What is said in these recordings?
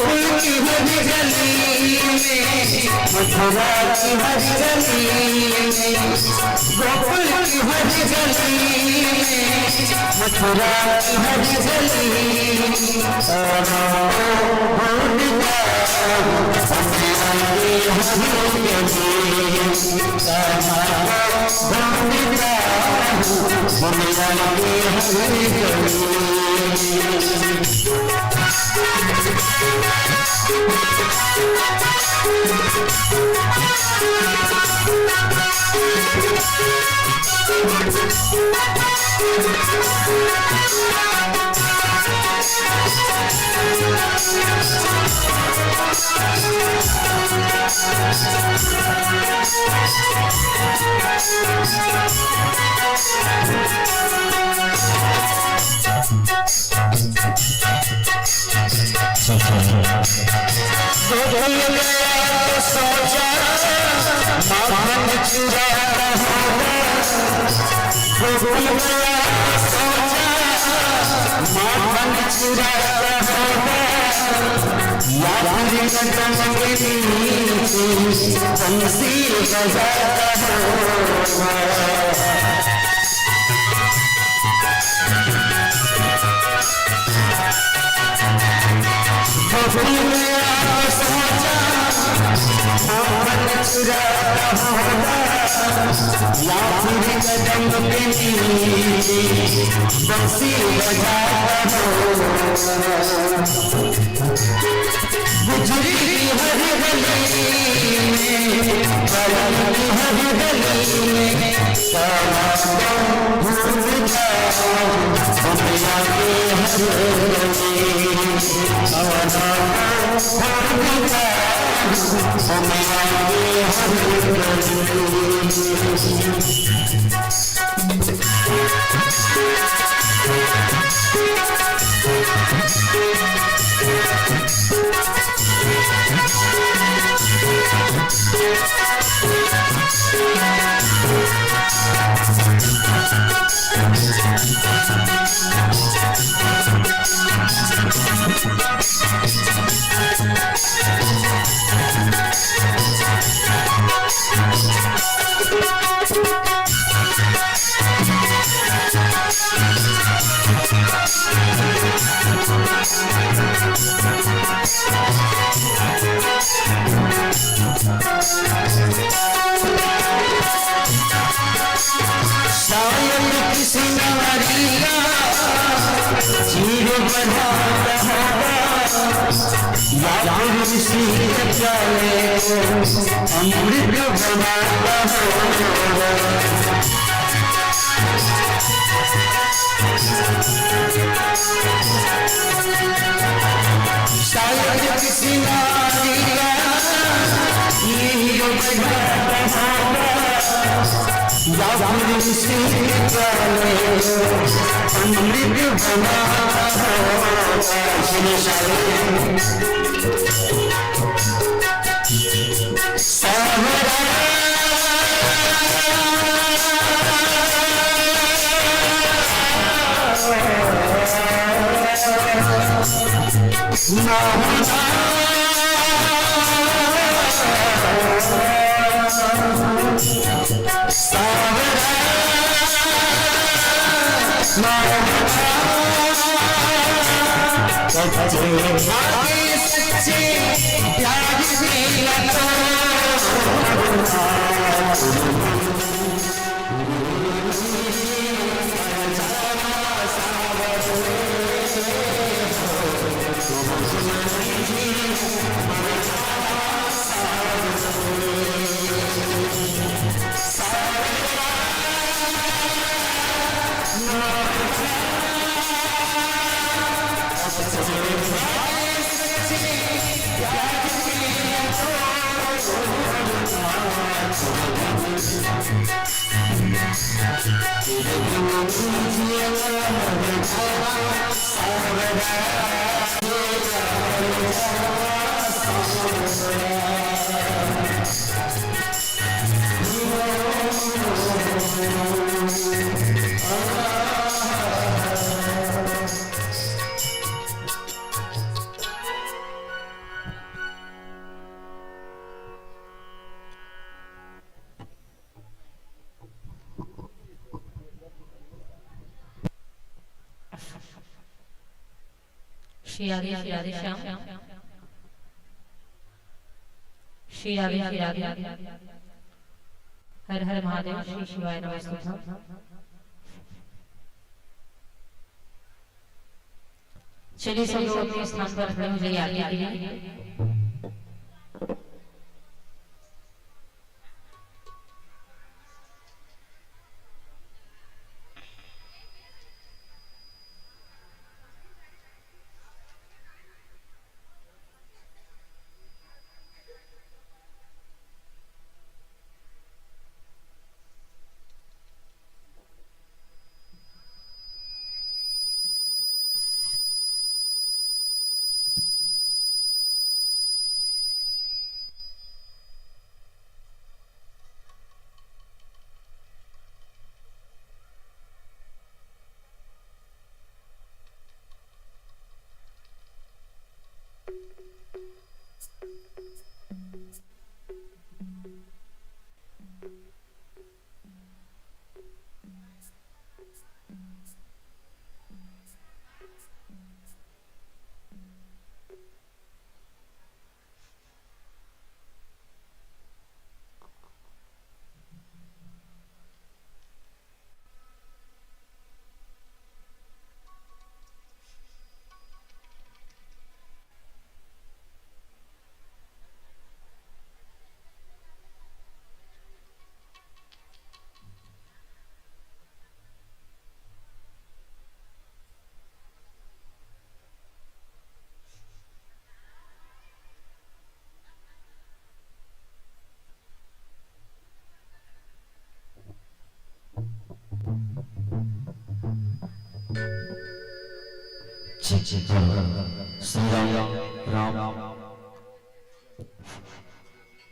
गोकुल की हर गली में, मथुरा की हर गली में, गोकुल की हर गली में, मथुरा की हर गली में, सोचा माखन चुराता होगा, गोकुल गया सोचा माखन चुराता होगा, या फिर कदम के नीचे बंसी बजाता होगा। गोकुल गया सोचा माखन चुराता होगा, या फिर कदम के नीचे बंसी बजाता होगा। गुजरी की हर गली में, बरन की हर गली में, भूल जाओ दुनिया के हर गली, भूल जाओ दुनिया के हर शायद किसी नारिया चीर बढ़ाता होगा, या फिर किसी के प्याले को अमृत बनाता होगा। शायद किसी नारिया चीर बढ़ाता होगा, या फिर किसी प्याले को अमृत बनाता होगा। सच्चे प्यार की लता श्री राधे श्याम, श्री राधे हर हर महादेव, श्री शिवाय नमः। चलिए सब लोग अपने स्थान पर खड़े हो जाइए आगे के लिए।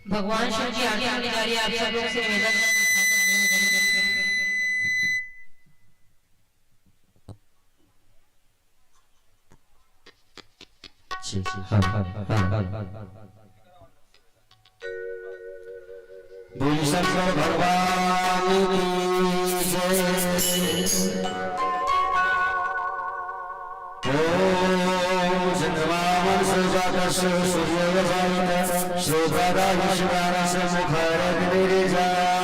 भगवान शिव की आरती होने जा रही है। आप सब लोग से निवेदन बोल शंकर भगवान की जय। श्रोता विश्वान से मुखारक निर्जायता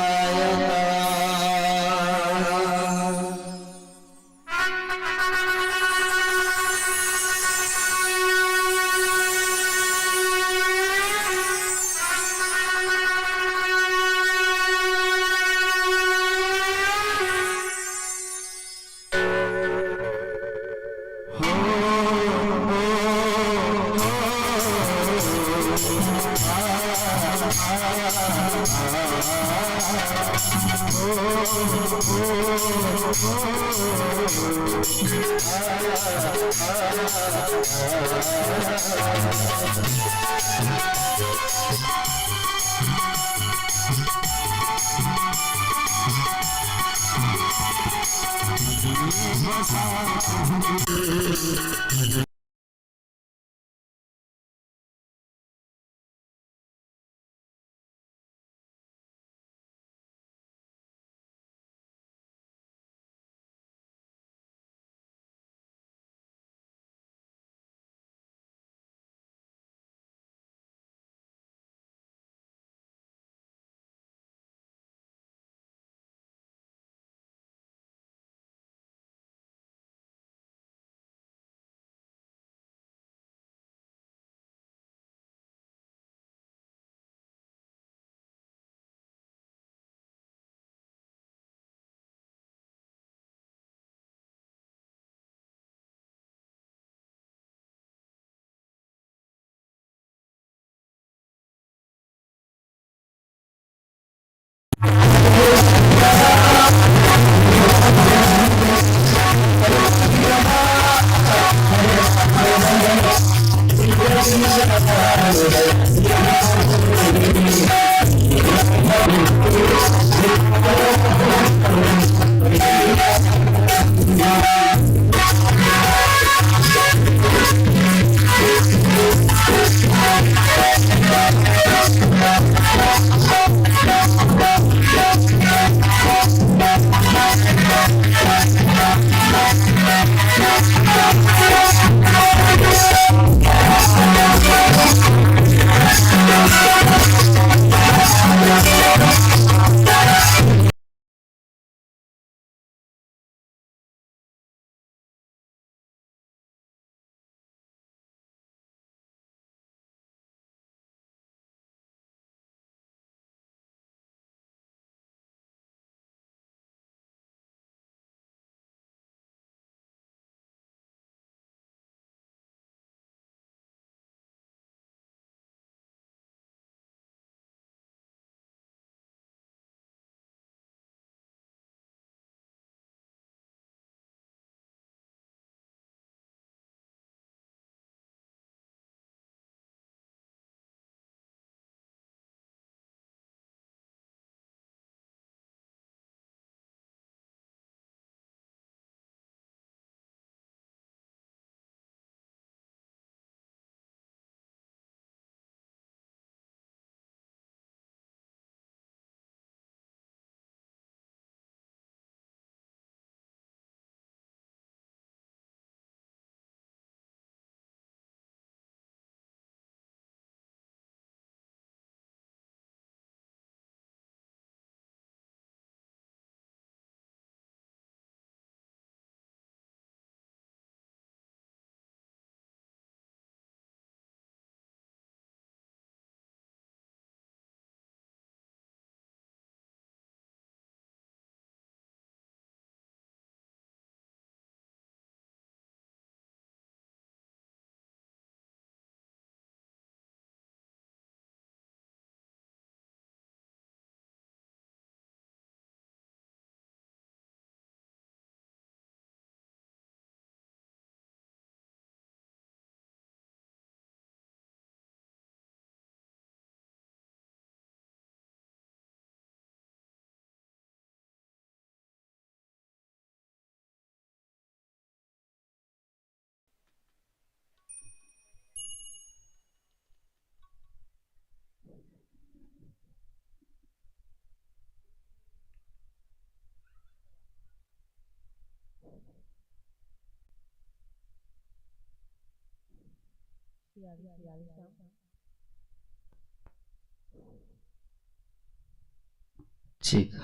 ठीक,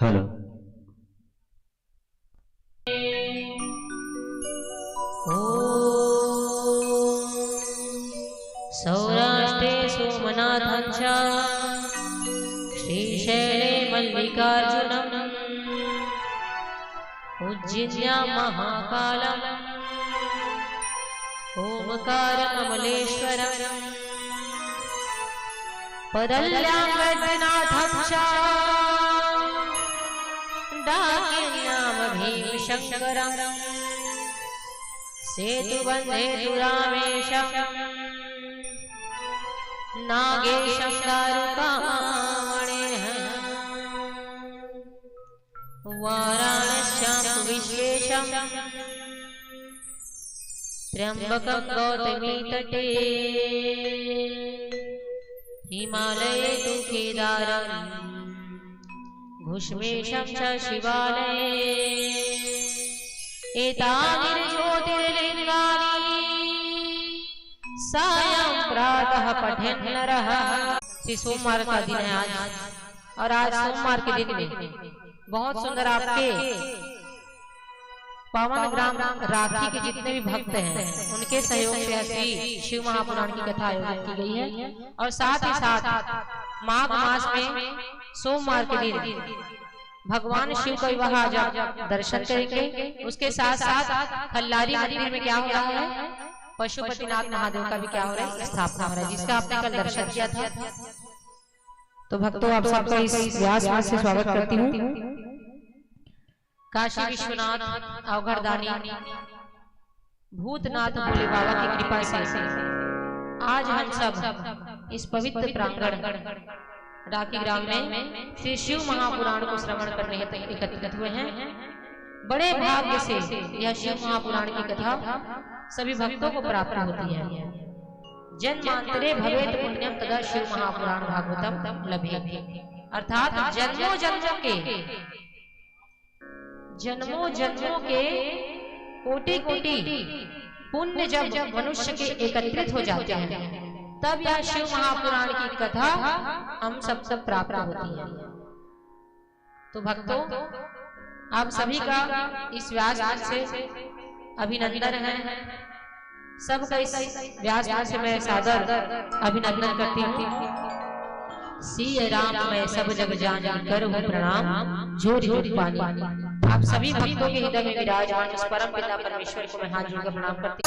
हेलो। सौराष्ट्रे सोमनाथं च श्रीशैले मल्लिकार्जुनम् उज्जयिन्यां महाकालम् ओमकारकमलेश्वरम् पदल्यां वैद्यनाथं च डाकिन्यां भीमशङ्करम् सेतुबन्धे तु रामेशम् नागेशं दारुकामणेः वाराणस्यां तु विश्वेशं त्र्यम्बकं गौतमीतटे हिमालये तु केदारं घुष्मेशं च शिवालये एतानि ज्योतिर्लिङ्गानि सायं प्रातः पठेन् नरः। सोमवार का दिन है आज, और आज सोमवार के दिन में बहुत सुंदर आपके पावन ग्राम राखी के जितने भी भक्त हैं उनके सहयोग से श्री शिव महापुराण की कथा आयोजित की गई है। और साथ ही साथ माघ मास में सोमवार के दिन भगवान शिव का विवाह आज आप दर्शन करेंगे। उसके साथ साथ खल्लारी मंदिर में क्या हो रहा है, पशुपतिनाथ महादेव का भी क्या हो रहा है, स्थापना हो रहा है, जिसका आपने कल दर्शन किया था। तो भक्तों आप सबका इस व्यास से स्वागत करती हूँ। काशी विश्वनाथ अवघड़दानी भूतनाथ भोले बाबा की कृपा से आज हम सब इस पवित्र प्रांगण राखी ग्राम में श्री शिव महापुराण को श्रवण करने हेतु एकत्रित हुए हैं। बड़े भाग्य से यह शिव महापुराण की कथा सभी भक्तों को प्राप्त होती है। जन्मांतरे भवेत पुण्यम तदा शिव महापुराण भागवतम लभेत, अर्थात जन्मों जन्मों के कोटि कोटि पुण्य जब मनुष्य के एकत्रित हो जाते हैं तब यह शिव महापुराण की कथा हम सब प्राप्त होती है। तो भक्तों आप सभी का इस व्यास से अभिनंदन है। सबका इस व्यास से मैं सादर अभिनंदन करती हूँ। सिय राम मैं सब जग जान कर हूँ प्रणाम जोर जोर पानी। आप सभी भक्तों के हृदय में विराजमान उस परम पिता परमेश्वर को मैं हाथ जोड़कर प्रणाम करती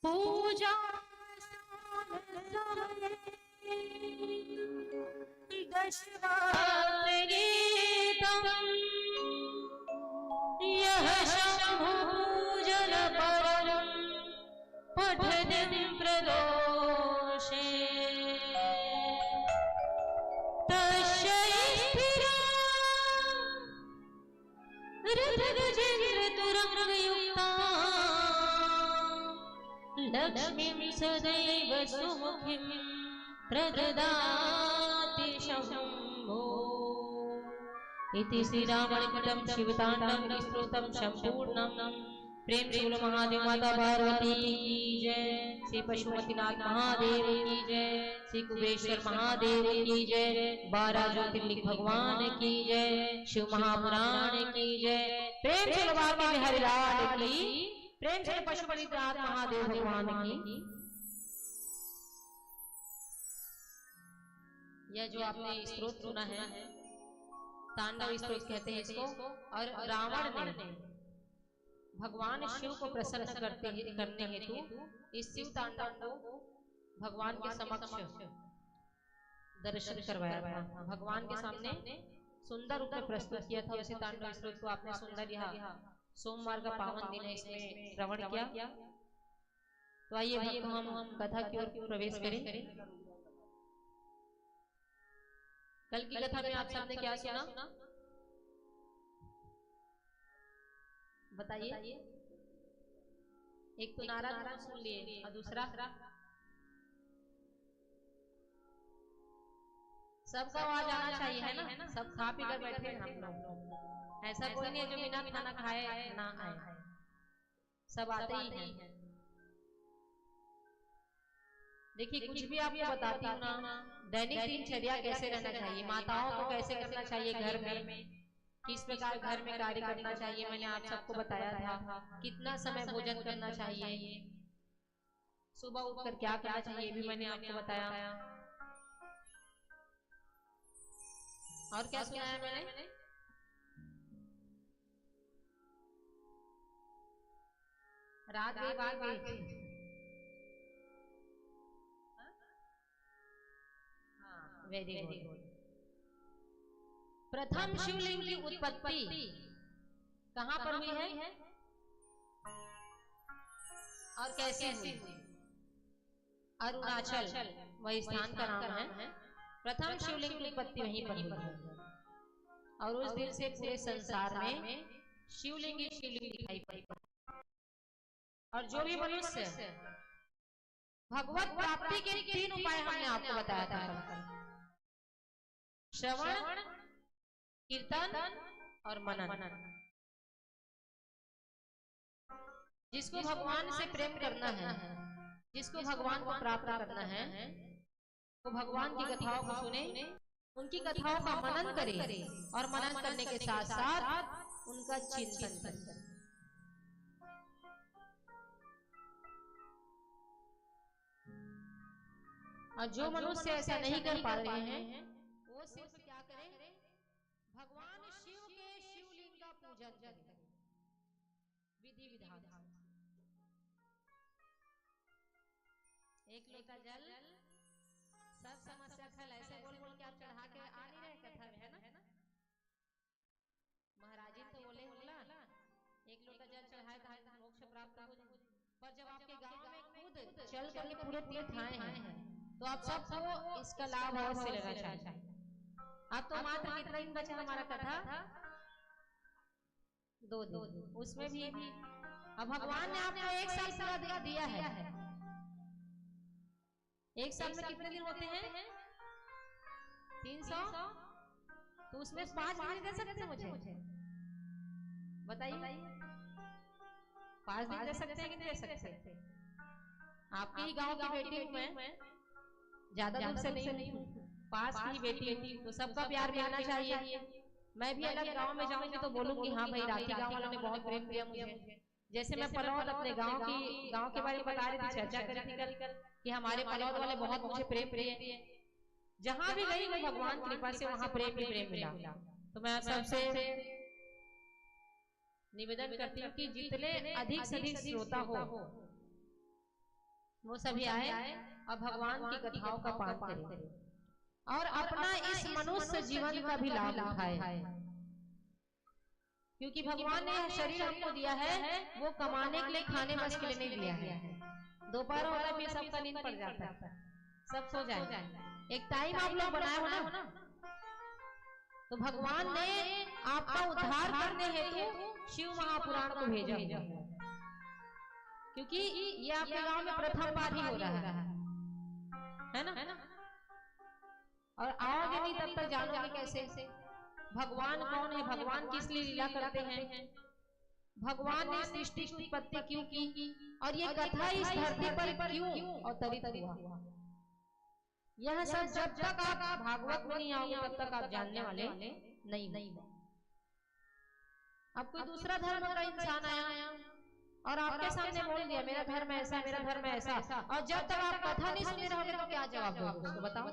पूजा दशवागीतम् यः शम्भु पूजन परं पठन् प्रदोषे तस्य स्थिरा रथगजेन्द्रतुरङ्गयुक्ता लक्ष्मीं सदैव सुमुखीं प्रददाति शम्भो। इति श्री रामायणं शिवतांडवं स्तोत्रं संपूर्णं। प्रेम से बोलो महादेव माता पार्वती की जय, श्री पशुपतिनाथ महादेव की जय, श्री कुबेश्वर महादेव की जय, 12 ज्योतिर्लिंग भगवान की जय, शिव महापुराण की जय। प्रेम से बाबा हरिलाल की, प्रेम से पशुपतिनाथ महादेव भगवान की। यह जो आपने स्त्रोत सुना है, तांडव स्त्रोत कहते हैं इसको। और रावण ने भगवान शिव को प्रसन्न करने हेतु इस शिव तांडव को भगवान के समक्ष दर्शन करवाया था। भगवान के सामने सुंदर रूप में प्रस्तुत किया था। वैसे तांडव स्त्रोत को आपने सुंदर यह सोमवार का पावन दिन है, इसमें श्रवण किया। तो आइए हम कथा की ओर प्रवेश करें। कल की कथा में आप सबने क्या सुना बताइए। एक तो नारद मुनि सुन लिए और दूसरा सबका आवाज आना चाहिए है ना। सब खा पी कर बैठे हैं हम लोग, ऐसा कोई नहीं है जो बिना खाना खाए ना आए, सब आते ही हैं। देखिए कुछ भी आपको बताती हूँ ना, दैनिक दिनचर्या कैसे रहना चाहिए, माताओं को कैसे करना चाहिए घर में, किस प्रकार घर में कार्य करना चाहिए, मैंने आप सबको बताया था। कितना समय भोजन करना चाहिए, सुबह उठकर क्या करना चाहिए, ये भी मैंने आपको बताया। और क्या सुनाया मैंने? रात गई बात गई। Very good. प्रथम शिवलिंग की उत्पत्ति कहाँ पर हुई है और कैसे हुई? अरुणाचल वही स्थान का नाम है। प्रथम शिवलिंग की उत्पत्ति वहीं पर हुई है और उस दिन से पूरे संसार में शिवलिंग ही शिवलिंग दिखाई पड़ी। और जो भी मनुष्य भगवत प्राप्ति के 3 उपाय हमने आपको बताया था, श्रवण, कीर्तन और मनन। जिसको भगवान से प्रेम करना है, जिसको भगवान को प्राप्त करना है, वो भगवान की कथाओं को सुने, उनकी कथाओं का मनन करे और मनन करने के साथ साथ उनका चिंतन करे। और जो मनुष्य ऐसा नहीं कर पा रहे हैं, वो सिर्फ क्या करे, भगवान शिव के शिवलिंग का पूजन करे विधि विधान से। एक लोटा जल, सब समस्या खल, ऐसे बोल बोल के आप चढ़ा के आ नहीं रहे कथा में, है ना। महाराज जी तो बोले बोला एक लोटा जल चढ़ाए तो मोक्ष प्राप्त हो जाए, पर जब आपके गांव में खुद चल करके पूरे तीर्थ आए हैं तो आप सबको इसका लाभ अवश्य लेना चाहिए। अब तो मात्र कितना दिन बचा हमारा कथा, 2 दिन, उसमें भी अब भगवान ने आपको 1 साल पूरा दिया है। 1 साल में कितने दिन होते हैं? 300। तो उसमें 5 दिन दे सकते हैं मुझे, बताइए। 5 दिन दे सकते हैं कि नहीं दे सकते? आपके ही गांव की बेटी हूँ मैं, ज्यादा दूर से नहीं हूँ, पास की बेटी हूँ, तो सबका प्यार मिलना चाहिए। मैं भी अलग गांव में जाऊंगी तो बोलूंगी हाँ भाई राठी गांव वालों ने बहुत प्रेम दिया मुझे। जैसे मैं पलौद अपने गांव के बारे में बता रही थी, चर्चा करी थी कल कि हमारे पलौद वाले बहुत मुझे प्रेम दिए। जहां भी गई मैं भगवान कृपा से वहां प्रेम ही प्रेम मिला। तो मैं सबसे निवेदन करती हूँ कि जितने अधिक से अधिक श्रोता हो वो सभी आए और भगवान की कथाओं का पाठ करें और अपना इस मनुष्य जीवन का भी लाभ उठाए, क्योंकि भगवान ने शरीर हमको दिया है वो कमाने के लिए, खाने बस के लिए नहीं दिया है। दोपहर होता है फिर सबका नींद पड़ जाता है, सब सो जाए, एक टाइम आप लोग बनाए हो ना। तो भगवान ने आपका उद्धार करने हेतु शिव महापुराण को भेजा है, क्योंकि ये आपके गांव में प्रथम बार ही हो रहा है ना। और आओगे नहीं तब तक जानोगे कैसे भगवान कौन है, भगवान किस लिए लीला करते हैं, भगवान ने सृष्टि की उत्पत्ति क्यों की और ये कथा इस धरती पर क्यों अवतरित हुआ। यह सब जब तक आप भागवत में नहीं आओगे तब तक आप जानने वाले नहीं। अब कोई दूसरा धर्म का इंसान आया और आपके सामने बोल दिया मेरा धर्म ऐसा, मेरा धर्म ऐसा, और जब तक आप कथा नहीं सुने रहोगे तो क्या जवाब दोगे उसको, बताओ।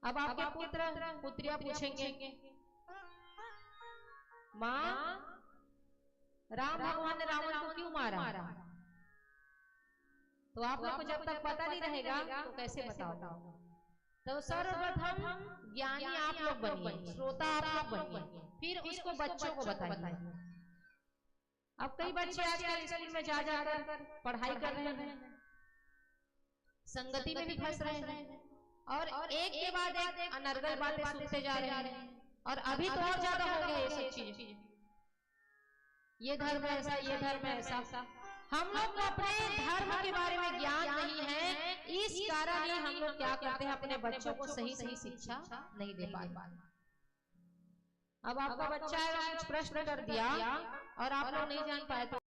अब आपके पुत्र पुत्रियां पूछेंगे माँ राम भगवान ने रावण को क्यों मारा, तो आप लोग को जब तक पता नहीं रहेगा तो कैसे बताओ। तो सर्वप्रथम ज्ञानी आप लोग बनिए, श्रोता आप लोग बनिए, फिर उसको बच्चों को बताइए। अब कई बच्चे आजकल स्कूल में जाकर पढ़ाई कर रहे हैं, संगति में भी फंस रहे हैं, और एक के बाद एक अनर्गल बातें सुनते जा रहे हैं। और अभी तो और ज्यादा हो गए ये सब चीज, ये धर्म ऐसा, ये धर्म ऐसा। हम लोग को अपने धर्म के बारे में ज्ञान नहीं है, इस कारण ही हम लोग क्या करते हैं, अपने बच्चों को सही सही शिक्षा नहीं दे पाते। अब आपका बच्चा है, कुछ प्रश्न कर दिया और आप लोग नहीं जान पाए तो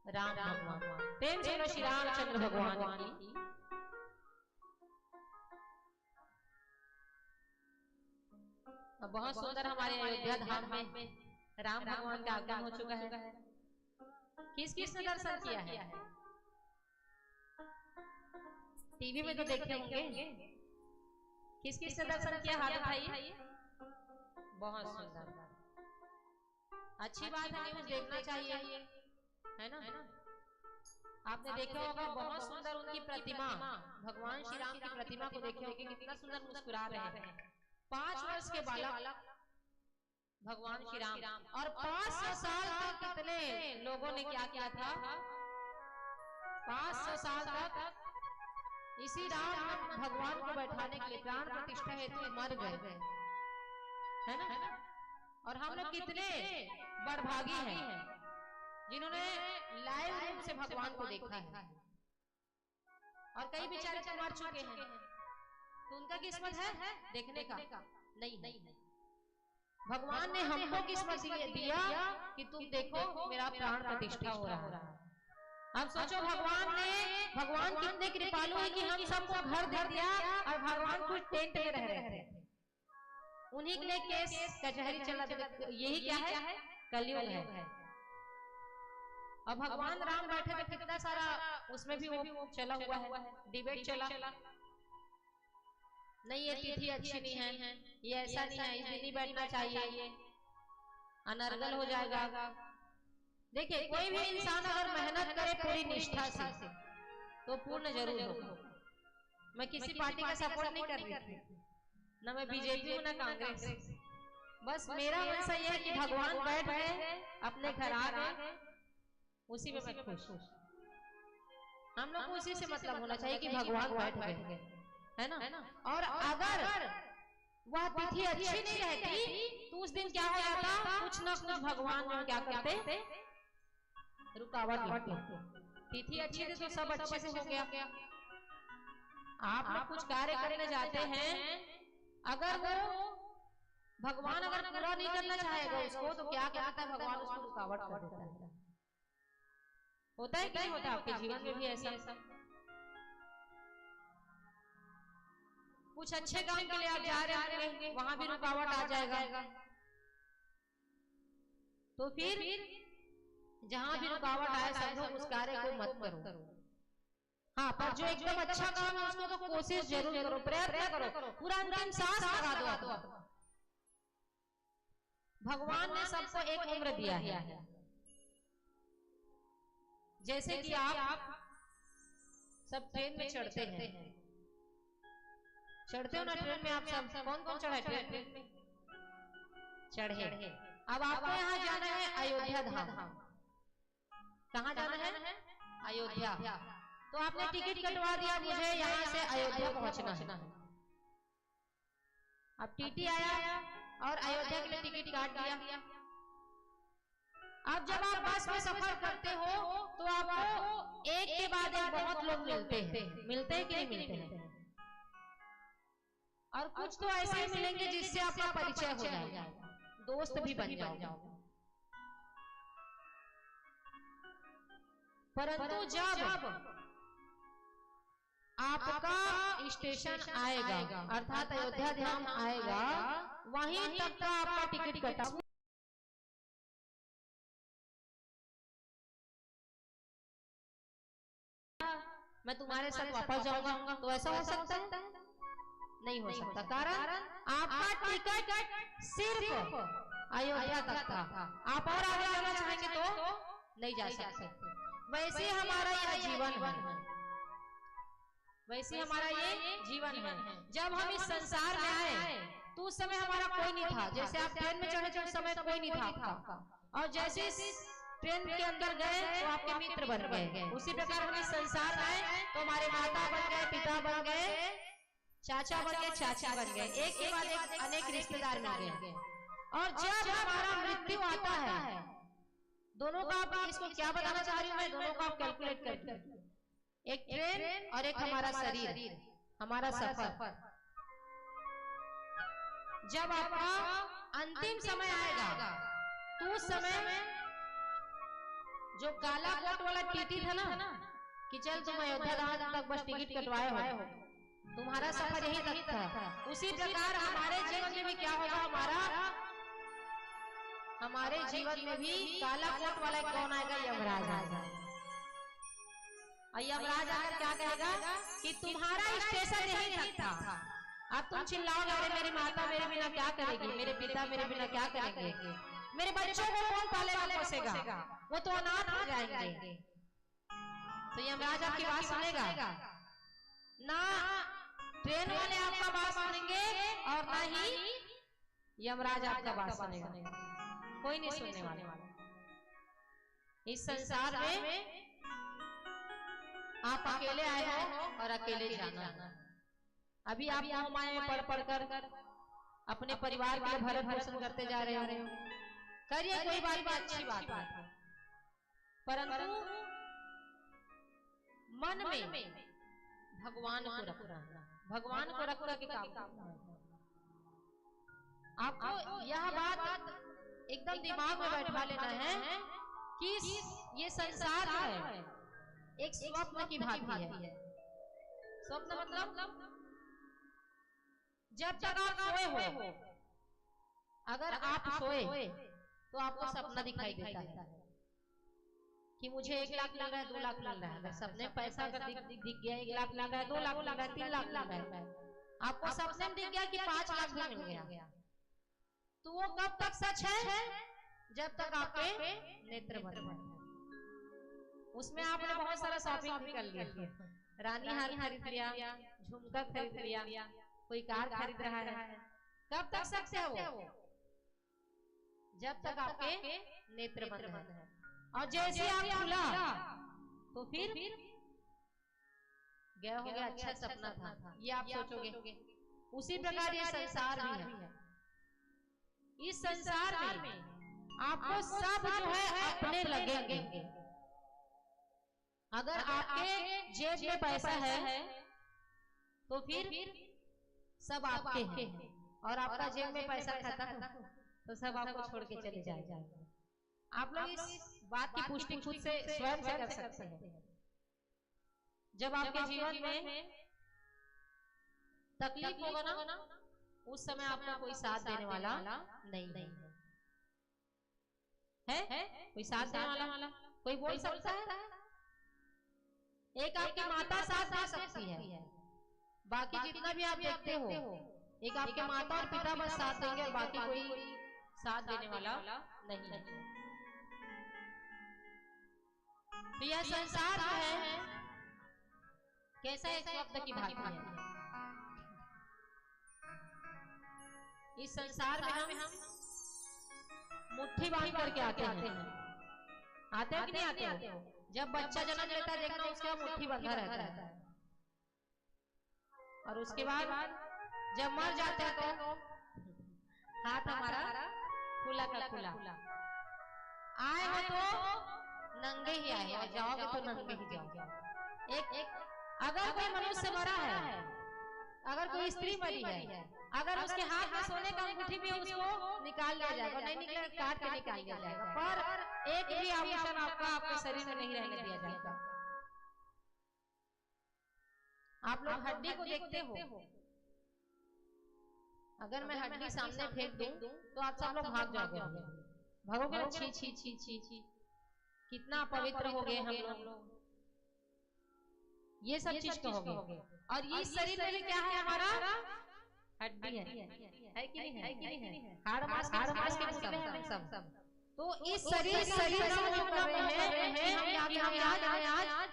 राम भगवान, प्रेम से श्री रामचंद्र भगवान की। बहुत सुंदर हमारे अयोध्या धाम में राम भगवान का आगमन हो चुका है। किस किस ने दर्शन किया है? टीवी में तो देखे होंगे। किस किस ने दर्शन किया, हाथ उठाइए। बहुत सुंदर, अच्छी बात है, न्यूज़ देखना चाहिए, है ना। आपने देखा होगा बहुत सुंदर उनकी प्रतिमा, भगवान श्री राम की प्रतिमा को देखे होंगे, कितना सुंदर मुस्कुरा रहे हैं। 5 वर्ष के बालक भगवान श्री राम, और 500 साल तक कितने लोगों ने क्या किया था? 500 साल तक इसी राम भगवान को बैठाने के लिए प्राण प्रतिष्ठा हेतु मर गए, है ना। और हम लोग कितने बड़भागी हैं जिन्होंने लाइव रूप से भगवान को देखा है। और कई बेचारे तो मर चुके हैं, तो उनका किस्मत है देखने का? नहीं। भगवान ने हमको किस्मत दिया कि तुम देखो मेरा प्राण प्रतिष्ठा हो रहा है। अब सोचो भगवान कितने कृपालु है कि हम सबको घर दे दिया और भगवान कुछ टेंट में रह रहे थे। उन्हीं के लिए केस कचहरी चला, यही क्या है? कलयुग है। अब भगवान राम बैठे थे, कितना सारा उसमें भी वो चला हुआ है, डिबेट चला। नहीं ये तिथि अच्छी नहीं है, ये ऐसा नहीं है, इस दिन ही बैठना चाहिए, अनर्गल हो जाएगा। देखिए कोई भी इंसान अगर मेहनत करे पूरी निष्ठा से तो पूर्ण जरूर हो। मैं किसी पार्टी का सपोर्ट नहीं कर रही थी, न मैं बीजेपी हूँ न कांग्रेस। बस मेरा मनसा यह है कि भगवान बैठ गए, अपने घर आ गए, उसी में मैं खुश। हम लोग को उसी से मतलब होना चाहिए कि भगवान बैठ गए, है ना। और अगर वह तिथि अच्छी नहीं रहती तो उस दिन क्या हो जाता? कुछ न कुछ भगवान में क्या करते? रुकावट लाते। तिथि अच्छी थी तो सब अच्छे से हो गया। आप लोग कुछ कार्य करने जाते हैं, अगर वो भगवान अगर पूरा नहीं करना चाहेगा उसको, तो क्या करता है? भगवान उसको रुकावट कर देता है। होता है कि नहीं होता? आपके जीवन में भी ऐसा? कुछ अच्छे काम के लिए आप जा रहे होंगे, वहां भी रुकावट आ जाएगा। तो फिर जहां भी रुकावट आए सब लोग उस कार्य को मत करो। हाँ, पर जो एकदम अच्छा काम है उसको तो कोशिश जरूर करो, प्रयत्न करो, पूरा अंतिम सांस लगा दो। भगवान ने सबको एक उम्र दिया है। जैसे कि आप सब ट्रेन में चढ़ते हो ना, ट्रेन में आप सब कौन चढ़ा ट्रेन में? चढ़े। अब आपको यहाँ जाना है अयोध्या धाम। कहाँ जाना है? अयोध्या। तो आपने टिकट कटवा दिया, मुझे यहाँ से अयोध्या पहुँचना है। अब टीटी आया और अयोध्या के लिए टिकट काट दिया। अब जब आप बस में सफर करते हो तो आपको एक के बाद एक बहुत लोग मिलते हैं कि नहीं मिलते हैं? और कुछ तो ऐसे ही मिलेंगे जिससे आपका परिचय हो जाएगा, दोस्त भी बन जाओगे। परंतु जब आपका स्टेशन आएगा अर्थात अयोध्या धाम आएगा, वहीं तक का आपका टिकट कटा, मैं तुम्हारे साथ वापस जाऊंगा, तो ऐसा हो सकता है? नहीं हो सकता। कारण आपका टिकट सिर्फ अयोध्या तक था, आप और आगे जाना चाहेंगे तो नहीं जा सकते। वैसे हमारा यह जीवन है, वैसे हमारा ये जीवन है। जब हम इस संसार में आए तो उस समय हमारा कोई नहीं था। जैसे आप ट्रेन में चढ़े थे उस समय कोई नहीं था आपका, और जैसे ट्रेन के अंदर गए तो आपके मित्र बन गए। उसी प्रकार हम इस संसार में आए तो हमारे माता बन गए, पिता बन गए, चाचा बन गए, चाचा बन गए, एक के बाद एक अनेक रिश्तेदार मिल गए। और जब हमारा मृत्यु आता है, दोनों का आप इसको क्या बताना चाह रही हूँ मैं, दोनों का आप कैलकुलेट करके, एक ट्रेन और एक हमारा शरीर, हमारा सफर। जब आपका अंतिम समय आएगा तो उस समय जो काला कोट वाला टीटी था ना कि चल तुम अयोध्या धाम तक बस टिकट कटवाए हो, तुम्हारा सफर यही तक था, उसी प्रकार हमारे जीवन में भी क्या होगा, हमारे जीवन में भी काला कोट वाला कौन आएगा, यमराज आएगा। और यमराज आकर क्या कहेगा कि तुम्हारा स्टेशन यही तक था। अब तुम चिल्लाओगे अरे मेरी माता मेरे बिना क्या करेगी, मेरे पिता मेरे बिना क्या करेंगे, मेरे बच्चों को कौन पालेगा पोसेगा, वो तो अनाथ हो जाएंगे। तो यमराज आपकी बात सुनेगा ना, ट्रेन वाले आपका बात सुनेंगे और ना ही यमराज आपका बात सुनेगा, कोई नहीं सुनने वाला। इस संसार में आप अकेले आए हो और अकेले जाना। अभी आप मोह माया में पढ़ कर अपने परिवार के लिए भरण पोषण करते जा रहे हो, करिए, कोई बात अच्छी बात है। परंतु मन में भगवान को रखना, भगवान को रख के काम। आपको यह बात एकदम दिमाग में बैठा लेना है कि ये संसार है एक स्वप्न की भांति है। स्वप्न मतलब जब तक आप सोए हो, अगर आप सोए तो आपको सपना दिखाई देता है कि मुझे 1 लाख मिल रहा है, 2 लाख मिल रहा है। अगर सपने में पैसा अगर दिख गया 1 लाख मिल रहा है, 2 लाख मिल रहा है, 3 लाख मिल रहा है, आपको सपने में दिख गया कि 5 लाख भी मिल गया, तो वो कब तक सच है, जब तक आपके नेत्र बंद है। उसमें आपने बहुत सारा शॉपिंग भी कर लिया, रानी हार खरीद लिया, झुमका खरीद लिया, कोई कार खरीद रहा है, कब तक सच है वो, जब तक आपके नेत्र बंद है। और जैसे आप खुला तो फिर गया हो गया, अच्छा सपना था, ये आप सोचोगे। उसी प्रकार ये संसार भी है। इस संसार में आपको सब जो है अपने लगेंगे। अगर आपके जेब में पैसा है तो फिर सब आपके हैं, और आपका जेब में पैसा खत्म तो सब आपको छोड़ के चले जाएगा। आप लोग इस बात की पुष्टि खुद से स्वयं से कर सकते हैं। जब आपके जीवन में तकलीफ होगा ना, उस समय आपका कोई साथ देने वाला नहीं है। कोई साथ देने वाला कोई बोल सकता है? एक आपकी माता साथ दे सकती है, बाकी जितना भी आप देखते हो, एक आपके माता और पिता बस साथ देंगे, बाकी कोई साथ देने वाला नहीं है। तो यह संसार जो है कैसा एक स्वप्न की भांति है। इस संसार में हम मुट्ठी बांध करके आते हैं कि नहीं आते हो? जब बच्चा जन्म लेता है देखना उसका मुट्ठी बंधा रहता है, और उसके बाद जब मर जाता है तो हाथ हमारा खुला का खुला। आए हो तो नंगे ही आए, और जाओगे तो नंगे ही जाओगे। एक अगर कोई मनुष्य मरा है, अगर कोई कोई स्त्री मरी है, अगर उसके हाथ में सोने का अंगूठी भी है उसको निकाल लिया जाएगा, नहीं निकले काट के निकाल लिया जाएगा, पर एक भी आभूषण आपका आपके शरीर में नहीं रहने दिया जाएगा। आप लोग हड्डी को देखते हो, अगर मैं हड्डी सामने फेंक दूं तो आप सब लोग भाग जाओगे, भागोगे ना, छी छी छी छी छी, कितना पवित्र हो गए हम लोग, ये सब चीज कहोगे। और ये शरीर में भी क्या है हमारा, हड्डी है कि नहीं है, हाड़ मांस के पुतले हैं सब। तो इस शरीर जो कर रहे हैं आज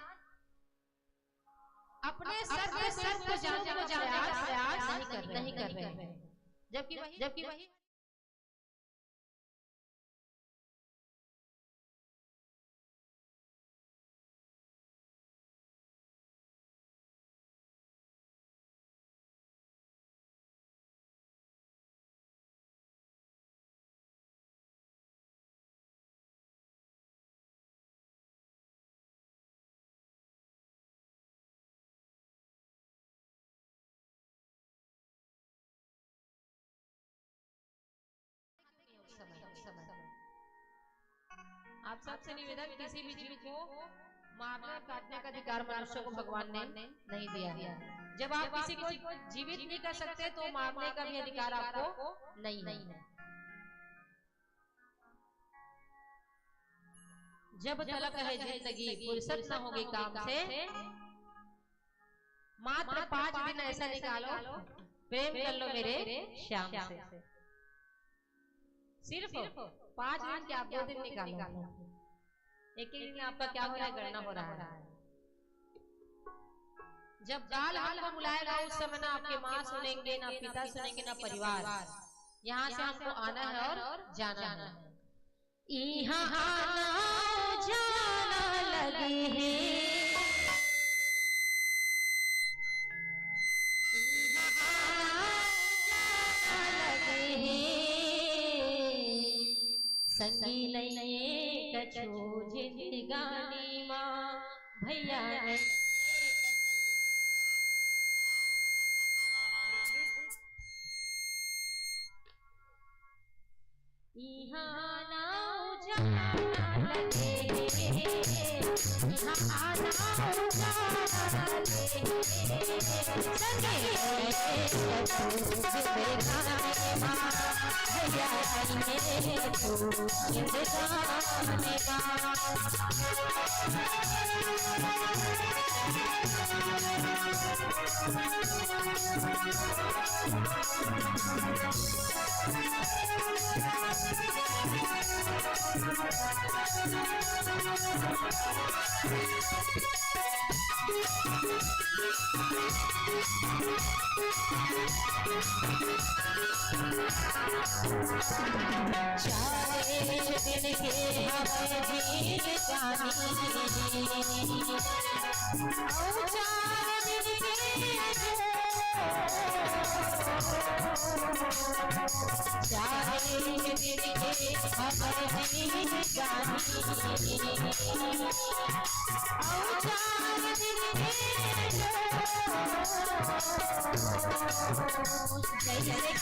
अपने सर को जानने को प्रयास नहीं कर रहे हैं, जबकि वही आप सबसे निवेदन, किसी भी जीव को मारने काटने का अधिकार मनुष्य को भगवान ने नहीं दिया। जब आप किसी को जीवित नहीं कर सकते तो मारने का भी अधिकार आपको नहीं है। जब तलक है जिंदगी फुर्सत न होगी काम से, मात्र 5 दिन ऐसा निकालो प्रेम कर लो मेरे श्याम से। सिर्फ 5 दिन के, आप 2 दिन निकालो, एक दिन आपका क्या हो रहा है, गणना हो रहा है। जब काल हमको बुलाएगा उस समय ना आपके माँ सुनेंगे, ना पिता सुनेंगे, ना परिवार, यहाँ से हमको आना है और जाना है। यहाँ आना जाना लगे हैं, संगी नहीं कछो जिंदगानी माँ भैया नहीं। यहाँ ना जाना लगे, यहाँ आना जाना लगे, संगी नहीं कछो जिंदगानी माँ भैया नहीं कछो जिंदगानी माँ। दिन के हमें जीत जानी, 4 दिन के हमें जीत जानी, 4 दिन के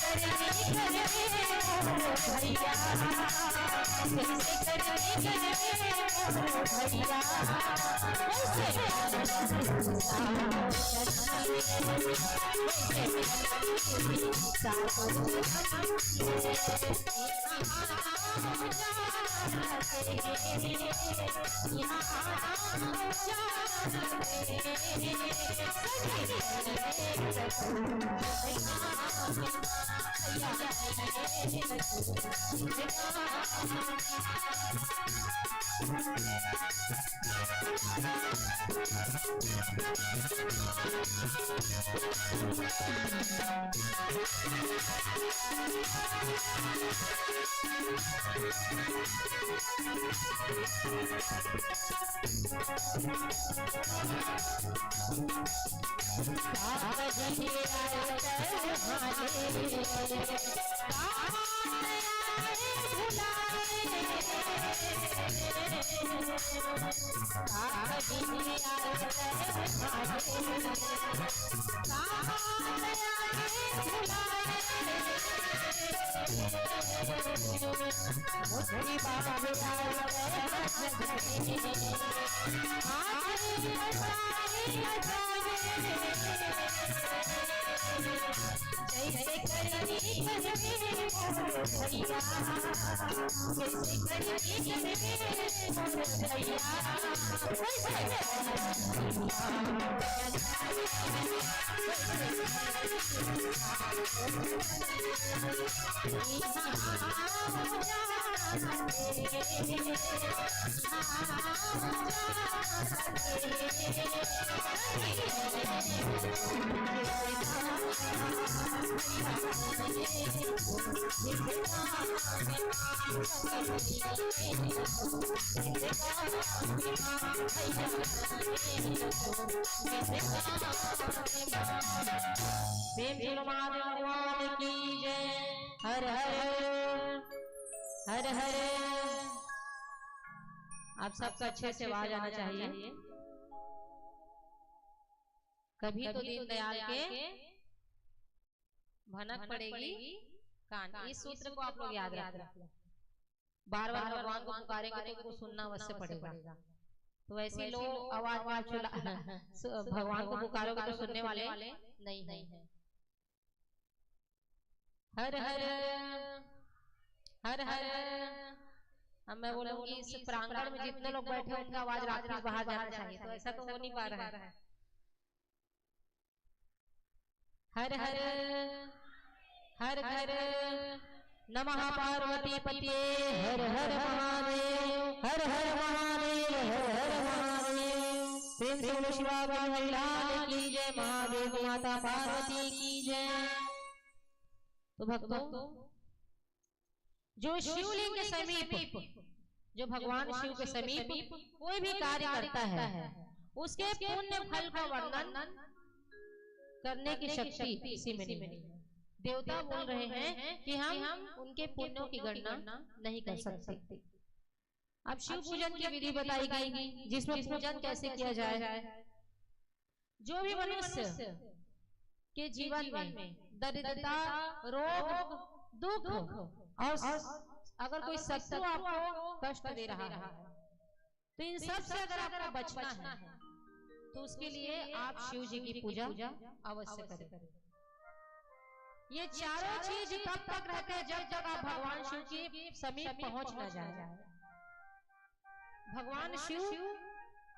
जैसे करनी करे भैया, जैसे करनी करे भैया, कैसे करेंगे भैया, कैसे करेंगे भगवान की जय। हर हर हर हर। आप सबका अच्छे से आवाज आना चाहिए। कभी तो दीनदयाल के भनक पड़ेगी कान। इस सूत्र को आप लोग याद रखना। बार बार भगवान को पुकारेंगे तो उनको सुनना अवश्य पड़ेगा। तो ऐसी लो आवाज में भगवान को पुकारोगे तो सुनने वाले नहीं है। हर हर हर हर। अब मैं बोलूंगी इस प्रांगण में जितने लोग बैठे हैं उनका आवाज रात में बाहर जाना चाहिए, तो ऐसा तो हो नहीं पा रहा है। हर हर हर हर नमः पार्वती पतिये हर हर महादेव हर हर महादेव हर हर महादेव। प्रेम से बोलो शिवा कल्याण की जय, महादेव माता पार्वती की जय। तो भक्तों, जो शिवलिंग के समीप, जो भगवान शिव के समीप कोई भी कार्य करता है उसके पुण्य फल का वर्णन करने की शक्ति इसी में नहीं है। देवता बोल रहे हैं कि हम उनके पुण्यों की गणना नहीं कर सकते। अब शिव पूजन की विधि बताई गई जिसमें पूजन कैसे किया जाए। जो भी मनुष्य के जीवन में दरिद्रता, रोग, दुख और अगर कोई शत्रु आपको कष्ट दे रहा है तो इन सब से अगर आपको बचना है तो उसके लिए आप शिव जी की पूजा अवश्य करें। ये चारों चीज तब तक रहते हैं जब तक आप भगवान शिव के समीप पहुंच न जाए। भगवान शिव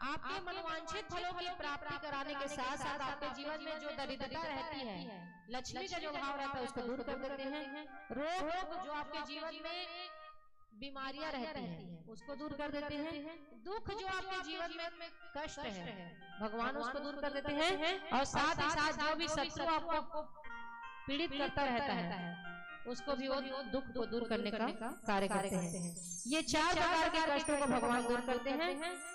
आपके मनवांछित फलों की प्राप्ति कराने के साथ साथ आपके जीवन में जो दरिद्रता रहती है, लक्ष्मी का जो भाव रहता है उसको दूर कर देते हैं। रोग जो आपके जीवन में बीमारियां रहती हैं उसको दूर कर देते हैं। दुख जो आपके जीवन में कष्ट है भगवान उसको दूर कर देते हैं। और साथ ही साथ जो भी शत्रु आपको पीड़ित करता रहता है उसको भी वो दुख को दूर करने का कार्य करते हैं। ये चार प्रकार के कष्टों को भगवान दूर करते हैं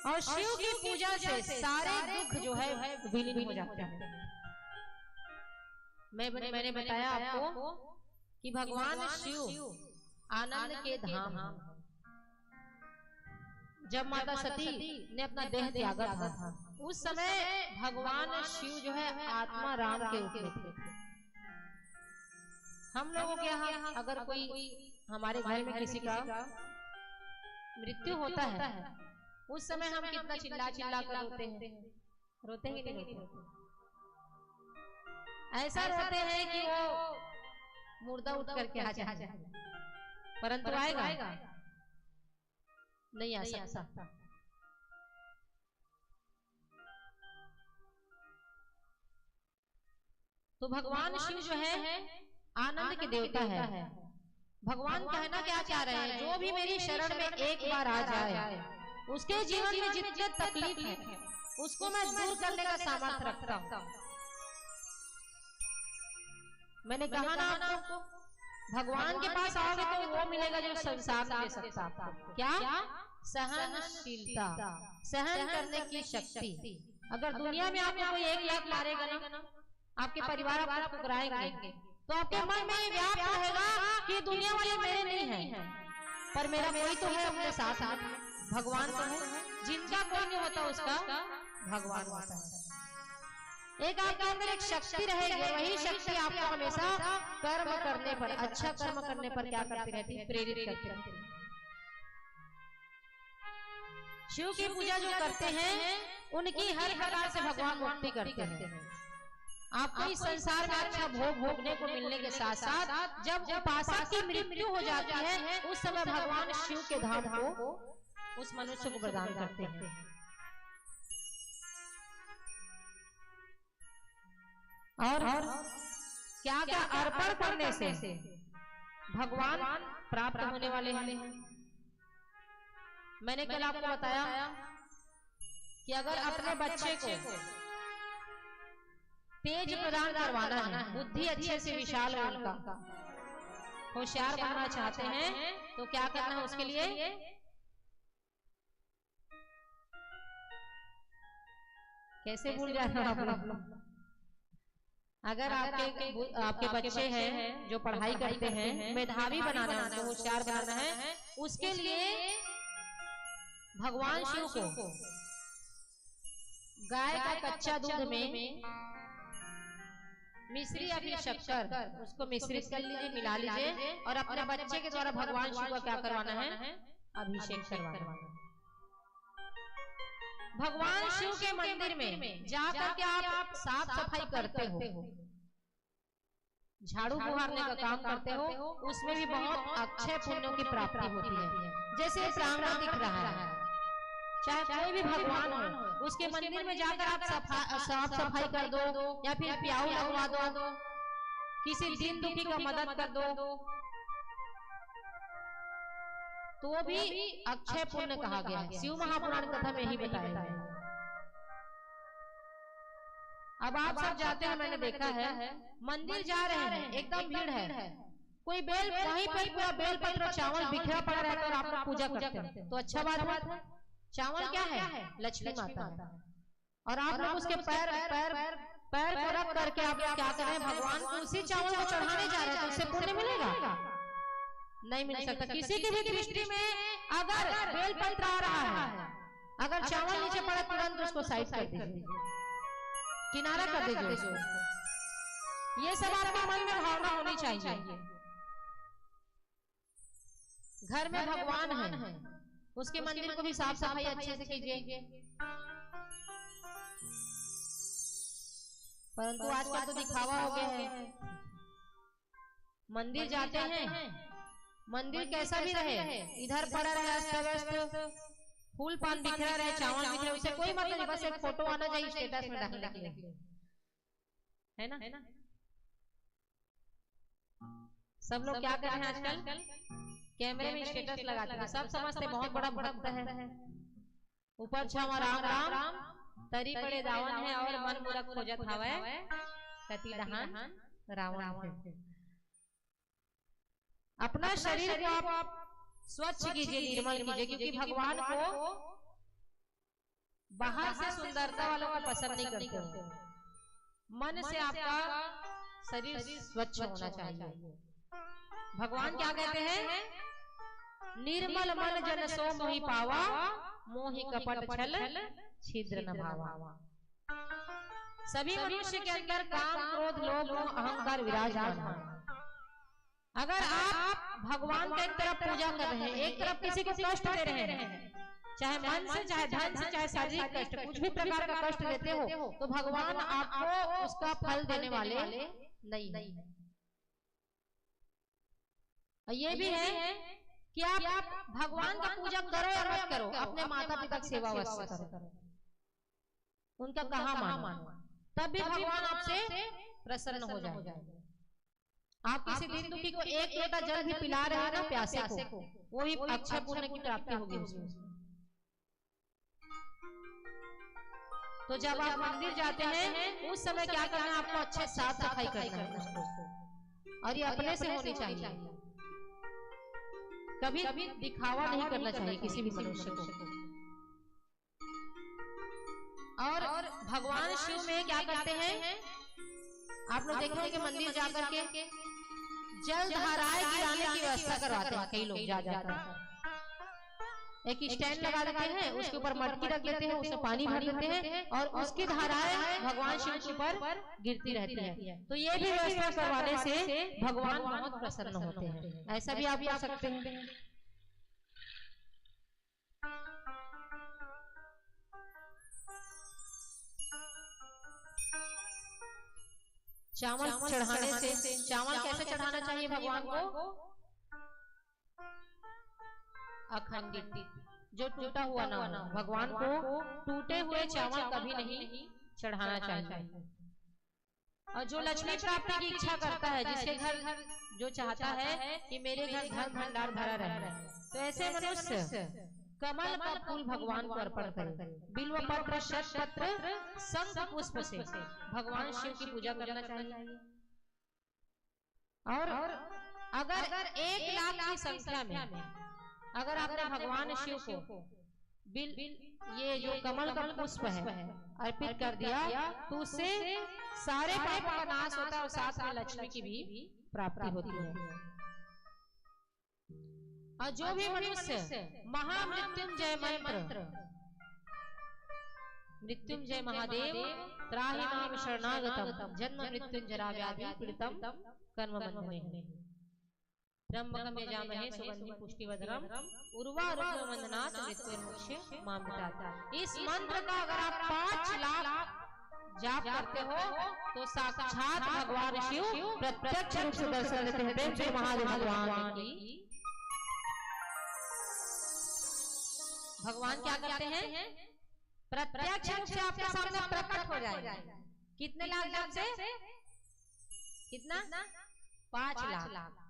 और शिव की पूजा से सारे दुख जो है विलीन हो जाते हैं। मैंने बताया आपको कि भगवान शिव आनंद के धाम, जब माता सती ने अपना देह त्यागा था उस समय भगवान शिव जो है आत्मा राम के रूप में थे। हम लोगों के यहाँ अगर कोई हमारे घर में किसी का मृत्यु होता है उस समय हम कितना चिल्ला चिल्ला कर रोते हैं, रोते हैं कि नहीं रोते? ऐसा रोते हैं कि वो मुर्दा उठ करके आ जाए, परंतु आएगा नहीं आ सकता। तो भगवान शिव जो है आनंद के देवता है। भगवान कहना क्या चाह रहे हैं, जो भी मेरी शरण में एक बार आ जाए उसके जीवन में जितने तकलीफ है उसको मैं दूर करने का सामर्थ्य रखता हूँ। मैंने कहा ना आपको, भगवान के पास आओगे तो वो मिलेगा जो संसार में दे सकता है। क्या? सहनशीलता, सहन करने की शक्ति। अगर दुनिया में आपको कोई 1 लाख मारेगा ना, आपके परिवार आपको ठुकराएंगे तो आपके मन में ये व्याप रहेगा कि दुनिया वाले मेरे नहीं हैं, पर मेरा कोई तो है अपने साथ। भगवान तो है, जिनका कोई नहीं होता उसका भगवान होता है। एक आपके अंदर एक शक्ति रहेगी, वही शक्ति आपको हमेशा कर्म करने पर, अच्छा कर्म करने पर क्या करती रहती है? प्रेरित करती रहती है। शिव की पूजा जो करते हैं उनकी हर प्रकार से भगवान मुक्ति करते हैं। आपको इस संसार में अच्छा भोग भोगने को मिलने के साथ साथ जब उपासक की मृत्यु हो जाती है उस समय भगवान शिव के धाम को उस मनुष्य को प्रदान करते हैं। और क्या क्या अर्पण करने से भगवान प्राप्त होने वाले हैं। मैंने कल आपको बताया कि अगर अपने बच्चे को तेज प्रदान करवाना है, बुद्धि अच्छे से विशाल हो, उनका होशियार बनना चाहते हैं, तो क्या करना है उसके लिए? कैसे भूल जाना आप लोग? अगर आपके बच्चे हैं जो पढ़ाई करते हैं, मेधावी बनाना है, उनको होशियार बनाना है, उसके लिए भगवान शिव को गाय का कच्चा दूध में मिश्री या फिर शक्कर उसको मिश्रित कर लीजिए, मिला लीजिए और अपने बच्चे के द्वारा भगवान शिव का क्या करवाना है? अभिषेक करवाना है। भगवान शिव के मंदिर में जाकर के आप साफ सफाई करते हो, झाड़ू बुहारने का काम करते हो, उसमें भी बहुत अक्षय पुण्यों की प्राप्ति होती है। जैसे प्रांगण दिख रहा है, चाहे कोई भी भगवान हो, उसके मंदिर में जाकर आप साफ सफाई कर दो या फिर प्याऊ लगवा दो, किसी दीन दुखी का मदद कर दो, तो भी अक्षय पुण्य कहा गया है। शिव महापुराण कथा में ही बताया गया है। अब आप सब जाते हैं, मैंने देखा है, मंदिर जा रहे हैं, एकदम भीड़ है, कोई बेल वहीं पर पूरा बेल पत्र और चावल बिखरा पड़ा रहता है और आप लोग पूजा करते हैं, तो अच्छा बात है। चावल क्या है? लक्ष्मी माता है। और आप लोग उसके पैर पैर पैर को रख करके आप क्या कर रहे हैं? भगवान को उसी चावल को चढ़ाने जा रहे हैं, तो उससे पुण्य मिलेगा? नहीं मिल सकता। किसी की भी दृष्टि में अगर बेल पत्र आ रहा है, अगर चावल नीचे पड़ा, तुरंत उसको साइड कर दीजिए, किनारा कर दीजिए उसको। ये सब आपके मन में भावना होनी चाहिए। घर में भगवान है, उसके मंदिर को भी साफ सफाई अच्छे से कीजिए। परंतु आजकल तो दिखावा हो गया है, मंदिर जाते हैं, मंदिर कैसा भी रहे, इधर पड़ा रहे अस्त व्यस्त, फूल पान बिखरा रहे, चावल बिखरे, उसे कोई मतलब नहीं, बस एक फोटो आना चाहिए स्टेटस में डालने के लिए, है ना? सब लोग क्या कर रहे हैं आजकल? कैमरे में स्टेटस लगाते हैं। सब समझते बहुत बड़ा भक्त है, ऊपर छावा राम राम तरी पड़े दावन है और मन मूरख खोजत हवे कति दहान रावण है। अपना शरीर को आप स्वच्छ कीजिए, निर्मल कीजिए, क्योंकि भगवान को बाहर से सुंदरता वालों को पसंद नहीं करते। मन से आपका शरीर स्वच्छ होना चाहिए। भगवान क्या कहते हैं? निर्मल मन जन सो मोहि पावा, मोहि कपट छल छिद्र न भावा। सभी मनुष्य के अंदर काम क्रोध लोभ अहंकार विराजमान है। अगर आप भगवान का एक तरफ पूजा कर रहे हैं, एक तरफ किसी को कष्ट दे रहे हैं, चाहे मन से, चाहे धन से, चाहे शारीरिक कष्ट, कुछ भी प्रकार का कष्ट देते हो, तो भगवान आपको उसका फल देने वाले नहीं है। ये भी है कि आप भगवान का पूजा करो या मत करो, अपने माता पिता की सेवा अवश्य करो, उनका कहा मानो, तब भी भगवान आपसे प्रसन्न हो जाएगा। आप किसी दिन दुखी को एक लोटा जल भी पिला रहे हैं ना प्यासे को, वो भी अक्षय पुण्य की प्राप्ति होगी उसमें। तो जब आप मंदिर जाते हैं उस समय क्या करना है? आपको अच्छे साफ सफाई करना है उसको, और ये अपने से होनी चाहिए। कभी दिखावा नहीं करना चाहिए किसी भी मनुष्य को। और भगवान शिव में क्या करते हैं? आप लोग देखेंगे कि मंदिर जाकर के जल धाराएं गिराने की व्यवस्था करवाते हैं कई लोग। जाकर एक स्टैंड लगा देते हैं, उसके ऊपर मटकी रख देते हैं, उसमें पानी भर देते हैं और उसकी धाराएं भगवान शिव के ऊपर गिरती रहती है। तो ये भी व्यवस्था करवाने से भगवान बहुत प्रसन्न होते हैं। ऐसा भी आप कर सकते हैं। चावल चढ़ाने से, चावल कैसे चढ़ाना चाहिए भगवान को? अखंडित, जो टूटा हुआ ना हो। भगवान को टूटे हुए चावल कभी नहीं चढ़ाना चाहिए। और जो लक्ष्मी प्राप्ति की इच्छा करता है, जिसके घर जो चाहता है कि मेरे घर धन भंडार भरा रहे, तो ऐसे मनुष्य कमल का फूल भगवान को अर्पण करे, बिल्व पत्र, शत पत्र, शंख पुष्प से भगवान शिव की पूजा करना चाहिए। और अगर 1 लाख की संख्या में अगर आपने भगवान शिव को ये जो कमल का पुष्प है अर्पित कर दिया, तो उससे सारे पापों का नाश होता है और साथ में लक्ष्मी की भी प्राप्ति होती है। और जो भी मनुष्य महामृत्युंजय मंत्र, मृत्युंजय महादेव त्राहि माम शरणागतम जन्म मृत्युंजरा व्याधि पीड़ितम कर्म बंधने त्र्यंबकम यजामहे सुगंधिं पुष्टिवर्धनम उर्वारुक वंदनात् मृत्युर्मुक्षय मामृतात्। इस मंत्र का अगर आप 5 लाख जाप करते हो तो साक्षात भगवान शिव प्रत्यक्ष रूप से दर्शन देते हैं। प्रेम से महादेव भगवान की। भगवान क्या करते हैं? प्रत्यक्ष रूप से आपके सामने प्रकट हो जाएंगे। कितने लाख जाप से? कितना? 5 लाख।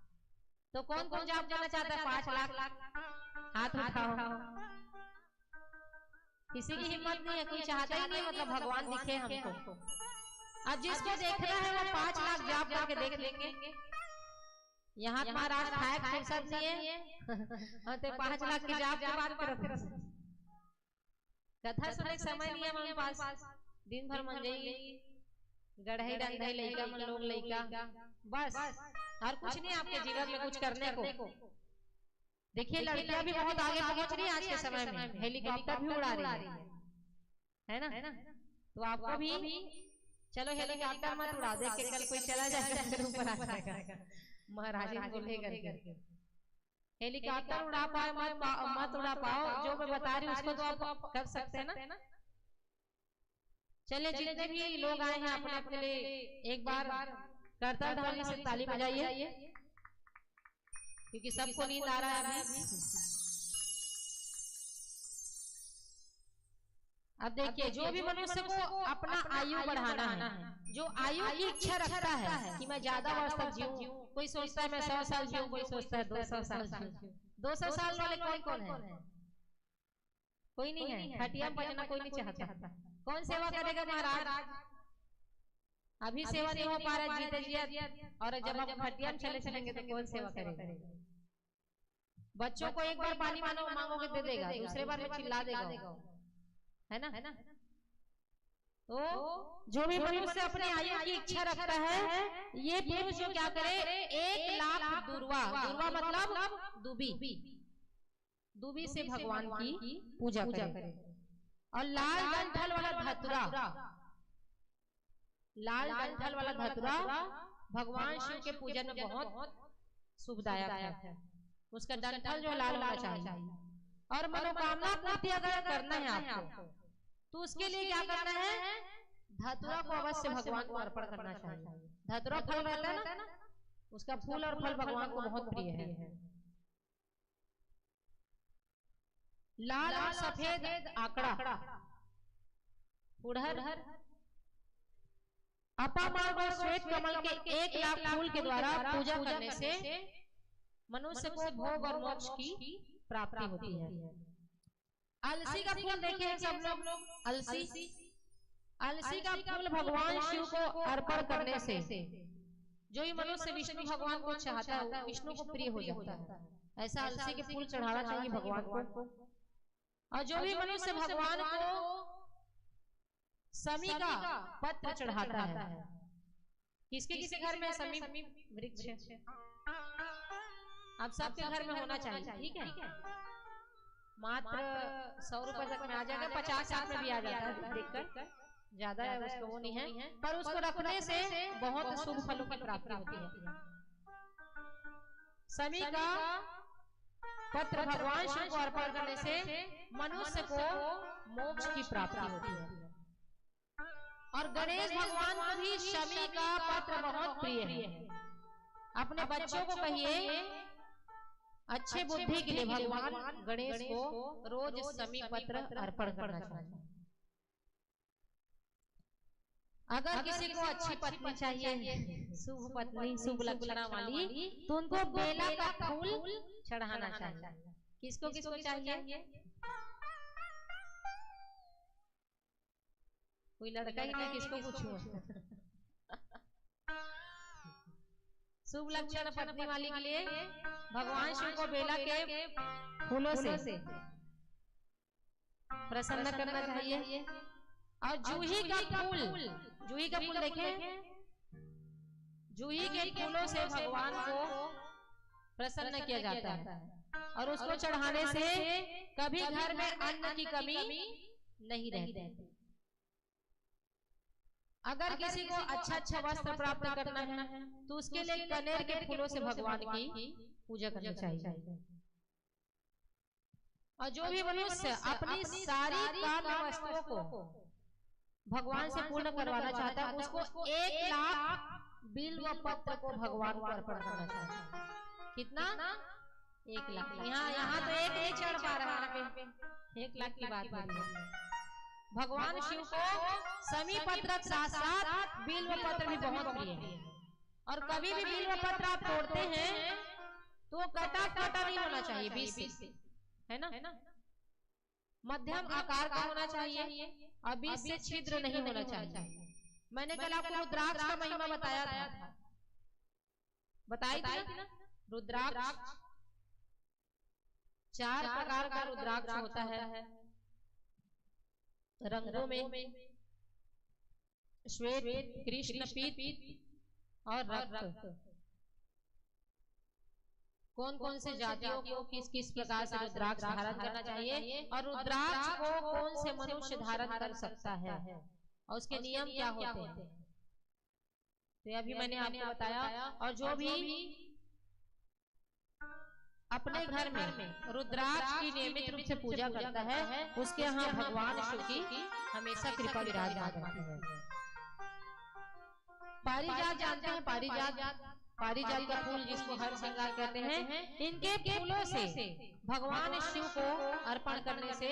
तो कौन कौन जाप करना चाहता है 5 लाख? हाथ उठाओ। किसी की हिम्मत नहीं है, कोई चाहता ही नहीं, मतलब भगवान दिखे हमको। अब जिसको देखना है वो 5 लाख जाप करके देख लेंगे। यहाँ महाराज खाए फुर्सत नहीं है तो 5 लाख की जाप की बात करो। कथा सुनने समय नहीं है हमारे पास, दिन भर मन जाएगी गढ़ई रंधई लइका मन लोग लइका बस, और कुछ नहीं आपके जीवन में कुछ करने को। देखिए लड़कियां भी बहुत आगे पहुंच रही है आज के समय में, हेलीकॉप्टर भी उड़ा रही है ना? तो आपको भी चलो हेलीकॉप्टर मत उड़ा दे के कल कोई चला जाएगा फिर ऊपर आ जाएगा, महाराज ने बोले करके हेलीकॉप्टर उड़ा पाए मत उड़ा पाओ, जो मैं बता रही हूँ उसको तो आप कर सकते हैं ना। चलिए जितने भी लोग आए हैं अपने अपने लिए एक बार करताल ध्वनि से ताली बजाइए, क्योंकि सबको नींद आ रहा है अभी। अब देखिए जो भी मनुष्य को अपना आयु बढ़ाना है, जो आयु की इच्छा रखता है कि मैं ज्यादा वर्ष तक जीऊं, कोई सोचता है मैं 100 साल जीऊं, कोई सोचता है 200 साल जीऊं। 200 साल वाले कौन कौन है? कोई नहीं है। खटिया में बजना कोई नहीं चाहता। कौन सेवा करेगा महाराज? अभी सेवा नहीं हो पा रहा जीते जी, और जब आप खटिया में चले चलेंगे तो कौन सेवा करेगा? बच्चों को एक बार पानी मांगोगे दे देगा, दूसरे बार में चिल्ला देगा, है ना? तो जो भी मनुष्य अपनी आयु की इच्छा रखता है, ये पुरुष जो क्या करे 1 लाख दुर्वा, दुर्वा मतलब दूबी से भगवान की पूजा करे। और लाल डंठल वाला धतुरा, लाल डंठल वाला धतुरा भगवान शिव के पूजन में बहुत शुभदायक है। उसका डंठल जो लाल होना चाहिए। और मनोकामना पूर्ति अगर करना है आपको तो उसके लिए क्या करना है? धतुरा को अवश्य भगवान को अर्पण करना चाहिए। धतुरा फल रहता है ना, उसका फूल और फल भगवान को बहुत प्रिय है। लाल और सफेद आंकड़ा, पुढ़र, अपामार्ग और श्वेत कमल के 1 लाख फूल के द्वारा पूजा करने से मनुष्य को भोग और मोक्ष की प्राप्ति होती है। अलसी का फूल देखे सब लोग, अलसी का फूल भगवान शिव को अर्पण करने से जो ही मनुष्य विष्णु भगवान को चाहता है विष्णु को प्रिय हो जाता है। ऐसा अलसी के फूल चढ़ाना चाहिए भगवान को। और जो भी मनुष्य भगवान को समी का पत्र चढ़ाता है, किसके घर में समी वृक्ष है? अब सबके घर में होना चाहिए, ठीक है? मात्र 100 रुपए तक में आ जाएगा, 50 साल में भी आ जाता है, देखकर ज्यादा है उसको वो नहीं है, पर उसको रखने से बहुत शुभ फलों की प्राप्ति होती है। समी का पत्र भगवान शिव को अर्पण करने से मनुष्य को मोक्ष की प्राप्ति होती है। और गणेश भगवान को भी शमी का पत्र बहुत प्रिय है। अपने बच्चों को कहिए अच्छे बुद्धि के लिए भगवान गणेश को रोज शमी पत्र अर्पण करना चाहिए। अगर किसी को अच्छी पत्नी चाहिए, शुभ पत्नी, शुभ लक्षण वाली, तो उनको बेला का फूल चढ़ाना चाहिए। किसको किसको चाहिए? कोई लड़का ही नहीं, किसको पूछूं? शुभ लक्षण पत्नी वाली के लिए भगवान शिव को बेला के फूलों से प्रसन्न करना चाहिए। और जूही का फूल देखें, जूही के फूलों से भगवान को प्रसन्न किया जाता है और उसको चढ़ाने से कभी घर में अन्न की कमी नहीं रहती। अगर किसी को अच्छा वस्त्र प्राप्त करना है तो उसके लिए कनेर के फूलों से भगवान की पूजा करनी चाहिए। और जो भी मनुष्य अपनी सारी काम्य वस्तुओं को भगवान से पूर्ण करवाना चाहता है, उसको 1 लाख बिल्व पत्र को भगवान को अर्पण करना चाहिए। कितना? 1 लाख। यहाँ तो एक नहीं चढ़ पा रहा है, 1 लाख की बात हो रही है। भगवान शिव को शमी पत्र के साथ साथ बिल्व पत्र भी बहुत प्रिय है। और कभी भी बिल्व पत्र आप तोड़ते हैं तो कटा नहीं होना चाहिए, 20 है ना, मध्यम आकार का होना चाहिए और 20 से छिद्र नहीं होना चाहिए। मैंने कल आपको रुद्राक्ष का महिमा बताई थी ना। रुद्राक्ष 4 प्रकार का रुद्राक्ष होता है रंगों में, श्वेत, कृष्ण, पीत और रक्त। कौन कौन से जातियों को किस किस प्रकार से रुद्राक्ष धारण करना चाहिए और रुद्राक्ष को कौन से मनुष्य धारण कर सकता है और उसके नियम क्या होते हैं, तो अभी मैंने आपको बताया। और जो भी अपने घर में रुद्राक्ष की नियमित रूप से पूजा करता है, उसके यहाँ भगवान शिव की हमेशा कृपा विराजमान रहती है। पारिजात जानते हैं? पारिजात का फूल जिसको हर श्रृंगार कहते हैं, इनके फूलों से भगवान शिव को अर्पण करने से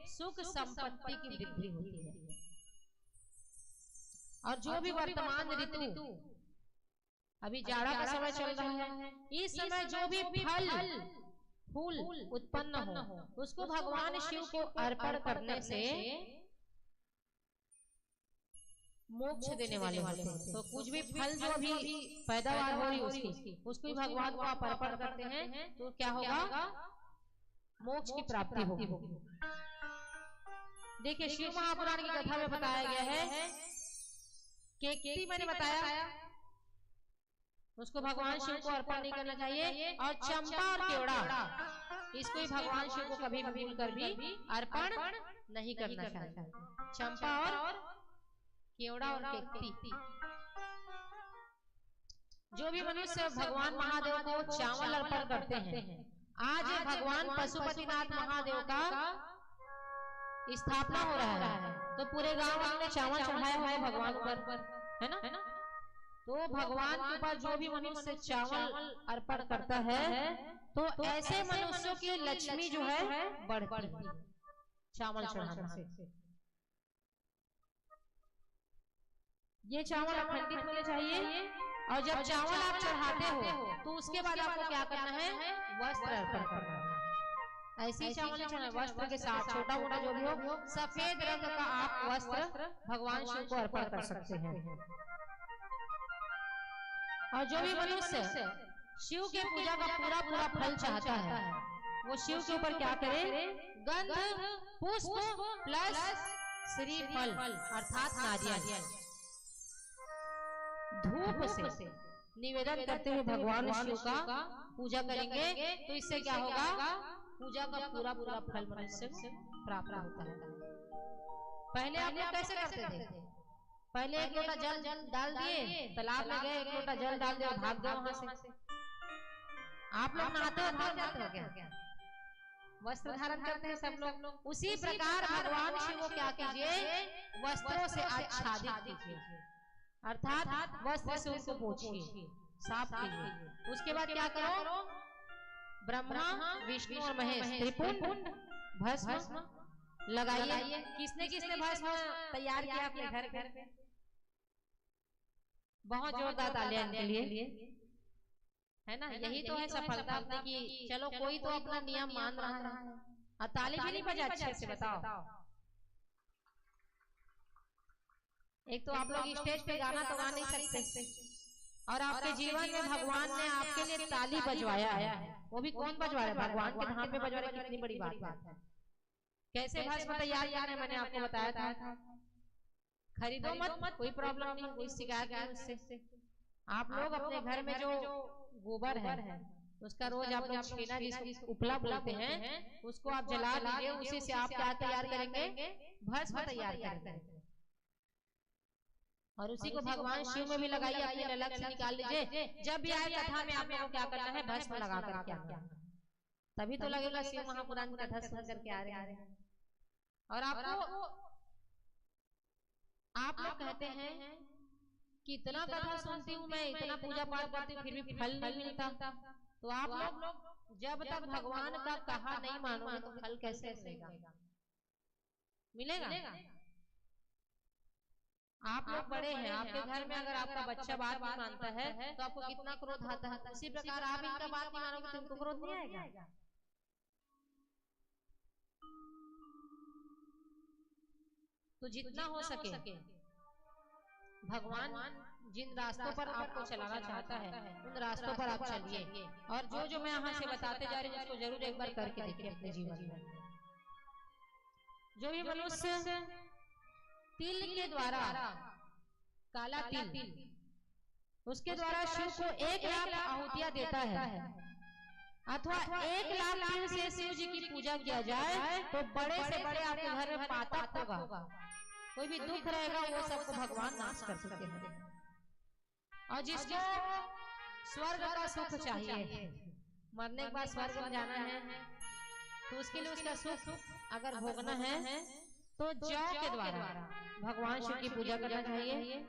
सुख संपत्ति की वृद्धि होती है। और जो भी वर्तमान ऋतु, अभी जाड़ा का समय चल रहा है, इस समय जो भी फूल उत्पन्न हो उसको भगवान शिव को अर्पण करने से मोक्ष देने वाले होते हैं। तो कुछ भी फल जो भी पैदावार हो रही उसको भी भगवान को आप अर्पण करते हैं तो क्या होगा? मोक्ष की प्राप्ति होगी। देखिए शिव महापुराण की कथा में बताया गया है कि मैंने बताया उसको भगवान शिव को अर्पण नहीं करना चाहिए। और चंपा और केवड़ा, इसको भी भगवान शिव को कभी भी भूल कर भी अर्पण नहीं करना चाहिए। चंपा और केवड़ा और केकती। जो भी मनुष्य भगवान महादेव को चावल अर्पण करते हैं, आज भगवान पशुपतिनाथ महादेव का स्थापना हो रहा है तो पूरे गांव वालों ने चावल चढ़ाया हुआ है भगवान पर, है ना। तो भगवान के ऊपर जो भी मनुष्य चावल अर्पण करता है तो ऐसे मनुष्यों की लक्ष्मी जो है बढ़ती है चावल चढ़ाने से। ये चावल अखंडित होने चाहिए। और जब चावल आप चढ़ाते हो तो उसके बाद आपको क्या करना है? वस्त्र अर्पण करना है। ऐसे ही चावल चढ़ाना, वस्त्र के साथ छोटा मोटा जो भी हो, सफेद रंग का आप वस्त्र भगवान शिव को अर्पण कर सकते हैं। और जो भी मनुष्य शिव के पूजा का पूरा फल चाहता है वो शिव के ऊपर क्या करे? गंध, पुष्प प्लस श्रीफल अर्थात नारियल धूप से निवेदन करते हुए भगवान शिव का पूजा करेंगे तो इससे क्या होगा? पूजा का पूरा फल मनुष्य को प्राप्त होता है। पहले आप लोग कैसे करते थे? पहले 1 लोटा जल डाल दिए, तालाब में गए, 1 लोटा जल डाल दिया, भाग गए वहां से। आप लोग नहाते हो, भाग जाते हो क्या? वस्त्र धारण करते हैं सब लोग, उसी प्रकार भगवान शिव को क्या कीजिए, वस्त्रों से आच्छादित कीजिए, अर्थात वस्त्र से उनको पोछिए, साफ कीजिए। उसके बाद क्या करो, ब्रह्मा विष्णु और महेश त्रिपुंड भस्म लगाइए। किसने किसने भस्म तैयार किया अपने घर पे? बहुत जोरदार तालियां इनके लिए, है ना। यही तो है सफलता अपनी की। चलो कोई तो अपना नियम मान रहा है, और ताली भी नहीं बजा अच्छे से, बताओ। एक तो आप लोग स्टेज पे गाना तो गा नहीं सकते, और आपके जीवन में भगवान ने आपके लिए ताली बजवाया है, वो भी कौन बजवा रहा है? भगवान के धाम में बजवा रहे, कितनी बड़ी बात है। कैसे भस्म तैयार किया मैंने आपको बताया था। खरीदो मत, कोई प्रॉब्लम नहीं, कोई शिकायत नहीं उससे। आप लोग अपने घर में जो गोबर है उसका रोज आप लोग छेना, जिसको उपला बोलते हैं, उसको आप जला लीजिए। उसी से आप क्या तैयार करेंगे, भस्म तैयार करेंगे, और उसी को भगवान शिव में भी लगाइए, अपने ललक से निकाल लीजिए। जब भी आए कथा में आप लोगों को क्या करना है, भस्म लगा कर क्या करना, तभी तो लगेगा शिव महापुराण की कथा सुन करके आ रहे हैं। और आपको आप लोग कहते हैं कि इतना कथा सुनती हूँ मैं, इतना पूजा पाठ करती हूँ, फिर भी फल नहीं मिलता। तो आप लोग जब तक भगवान का कहा नहीं मानोगे तो फल कैसे मिलेगा? आप लोग बड़े हैं, आपके घर में अगर आपका बच्चा बात नहीं मानता है तो आपको कितना क्रोध आता है। उसी प्रकार आप इनका बात नहीं मानोगे तो उनको क्रोध नहीं आएगा। तो जितना हो सके भगवान जिन रास्तों पर आपको चलाना चाहता है उन रास्तों पर आप चलिए। और जो मैं यहाँ से बताते जा रही हूँ उसको जरूर एक बार करके देखिए अपने जीवन में। जो भी मनुष्य तिल के द्वारा, काला तिल, उसके द्वारा शिव को 1 लाख आहुतियां देता है, अथवा 1 लाख तिल से शिव जी की पूजा किया जाए तो बड़े से बड़े आपके घर में पातक होगा, कोई भी दुख रहेगा वो सबको भगवान नाश कर सकते हैं। और जिसको स्वर्ग का सुख चाहिए, मरने के बाद स्वर्ग में जाना है, तो उसके लिए उसका सुख अगर भोगना है तो जौ के द्वारा भगवान शिव की पूजा करना चाहिए।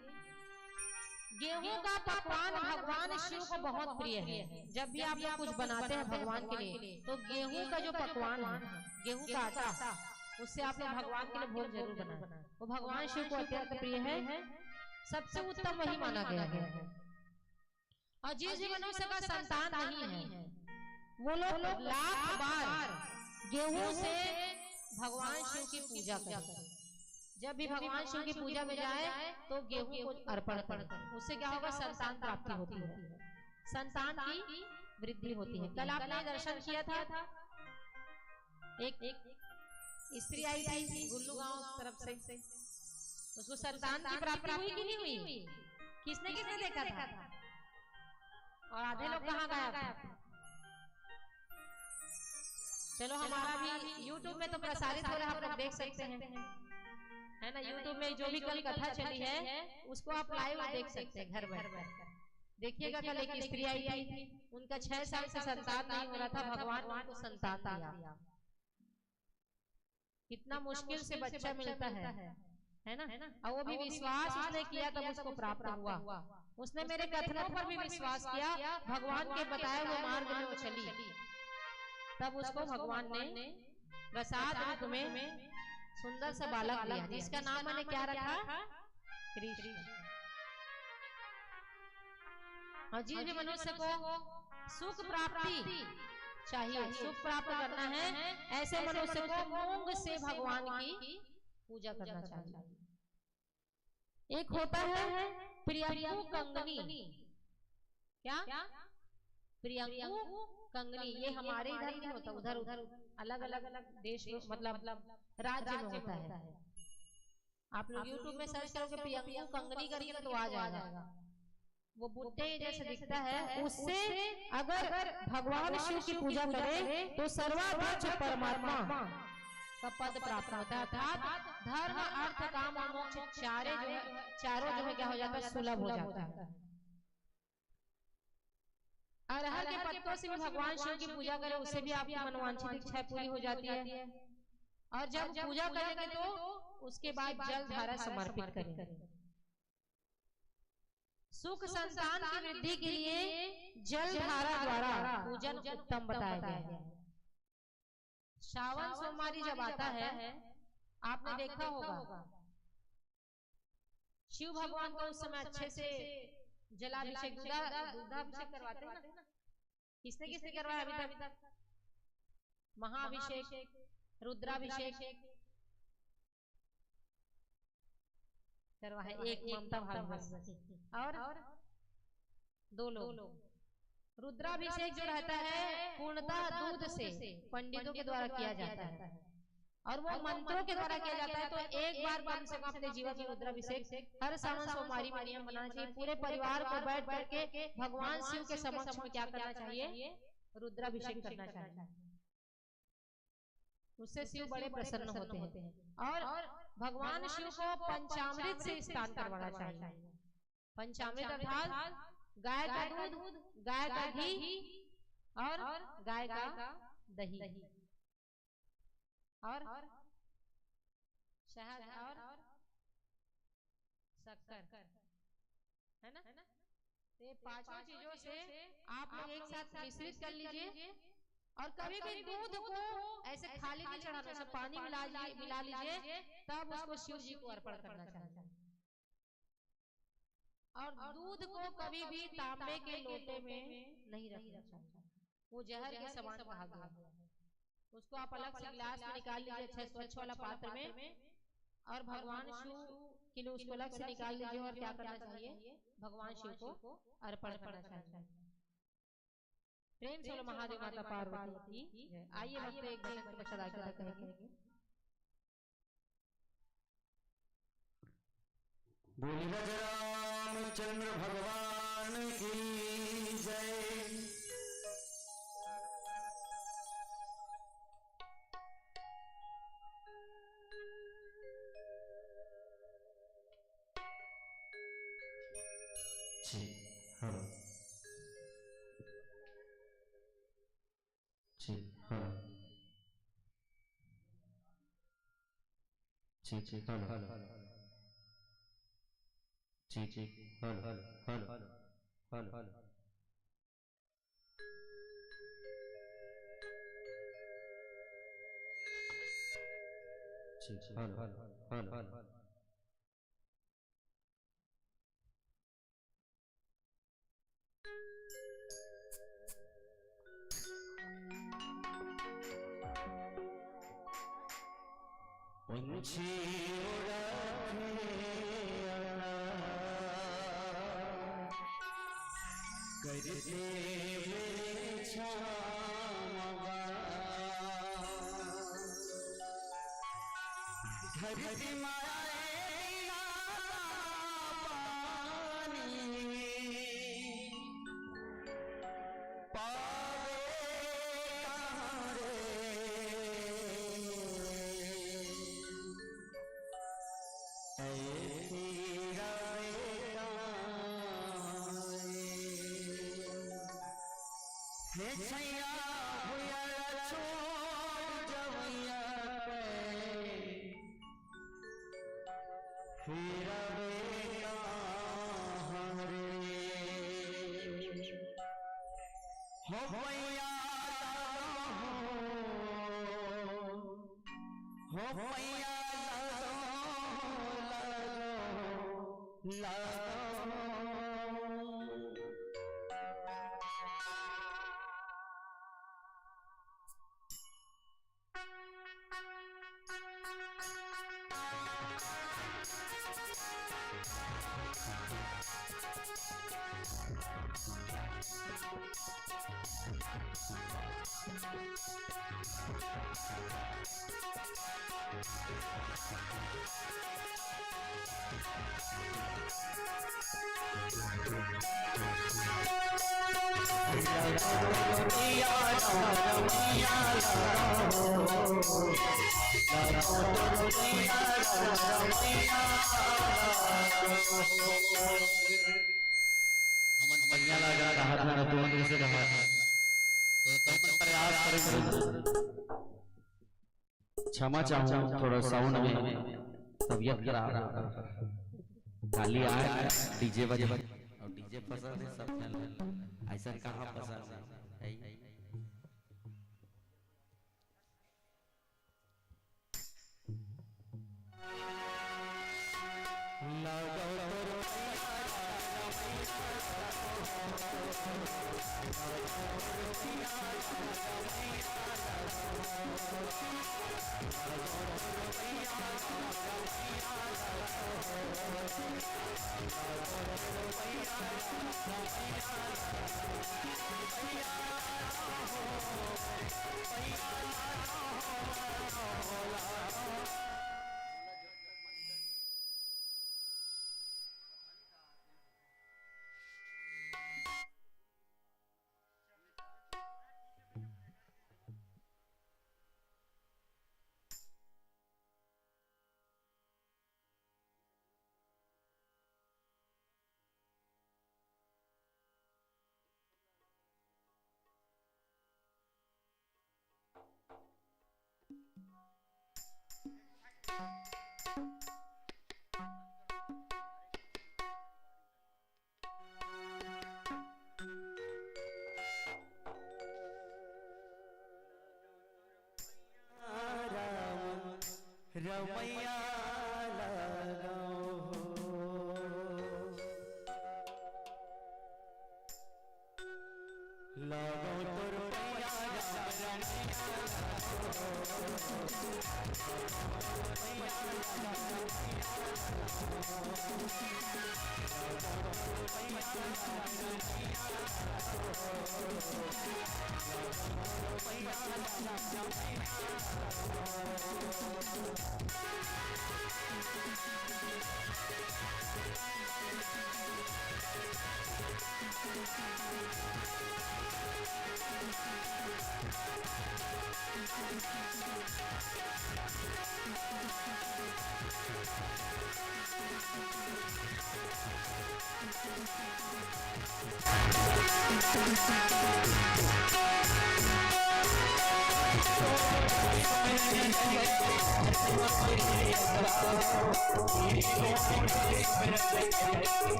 गेहूं का पकवान भगवान शिव को बहुत प्रिय है। जब भी आप लोग कुछ बनाते हैं भगवान के लिए तो गेहूं का जो पकवान है, गेहूं का आटा, उससे आप लोग भगवान के लिए भोग जरूर बनाएं। वो भगवान शिव को अत्यंत प्रिय है, सबसे उत्तम वही माना गया है। और जिस मनुष्य का संतान नहीं है वो लोग लाख बार गेहूं से भगवान शिव की पूजा करें। जब भी भगवान शिव की पूजा में जाए तो गेहूं को अर्पण करें, उससे क्या होगा, संतान प्राप्ति होती है, संतान की वृद्धि होती है। कल आपने दर्शन किया था, एक स्त्री आई थी गुल्लू गांव तरफ से, उसको संतान की प्राप्ति हुई कि नहीं हुई? किसने किसने देखा था? और आधे लोग कहाँ गायब? चलो हमारा भी YouTube में तो प्रसारित हो रहा है, आप लोग देख सकते हैं, है ना। YouTube में जो भी कल कथा चली है उसको आप लाइव देख सकते हैं घर बैठ। देखिएगा कल एक स्त्री आई थी, उनका 6 साल से संतान नहीं हो रहा था, भगवान उनको संतान दिया। कितना मुश्किल से बच्चा मिलता है ना। और वो भी विश्वास उसने किया तब उसको प्राप्त हुआ। उसने मेरे कथनों पर भी विश्वास किया, भगवान के बताए हुए मार्ग में वो चली, तब उसको भगवान ने प्रसाद रूप में सुंदर सा बालक दिया, जिसका नाम मैंने क्या रखा, कृष्ण। और जिस भी मनुष्य को सुख प्राप्ति चाहिए, सुख प्राप्त करना है, ऐसे मनुष्य को मूंग से भगवान की पूजा करना चाहिए। एक होता है प्रियंकु कंगनी, क्या प्रियंकु कंगनी, ये हमारे इधर नहीं होता, उधर अलग अलग देश मतलब राज्य में होता है। आप लोग YouTube में सर्च करोगे प्रियंकु कंगनी करके तो आ जाएगा। वो बुट्टे जैसे दिखता है, उससे अगर भगवान शिव की पूजा करें तो सर्वाध्यक्ष परमात्मा का पद प्राप्त होता है, अर्थात धर्म अर्थ काम और मोक्ष चारों जो है क्या हो जाता है, सुलभ हो जाता है। अरहर के पत्तों से भी भगवान शिव की पूजा करें, उससे भी आपकी मनोवांछित इच्छा पूरी हो जाती है। और जब पूजा करेंगे तो उसके बाद जल धारा समर्पित करें। सुख संतान की वृद्धि के लिए जल धारा द्वारा पूजन उत्तम बताया गया है। श्रावण सोमवारी जब आता है, आपने देखा होगा शिव भगवान को उस समय अच्छे से जलाभिषेक दुग्धाभिषेक करवाते हैं ना। किसने किसने करवाया अभी तक? महाअभिषेक, रुद्राभिषेक करवा है एक ममता भाभी और दो लोग। रुद्राभिषेक जो रहता है पूर्णतः दूध से पंडितों के द्वारा किया जाता है और वो मंत्रों के द्वारा किया जाता है। तो एक बार कम से कम अपने जीवन में रुद्राभिषेक हर सावन सोमवारी में नियम बनाना चाहिए। पूरे परिवार को बैठ करके भगवान शिव के समक्ष में क्या करना चाहिए? रुद्राभिषेक करना चाहिए। उससे शिव बड़े प्रसन्न होते हैं। और भगवान शिव को पंचामृत से स्नान करवाना चाहिए। पंचामृत अर्थात गाय का दूध, गाय का घी और गाय का दही और शहद और शक्कर, है ना? ये पांचों चीजों से आप लोग एक साथ मिश्रित कर लीजिए। और कभी भी दूध को ऐसे खाली नहीं चढ़ाना, सब पानी मिला लीजिए, तब उसको शिव जी को अर्पण करना चाहिए। और दूध को कभी भी तांबे के लोटे में नहीं रखना चाहिए, वो जहर के समान कहा गया है। उसको आप अलग से गिलास में निकाल लीजिए, अच्छा स्वच्छ वाला पात्र में, और भगवान शिव के लिए उसको अलग से निकाल लीजिए। और क्या करना चाहिए? भगवान शिव को अर्पण करना चाहिए। प्रेम से महादेव माता पार्वती की। आइए भक्त एक भजन के पश्चात आगे कहेंगे। बोल रामचंद्र भगवान की जय। पंछी उड़ाने करते मेरे छावा, धरती माए पानी पावे कहाँ रे छैया हुआ छोड़ जवैया पे, फिर बेटा हमरे हो भैया हो भैया ला बढ़िया लग रहा हाथ में तुरंत कैसे रहा तो तुम प्रयास करेंगे। क्षमा चाहूँ थोड़ा साउंड में तबीयत खराब खाली आए डीजे बजे और डीजे पसंद है सब ऐसा कहाँ पसंद है। रमैया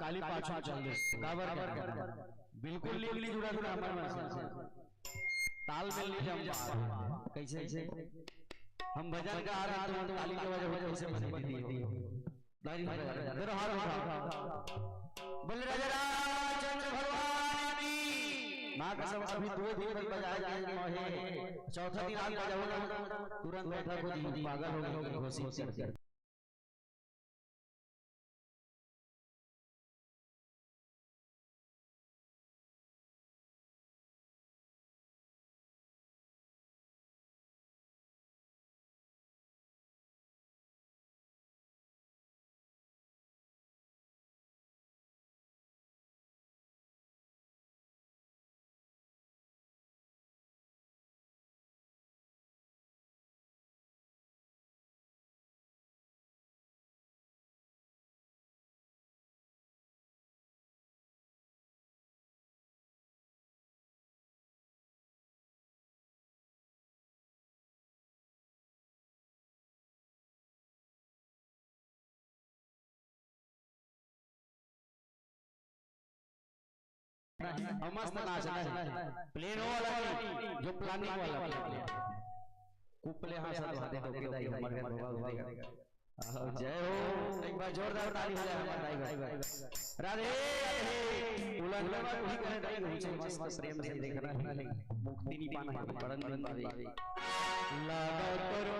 काली पाछा चल दे बिल्कुल लीगली जुड़ा जुड़ा हमारे ताल में ले जाऊं कैसे हम भजन गा रहे हैं तो काली की वजह कैसे बनी थी जरा हाथ उठा बोल राजा रामचंद्र भगवान की मां कसम अभी 2 दिन बजाए जाएंगे चौथा दिन आप बजाओगे तुरंत बैठा खुद पागल हो गए घोषित करके और मस्त नाचना है, प्लेन वाला नहीं, जो प्लानिंग वाला प्लेन कुपले हां सब देखो किदाई हमर घर बाबा जय हो। एक बार जोरदार ताली हो जाए हमारे भाई राधे राधे। उलन में वही करे दाई मुझे मस्त प्रेम से देख रहा है, मुक्ति नहीं पाना है बड़न दिन पावे लगा करो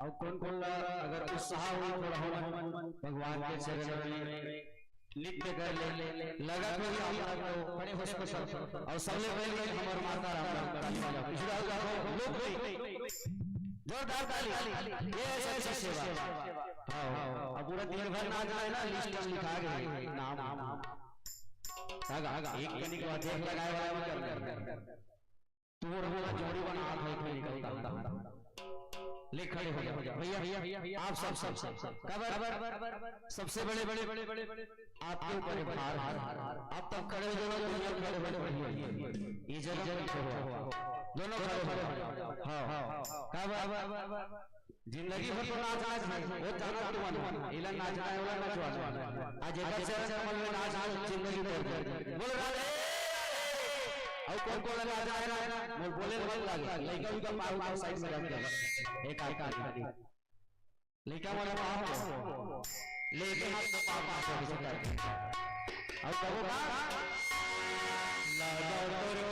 और कौन अगर उत्साह हो भगवान के चरण में नृत्य कर ले लगा कोई खड़े हो सको और सबसे पहले हमार माता राम जोरदार ताली ये ऐसे सेवा। हां अब पूरा दिन भर नाच रहा है ना, लिस्ट में लिखा गया नाम आगा एक कनिक बात एक लगाए वाला कर तू बोला जोड़ी बना हाथ में निकलता ले खड़े हो जाओ भैया आप सब कबर सबसे बड़े आपके ऊपर भार आप तब खड़े हो जाओ, दुनिया खड़े बड़े ये जगह छोड़ो दोनों खड़े हो जाओ। हां कबर जिंदगी भर तो नाच है वो जाना तुम इला नाचना है वाला नाचवा आज एक से मन में नाच जिंदगी भर बोल राधे। और कौन लगा जाए ना मोर बोले मन लागे लइका भी का पार साइड में रख दे एक आदमी लइका वाला पाप लेके हाथ में पाप हो जाता और कबो का लगा करो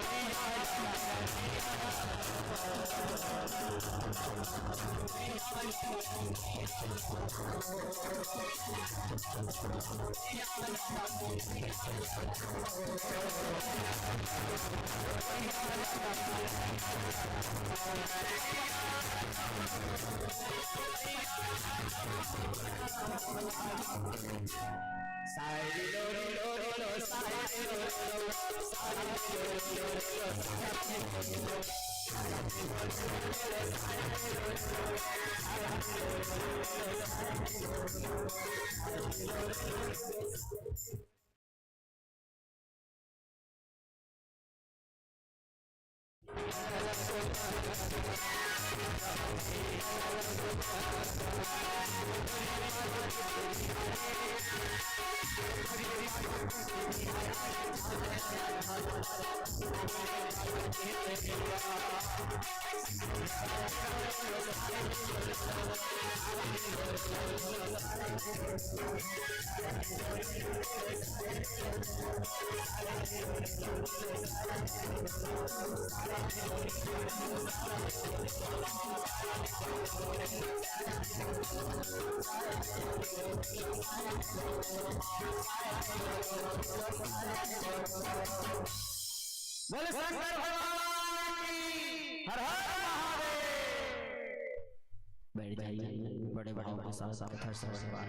बोले शंकर भगवान की हर हर महादेव। बैठ जाइए बड़े भाव के साथ हर सवाल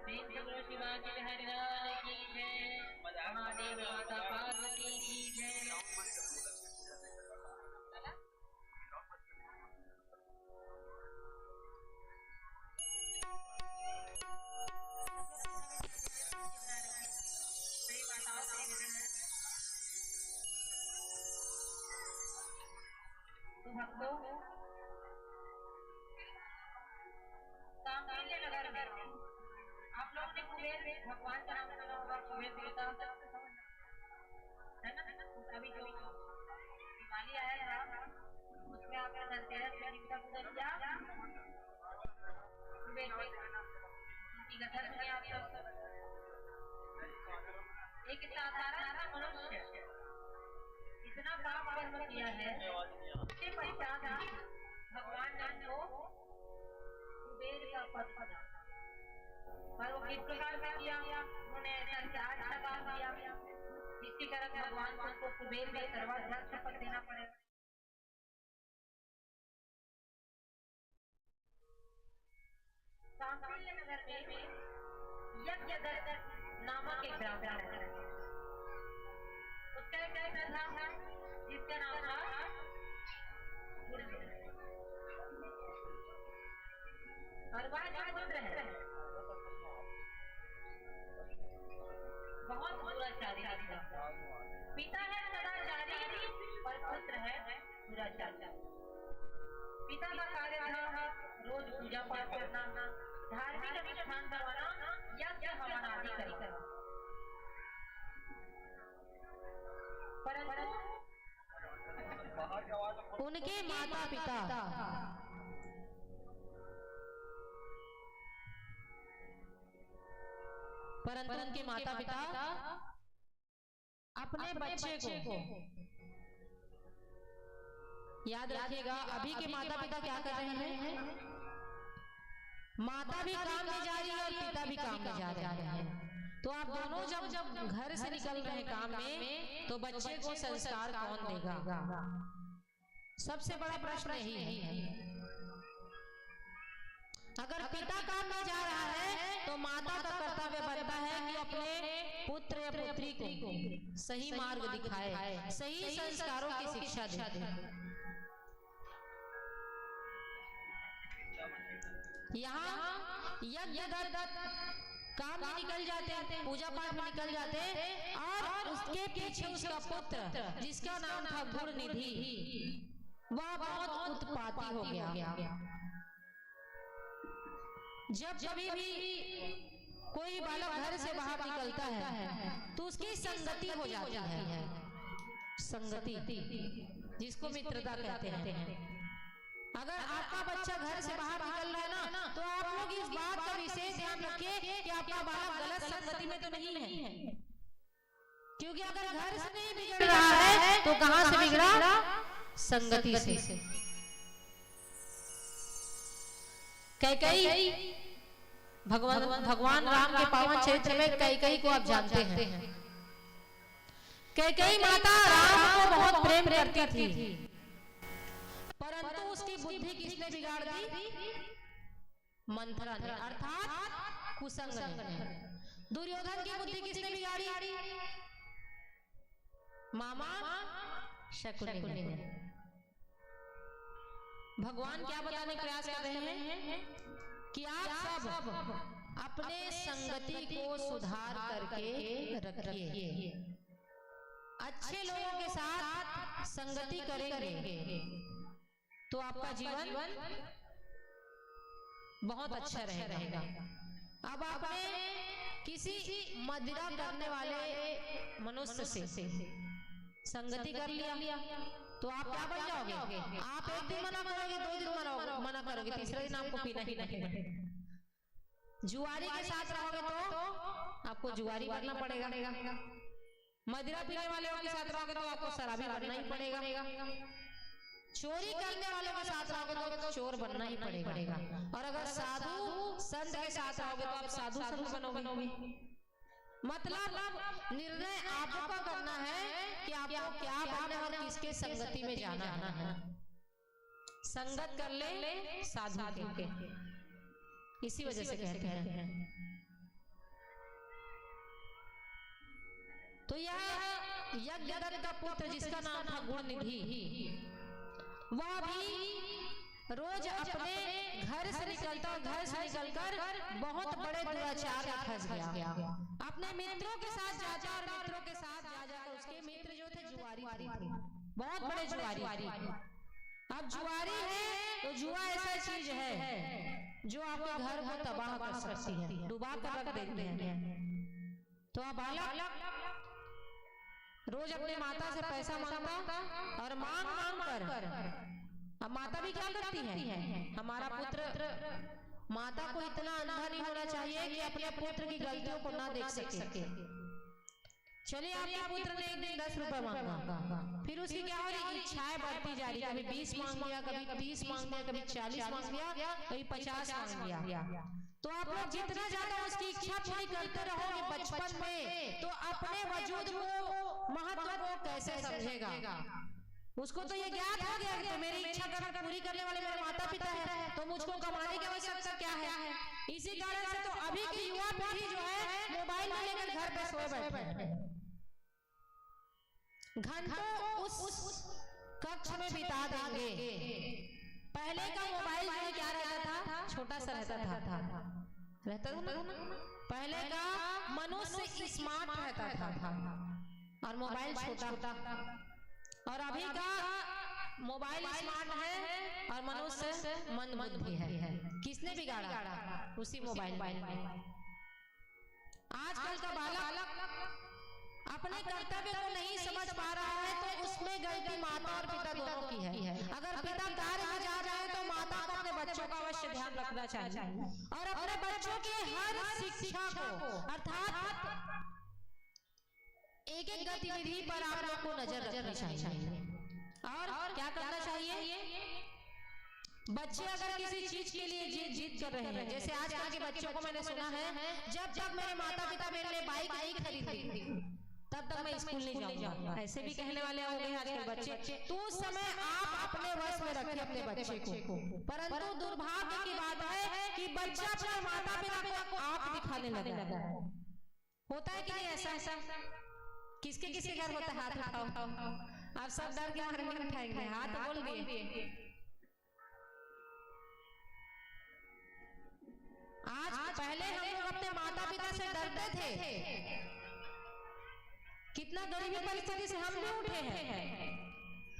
तीन भक्तों, कामकील्य नगर में आप लोगों ने कुबेर भगवान का नाम सुना होगा, कुबेर देवता है ना। अभी जो दिवाली आया था उसमें आपने धनतेरस में जिनका पूजन किया, कुबेर की कथा सुनी आप सब। एक साधारण सा मनुष्य इतना पाप कर्म किया है, उसके पश्चात भगवान ने उनको कुबेर का पद दिया। पर वो किस प्रकार से किया, उन्होंने ऐसा क्या अच्छा काम किया जिसके कारण भगवान को उनको कुबेर का सर्वाधिक पद देना पड़े। कामकील्य नगर में यज्ञदत्त नामक एक ब्राह्मण है। उसका एक पुत्र था जिसका नाम था गुणनिधि। और वह जो पुत्र है बहुत दुराचारी था। पिता है सदाचारी और पुत्र है दुराचारी। पिता का कार्य था रोज पूजा पाठ करना, धार्मिक अनुष्ठान करवाना, यज्ञ हवन आदि करना। परंतु उनके माता पिता अपने बच्चे को, याद रखिएगा, अभी के माता पिता क्या कर रहे हैं, माता भी काम में जा रही है और पिता भी काम में जा रहे हैं। तो आप दोनों जब घर से निकल रहे हैं काम में, तो बच्चे को संस्कार कौन देगा? सबसे बड़ा प्रश्न यही है। अगर पिता काम में जा रहा है तो माता का कर्तव्य बनता है कि अपने पुत्र या पुत्री को सही मार्ग दिखाए, सही संस्कारों की शिक्षा दे। यहाँ यज्ञदत्त काम में निकल जाते हैं, पूजा पाठ में निकल जाते हैं, और उसके पीछे उसका पुत्र जिसका नाम था गुणनिधि, वह बहुत उत्पाती हो गया। जब कभी भी कोई बालक घर से बाहर निकलता है तो उसकी संगति हो जाती है। संगति जिसको मित्रता कहते हैं। अगर आपका बच्चा घर से बाहर निकल रहा है ना, तो आप लोग इस बात का विशेष ध्यान रखिए कि आपका बालक गलत संगति में तो नहीं है। क्योंकि अगर घर से नहीं बिगड़ रहा है तो कहां से बिगड़ा? संगति से। कैकेयी, भगवान राम के पावन चरित्र में कैकेयी को आप जानते हैं। कैकेयी माता राम को बहुत प्रेम करती थी, परंतु उसकी बुद्धि किसने बिगाड़ दी? मंथरा ने, अर्थात कुसंग ने। दुर्योधन की बुद्धि किसने बिगाड़ी? मामा शकुनी ने। भगवान क्या बताने प्रयास कर रहे हैं कि आप सब अपने संगति को सुधार करके रखिए। अच्छे लोगों के साथ संगति करेंगे तो आपका जीवन बहुत अच्छा रहेगा। अब आपने किसी मदिरा करने वाले मनुष्य से संगति कर लिया तो आप क्या बन जाओगे? आप एक दिन मना करोगे, 2 दिन मना करोगे, तीसरे दिन आपको पीना ही नहीं है। जुआरी के साथ रहोगे तो आपको जुआरी बनना पड़ेगा। मदिरा पीने वाले के साथ रहोगे तो आपको शराबी बनना ही पड़ेगा। चोरी करने वालों के साथ रहोगे तो चोर बनना ही पड़ेगा। और अगर साधु संत के साथ रहोगे तो आप साधु संत बनोगे। मतलब निर्णय आपको करना है कि आपको क्या बनना है और किसके संगति में जाना है। संगत कर ले साधु के, इसी वजह से कहते हैं। तो यह यज्ञदत्त का पुत्र जिसका नाम था गुणनिधि, वह भी रोज अपने घर से निकलकर बहुत बड़े दुराचार में फंस गया। अपने मित्रों के साथ जाता और मित्रों के साथ जा जाकर उसके मित्र जो थे जुआरी थे, बहुत बड़े जुआरी। अब जुआरी है तो जुआ ऐसा चीज है जो आपके घर को तबाह कर सकती है, डुबा कर रख देती है। तो अब बालक रोज अपने माता से पैसा मांगता और मांग मांग कर, अब माता भी क्या करती है, हमारा पुत्र, माता को इतना अंधा नहीं होना चाहिए कि अपने पुत्र की गलतियों को ना देख सके। चलिए आपके पुत्र ने एक दिन 10 रुपए मांगा, फिर उसकी क्या हो रही, इच्छाएं बढ़ती जा रही, कभी 20 मांग लिया, कभी 30 मांग लिया, कभी 40 मांग लिया, कभी 50 मांग लिया। तो आप लोग जितना ज्यादा उसकी इच्छा पूरी करते रहोगे बचपन में, तो अपने वजूद को, महत्व को कैसे समझेगा। उसको तो ये ज्ञात हो गया कि मेरी इच्छा पूरी करने वाले मेरे माता पिता है, तो मुझको कमाने की आवश्यकता क्या है। इसी कारण से तो अभी की युवा पीढ़ी जो है मोबाइल में लेकर घर पे सोए बैठे, घंटों उस कक्ष में बिता देंगे। पहले का मोबाइल जो है क्या रहता था, छोटा सा रहता था ना। पहले का मनुष्य स्मार्ट रहता था और मोबाइल छोटा, और अभी का मोबाइल स्मार्ट है और मनुष्य मंदबुद्धि है। किसने बिगाड़ा, उसी मोबाइल में। आजकल का बालक अपने कर्तव्य को नहीं समझ पा रहा है, तो उसमें गलती माता और पिता दोनों की है। अगर पिता कार्य में जा रहे हैं तो माता को अपने बच्चों का अवश्य ध्यान रखना चाहिए और अपने बच्चों की हर शिक्षा को, अर्थात एक एक गतिविधि पर आप लोग को नजर रखनी चाहिए। और क्या करना चाहिए, बच्चे अगर किसी चीज के लिए जिद कर रहे हैं, जैसे आजकल के बच्चों को मैंने सुना है, जब तक मेरे माता पिता मेरे लिए बाइक नहीं खरीदेंगे तब तक मैं स्कूल नहीं जाऊंगा। ऐसे भी कहने वाले हो गए आजकल बच्चे। तो उस समय आप अपने वश में रखिए अपने बच्चे को, परंतु दुर्भाग्य की बात है कि बच्चा अपने माता पिता को आंख दिखाने लगा। होता है कि नहीं ऐसा? किसके किसके घर होता है? हाथ उठाओ। आप सब डर के मारे नहीं उठाएंगे, हाथ बोल दिए। आज पहले हम लोग अपने माता पिता से डरते थे, कितना गरीबी परिस्थिति से हम भी उठे हैं।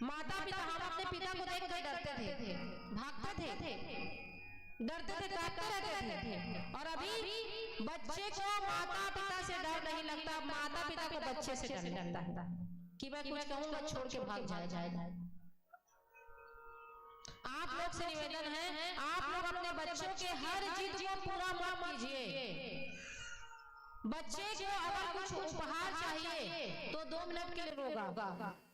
माता पिता, हम अपने पिता को देख कर डरते थे, भागते थे, डरते थे, कांपते रहते थे। और अभी बच्चे को माता पिता से डर नहीं लगता, माता पिता को बच्चे से डर लगता है कि मैं कुछ कहूंगा छोड़ के भाग जाए। आप लोग से निवेदन है, आप लोग अपने बच्चों के हर जिद को पूरा मत कीजिए। बच्चे को अगर कुछ उपहार चाहिए तो 2 मिनट के लिए रोएगा,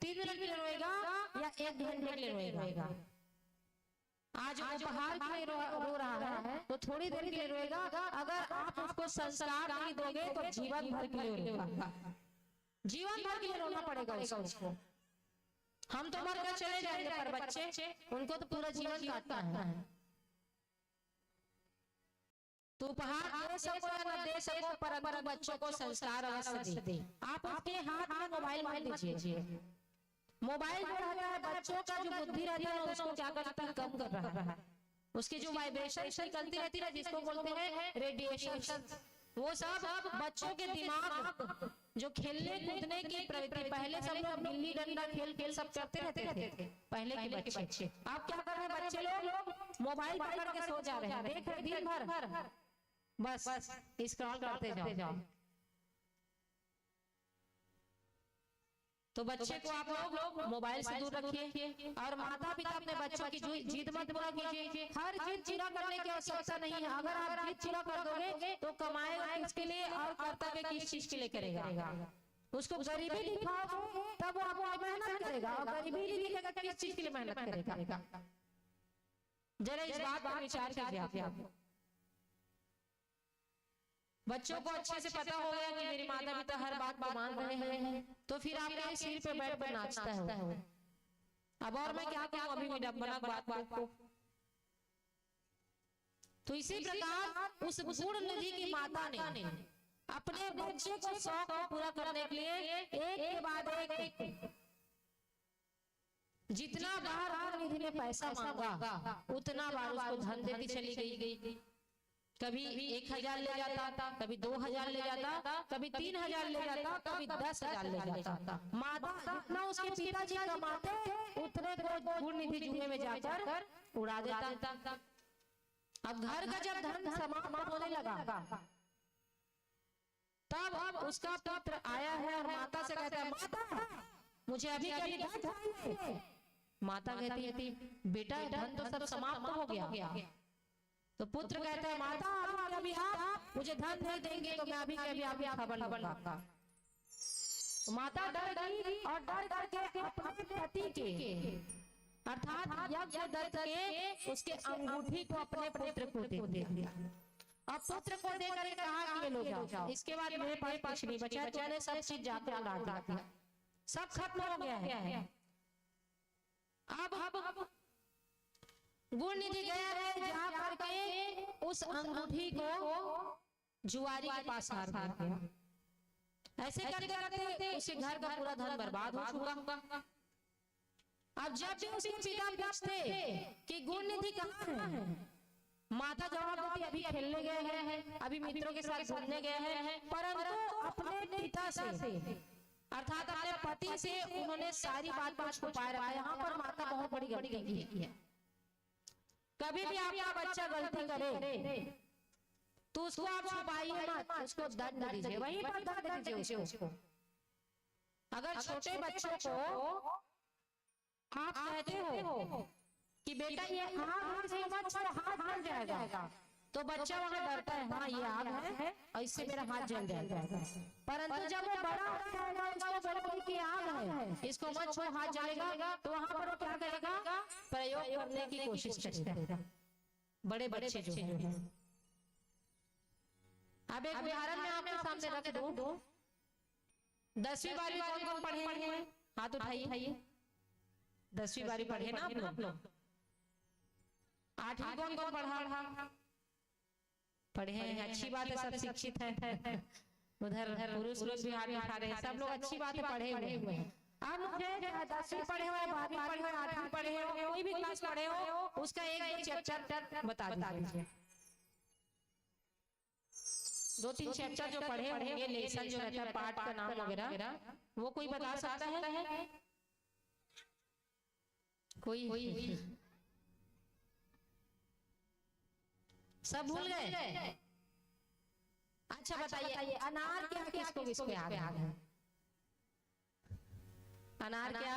3 मिनट के लिए रोएगा या 1 घंटे के लिए रोएगा। आज उपहार के लिए रो रहा है तो थोड़ी देर के लिए रोएगा। अगर आप उसको संस्कार नहीं दोगे तो जीवन भर के लिए रोएगा, जीवन भर के लिए रोना पड़ेगा उसको। हम तो मर कर चले जाएंगे, पर बच्चे, उनको तो पूरा जीवन काटना है। तो उपहार दे सको या न दे सको, पर बच्चों को संस्कार अवश्य दे। आप उसके हाथ में मोबाइल मत दीजिए। मोबाइल जो रहता है बच्चों का जो बुद्धि रहता है उसको क्या करता है, कम कर रहा है। उसकी जो वाइब्रेशन निकलती रहती है जिसको बोलते हैं रेडिएशन, वो सब बच्चों के दिमाग जो खेलने कूदने की प्रवृत्ति, पहले सब लोग गिल्ली डंडा खेल सब करते रहते थे पहले के बच्चे। अब क्या कर रहे हैं बच्चे लोग, मोबाइल पकड़ के सो जा रहे हैं, देख रहे दिन भर बस स्क्रॉल करते जाओ। तो बच्चे को आप लोग मोबाइल से दूर रखिए और माता पिता अपने बच्चों की जिद मत पूरा कीजिए। हर जिद पूरा करने की आवश्यकता नहीं है। अगर आप जिद पूरा कर दोगे तो कमाएगा किसके लिए और कर्तव्य किस चीज के लिए करेगा। उसको गरीबी दिखाओ तब वो आपको मेहनत करेगा, और गरीबी नहीं दिखेगा किस चीज के लिए मेहनत करेगा। जरा इस बात पर विचार कीजिए आप। बच्चों को अच्छे से पता हो गया कि मेरे माता पिता हर बात को मान रहे हैं, तो फिर आपके सिर पे बैठ कर नाचता है। अब और मैं क्या कहूं, अभी विडंबना बात को। तो इसी प्रकार उस गुण निधि की माता ने अपने बच्चे को शौक को पूरा करने के लिए एक के बाद एक जितना बार निधि ने पैसा मांगा उतना बार उसको धन देती चली गई। कभी 1000 ले जाता, कभी 2000 ले जाता, कभी 3000 ले जाता, कभी 10,000 ले जाता। माता जितना उसके पिताजी कमाते उतने को गुण निधि जुए में जाकर उड़ा देता। अब घर का जब धन समाप्त होने लगा तब उसका पुत्र आया है और माता से कहता है, माता मुझे अभी के अभी धन चाहिए। माता कहती है, बेटा धन तो सब समाप्त हो गया। तो पुत्र कहता है, माता अभी आप मुझे धन नहीं देंगे तो मैं अभी के अभी आप खबर लगाऊंगा। तो माता डर गई और डर करके अपने पति के अर्थात यज्ञदत्त के उसके अंगूठी को अपने पुत्र को दे दिया। अब पुत्र को देकर कहा कि ये लो जाओ, इसके बाद मेरे पास कुछ नहीं बचा, तुमने सब चीज जाकर लगा दिया, सब खत्म हो गया है। अब गुण निधि गया है जा करके उस अंगूठी को जुआरी के पास हार गया। ऐसे करते करते उसके घर का पूरा धन बर्बाद हो चुका। अब जब भी उसके पिता पूछते कि गुण निधि कहाँ है, माता जवाब देती अभी खेलने गए हैं, अभी मित्रों के साथ घूमने गए हैं, परंतु अपने पिता से अर्थात अपने पति से उन्होंने सारी बात को छुपाए रखा। यहाँ पर माता बहुत बड़ी गलती की है। कभी भी आपका बच्चा गलती करे तो उसको आप छुपाइए मत, उसको दंड दीजिए, वहीं पर दंड दीजिए उसको। अगर छोटे बच्चों को आप कहते हो कि बेटा ये आग से मत छू, हाथ जल जाएगा, तो बच्चा वहां डरता है, हाँ ये आग है और इससे मेरा हाथ जल जाएगा। परंतु जब वो बड़ा हो जाएगा, उसको बोलोगे कि आग है, इसको मत छू, हाथ जलेगा, तो वहां पर वो क्या करेगा, प्रयोग करने की कोशिश करेगा। बड़े बच्चे जो हैं। अब एक उदाहरण मैं आपके सामने रख दूं। 10वीं 12वीं कौन कौन पढ़े हैं? हाथ उठाइए। 10वीं 12वीं पढ़े ना आप लोग? 8वीं कौन कौन पढ़ा? पढ़े हैं, अच्छी बात है, सब शिक्षित है। उधर पुरुष लोग भी हाथ उठा रहे हैं, सब लोग अच्छी बात है, पढ़े हुए हैं। आप मुझे 10वीं पढ़े हुए, 12वीं पढ़े हुए, 8वीं पढ़े हो, कोई भी क्लास पढ़े हो, उसका एक चैप्टर बता दीजिए। 2-3 चैप्टर जो पढ़े होंगे, लेसन जो रहता है, पाठ का नाम वगैरह, वो कोई बता सकता है? कोई? सब भूल गए? अच्छा बताइए, अनार क्या किसको याद है? अनार क्या?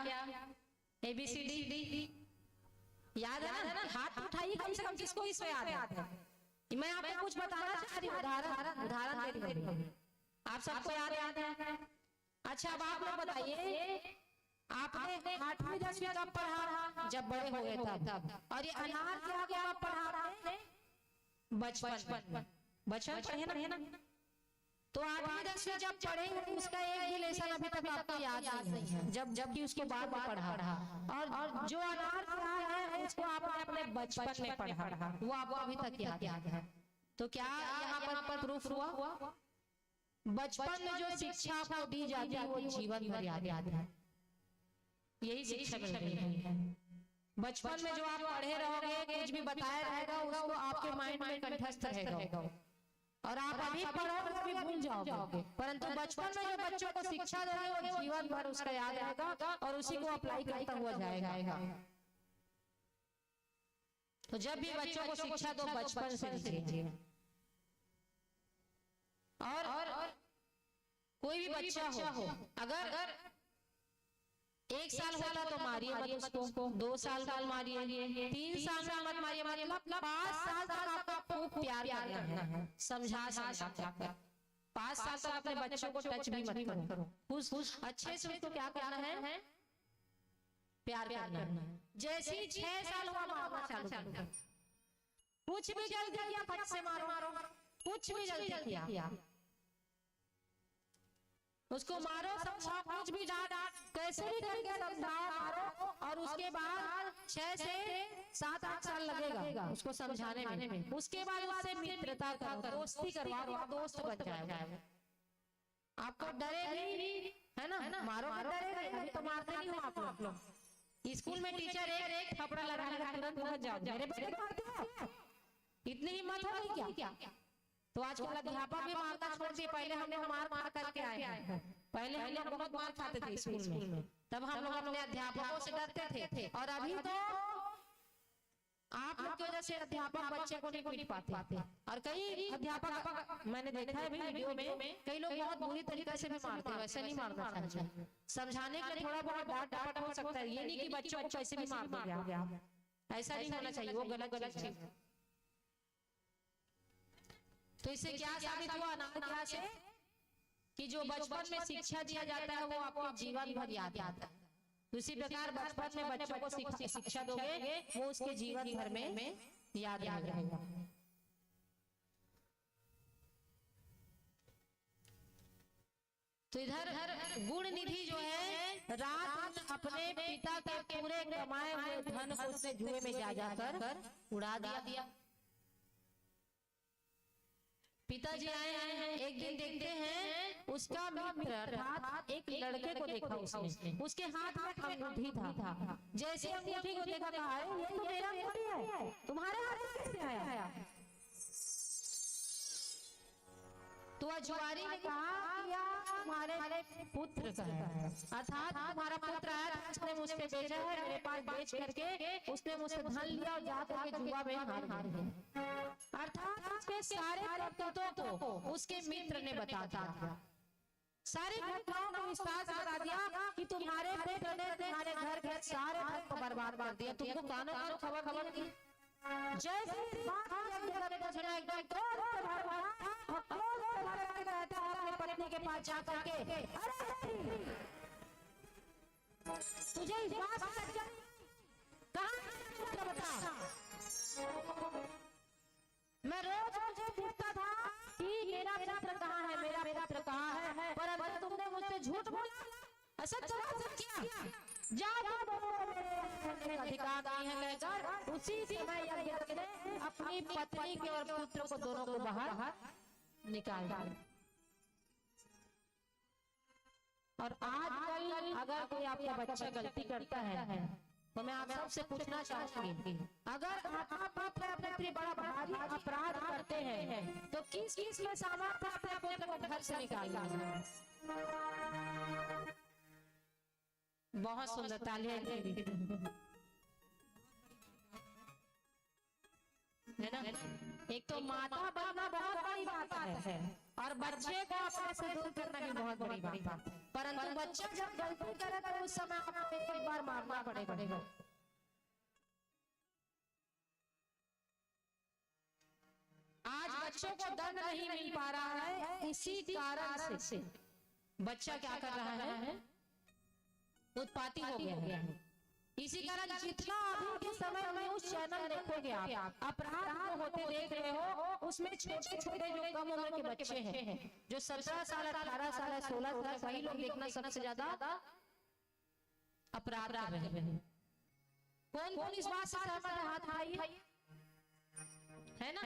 ABCD याद है ना? हाथ उठाइए कम से कम, किसको इसको याद है? मैं आपको कुछ बताना चाह रही हूँ, उदाहरण दे रही हूँ। आप सबको याद है? अच्छा अब आप लोग बताइए, आपने 8वीं 10वीं कब पढ़ा? जब बड़े हो गए तब। और ये अनार क्या आप पढ़ा रहे? बचपन पढ़े ना? तो 8वीं 10वीं जब पढ़ेंगे उसका एक भी लेसन अभी तक आपको याद नहीं है, जबकि उसके बाद पढ़ा। और जो अनार पढ़ा है उसको आपने अपने बचपन में पढ़ा, वो आपको अभी तक याद है। तो क्या यहाँ पर प्रूफ हुआ? बचपन में जो शिक्षा आपको दी जाती है वो जीवन भर याद है। यही शिक्षा मिल रही है। बचपन में जो आप पढ़े रहोगे, कुछ भी बताया रहेगा, उसको आपके माइंड में कंठस्थ रहेगा और आप अभी पढ़ोगे अभी भूल जाओगे। परंतु बचपन में जो बच्चों को शिक्षा दोगे वो जीवन भर उसका याद रहेगा और उसी को अप्लाई करता हुआ जाएगा। तो जब भी बच्चों को शिक्षा दो, बचपन से दीजिए। और कोई भी बच्चा हो, अगर 1 साल होता तो मारिए मत उसको, 2 साल का मारिए, 3 साल का मत मारिए, मतलब 5 साल तक आपको प्यार करना है, समझा 5 साल तक अपने बच्चों को टच भी मत करो, खुश अच्छे से उसको क्या करना है, प्यार करना है। जैसे ही 6 साल हुआ मारना चालू कर, कुछ भी गलती किया फट से मारो, कुछ भी गलती किया उसको मारो, समझाओ, कुछ भी डांट कैसे भी करके समझाओ, मारो। और उसके बाद 6 से 7-8 साल लगेगा उसको समझाने में। उसके बाद उससे मित्रता करो, दोस्ती करवाओ, दोस्त बन जाएगा। आपको डरेगी है ना, मारो डरेगा, तो मारते नहीं हो आप लोग। स्कूल में टीचर एक थप्पड़ लगाएगा तुरंत पहुंच जाओ, मेरे बेटे मारते हो, इतनी हिम्मत हो गई क्या? तो आजकल अध्यापक भी मारना छोड़ दिए। पहले हम लोग मार करके आए हैं, पहले हम लोग बहुत मार खाते थे स्कूल में, तब हम लोग अपने अध्यापकों से डरते थे, और अभी तो आप लोग की वजह से अध्यापक बच्चे को नहीं पीट पाते। और कई अध्यापक मैंने देखा है भी वीडियो में, कई लोग बहुत बुरी तरीके से भी मारते हैं। वैसे नहीं मारना चाहिए, समझाने के लिए थोड़ा बहुत डांट डपट हो सकता है, ये नहीं कि बच्चों को कैसे भी मार दिया, ऐसा नहीं होना चाहिए, वो गलत चीज है। तो इससे क्या साबित हुआ अनाथ से कि जो बचपन में शिक्षा दिया जाता है वो आपको जीवन भर याद आता है। उसी प्रकार बचपन में बच्चों को शिक्षा दोगे वो उसके जीवन भर में याद रहेगा। तो इधर गुण निधि जो है रात अपने पिता के पूरे कमाए हुए धन को उसने जुए में जा जाकर उड़ा दिया। पिताजी आए हैं, एक दिन देखते हैं उसका मित्र अर्थात एक लड़के को देखा उसने, उसके हाथ में अंगूठी था। जैसे अंगूठी को देखा, कहा ये तो मेरा अंगूठी है, तुम्हारे हाथ में कैसे आया? तो अजुआरी ने कहा कि तुम्हारे पुत्र का है, अर्थात तुम्हारा पुत्र आया, उसने मुझसे बेचा है, मेरे पास बेच करके उसने मुझसे धन लिया और जाकर के जुआ में हार गया। अर्थात उसके सारे करतूतों को उसके मित्र ने बता दिया, सारी घटनाओं को विस्तार से बता दिया कि तुम्हारे मित्र ने तुम्हारे घर के सारे धन को बर्बाद कर दिया। तुमको कानों खबर दी। जैसे अपनी पत्नी के पास जा करके, तुझे इस बात कहाँ बता, मैं रोज मुझे पूछता था कि मेरा पुत्र कहाँ है, मेरा पुत्र कहाँ है, परंतु तुमने मुझसे झूठ बोला, असत किया। अधिकार नहीं है कहकर उसी समय यज्ञ ने अपनी पत्नी के और पुत्र को दोनों को बाहर निकाल दिया। और आजकल अगर कोई आपका बच्चा गलती करता है तो मैं आप सबसे पूछना चाहूंगी, अगर आप अपने बड़ा भारी अपराध करते हैं तो किस में सामर्थ्य अपने पुत्र को घर से निकालना है? बहुत सुंदर तालियां है ना। एक तो माता बनना बहुत बड़ी बात है और बच्चे को अपने से दूर करना भी बहुत बड़ी बात है, परंतु बच्चा जब गलती करे तो उस समय आपको एक बार मारना पड़ेगा। आज बच्चों को दंड नहीं मिल पा रहा है, इसी कारण से बच्चा क्या कर रहा है, उत्पाती हो गया है। इसी कारण जितना अभी के समय में उस चैनल देखोगे आप अपराध होते देख रहे हो, उसमें छोटे छोटे जो कम उम्र के बच्चे हैं, जो 17 साल 18 साल 16 साल, वही लोग देखना सबसे ज्यादा अपराध कर रहे हैं। कौन कौन इस बात से सहमत है? हाथ उठाइए, है ना।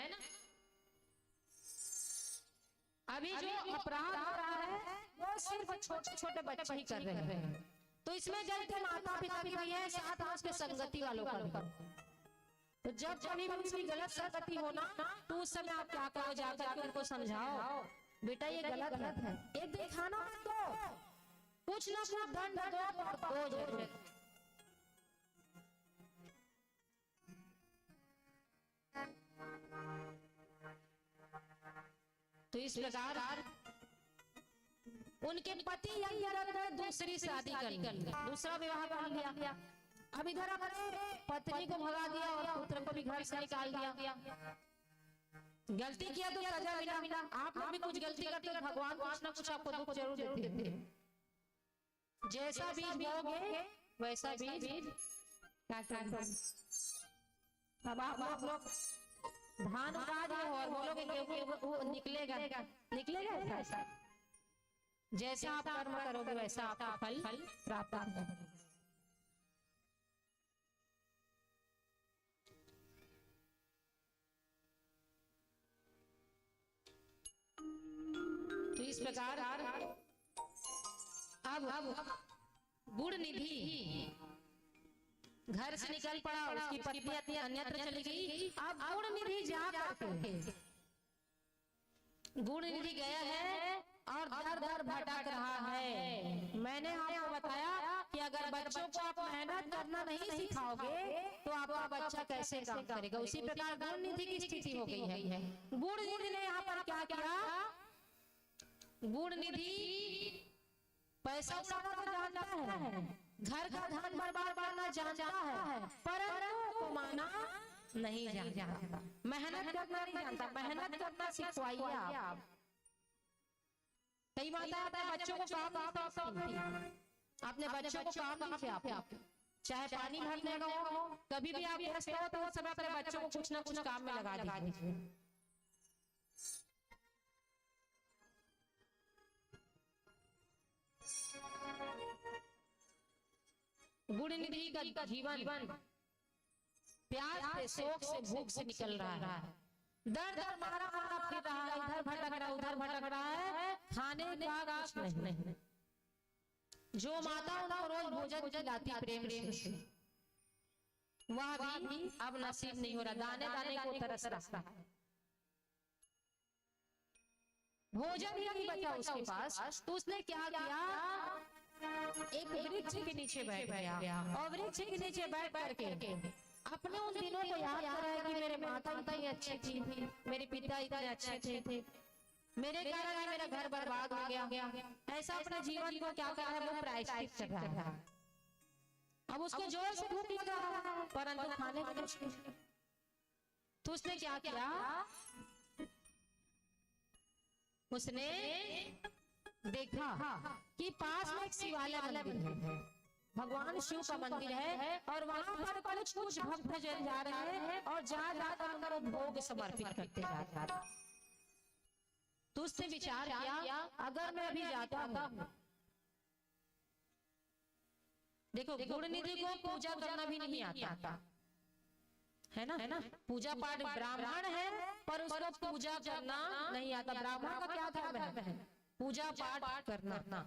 अभी जो अपराध हो रहा है वो सिर्फ छोटे छोटे बच्चे ही कर रहे हैं। तो इसमें गलती माता पिता की भी है, साथ में उसके संगति वालों का भी। तो जब कभी भी उसकी गलत संगति हो ना, तो उस समय आप क्या करो, जाकर उनको समझाओ बेटा ये गलत है, एक दिन खाना मत दो, कुछ ना कुछ दंड दो जरूर। तो इस प्रकार उनके पति दूसरी शादी कर लिया, दूसरा विवाह कर लिया। अब इधर अपने पत्नी को भगा दिया और पुत्र को भी घर से निकाल दिया। गलती किया तो सजा मिला। आप लोग भी कुछ गलती करते हो, भगवान कुछ ना कुछ आपको दुख जरूर देते हैं। जैसा बीज बोओगे वैसा बीज काटोगे। अब आप लोग धान उगा दिए और बोलोगे गेहूं निकलेगा ऐसा। जैसा आप कर्म करोगे वैसा आपका फल प्राप्त होगा। तो इस प्रकार अब गुण निधि घर से निकल पड़ा, उसकी पत्नी अन्यत्र चली गई। अब गुण निधि जा करके गुण निधि गया है और दर दर भटक रहा है। मैंने आपको बताया कि अगर बच्चों को आप मेहनत करना नहीं सिखाओगे तो आपका बच्चा कैसे काम करेगा। उसी प्रकार गुण निधि की स्थिति हो गई है। गुण निधि ने यहाँ पर क्या किया, गुण निधि पैसा उड़ाना तो जानता है, घर का धन बर्बाद करना जानता है, परंतु कमाना नहीं जानता, मेहनत करना नहीं जानता। मेहनत करना सिखवाइए आप। कई माता बच्चों को काम नहीं सिखाती, अपने बच्चों को काम नहीं सिखाते, चाहे पानी भरने का हो, कभी भी आप व्यस्त हो तो उस समय अपने बच्चों को कुछ ना कुछ काम में लगा दीजिए। गुण निधि का जीवन प्यार से, शोक से, भूख से निकल रहा है। दर दर मारा मारा फिर रहा है, इधर भटक रहा है, उधर भटक रहा है, खाने का कुछ नहीं। जो माता उनको रोज भोजन खिलाती प्रेम से, वह भी अब नसीब नहीं हो रहा, दाने दाने को तरस रहा है। भोजन ही नहीं बचा उसके पास, तो उसने क्या किया, एक वृक्ष के नीचे बैठ गया और वृक्ष के नीचे बैठ करके अपने उन दिनों को याद कर रहा है कि मेरे माता इतनी अच्छी थी, मेरे पिता इतने अच्छे थे, मेरे कारण मेरा घर बर्बाद हो गया। ऐसा अपने जीवन को क्या कर रहा है, वो प्रायश्चित कर रहा है। अब उसको जोर से भूख लगा है परंतु खाने को मुश्किल। तो उसने क्या किया, उसने देखा कि पास में एक शिवालय मंदिर है, भगवान शिव का मंदिर है, और वहां पर कुछ भक्त जन जा रहे हैं और जा जाकर उनको भोग समर्पित करते जा रहे हैं। तो उसने विचार किया, अगर मैं अभी जाता हूं, देखो गुण निधि को पूजा करना भी नहीं आता है ना, पूजा पाठ ब्राह्मण है पर उसको पूजा करना नहीं आता। ब्राह्मण का क्या धर्म है, पूजा पाठ करना,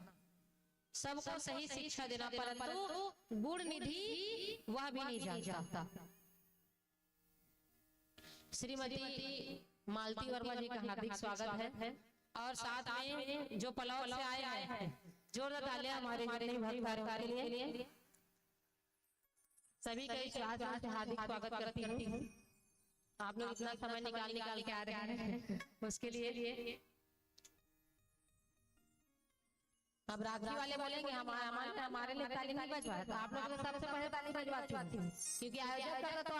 सबको सही शिक्षा देना, परंतु गुण निधि वह भी नहीं जानता। श्रीमती मालती वर्मा जी का हार्दिक स्वागत है, और साथ में जो पलाव से आए हैं, जोरदार तालियां हमारे भक्त के लिए। सभी का हार्दिक स्वागत करती हूँ। आप लोग इतना समय निकाल के आ रहे हैं, उसके लिए। अब राखी वाले बोलेंगे हमारे लिए ताली नहीं बजवा, तो आप लोग सबसे पहले ताली बजवाती हूँ, क्योंकि आयोजन कर रहे तो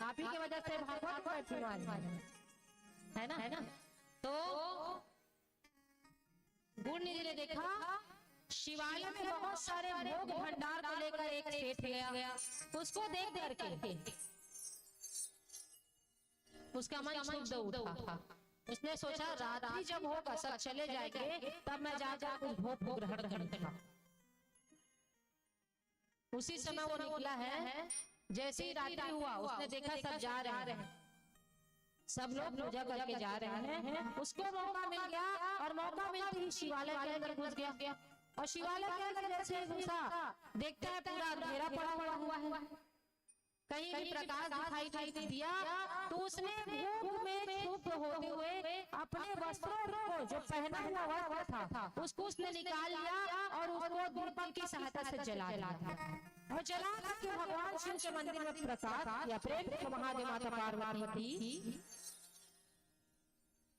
आप ही की वजह से है ना। तो गुण निधि ने देखा शिवालय में बहुत सारे भोग भंडार को लेकर एक सेठ गया, उसको देख करके उसका मन क्षुब्ध उठा। उसने सोचा रात्रि जब होगा सब चले जाएंगे तब मैं जाकर कुछ भोग को ग्रहण करूंगा। उसी समय वो निकला है, जैसे ही रात्रि हुआ उसने देखा सब जा रहे हैं, सब लोग पूजा करके जा रहे हैं। उसको मौका मिल गया और मौका मिलते ही शिवालय के अंदर घुस गया, और शिवालय के अंदर जैसे घुसा देखता है पूरा अंधेरा पड़ा हुआ है, कहीं भी प्रकाश दिखाई नहीं दिया। तो उसने भूख में क्षुब्ध होते हुए अपने वस्त्रों को जो पहना हुआ था उसको उसने निकाल लिया और उसको दीपक की सहायता से जला दिया, और जला करके भगवान शिव के मंदिर में प्रसाद या प्रेम महादेव माता पार्वती की।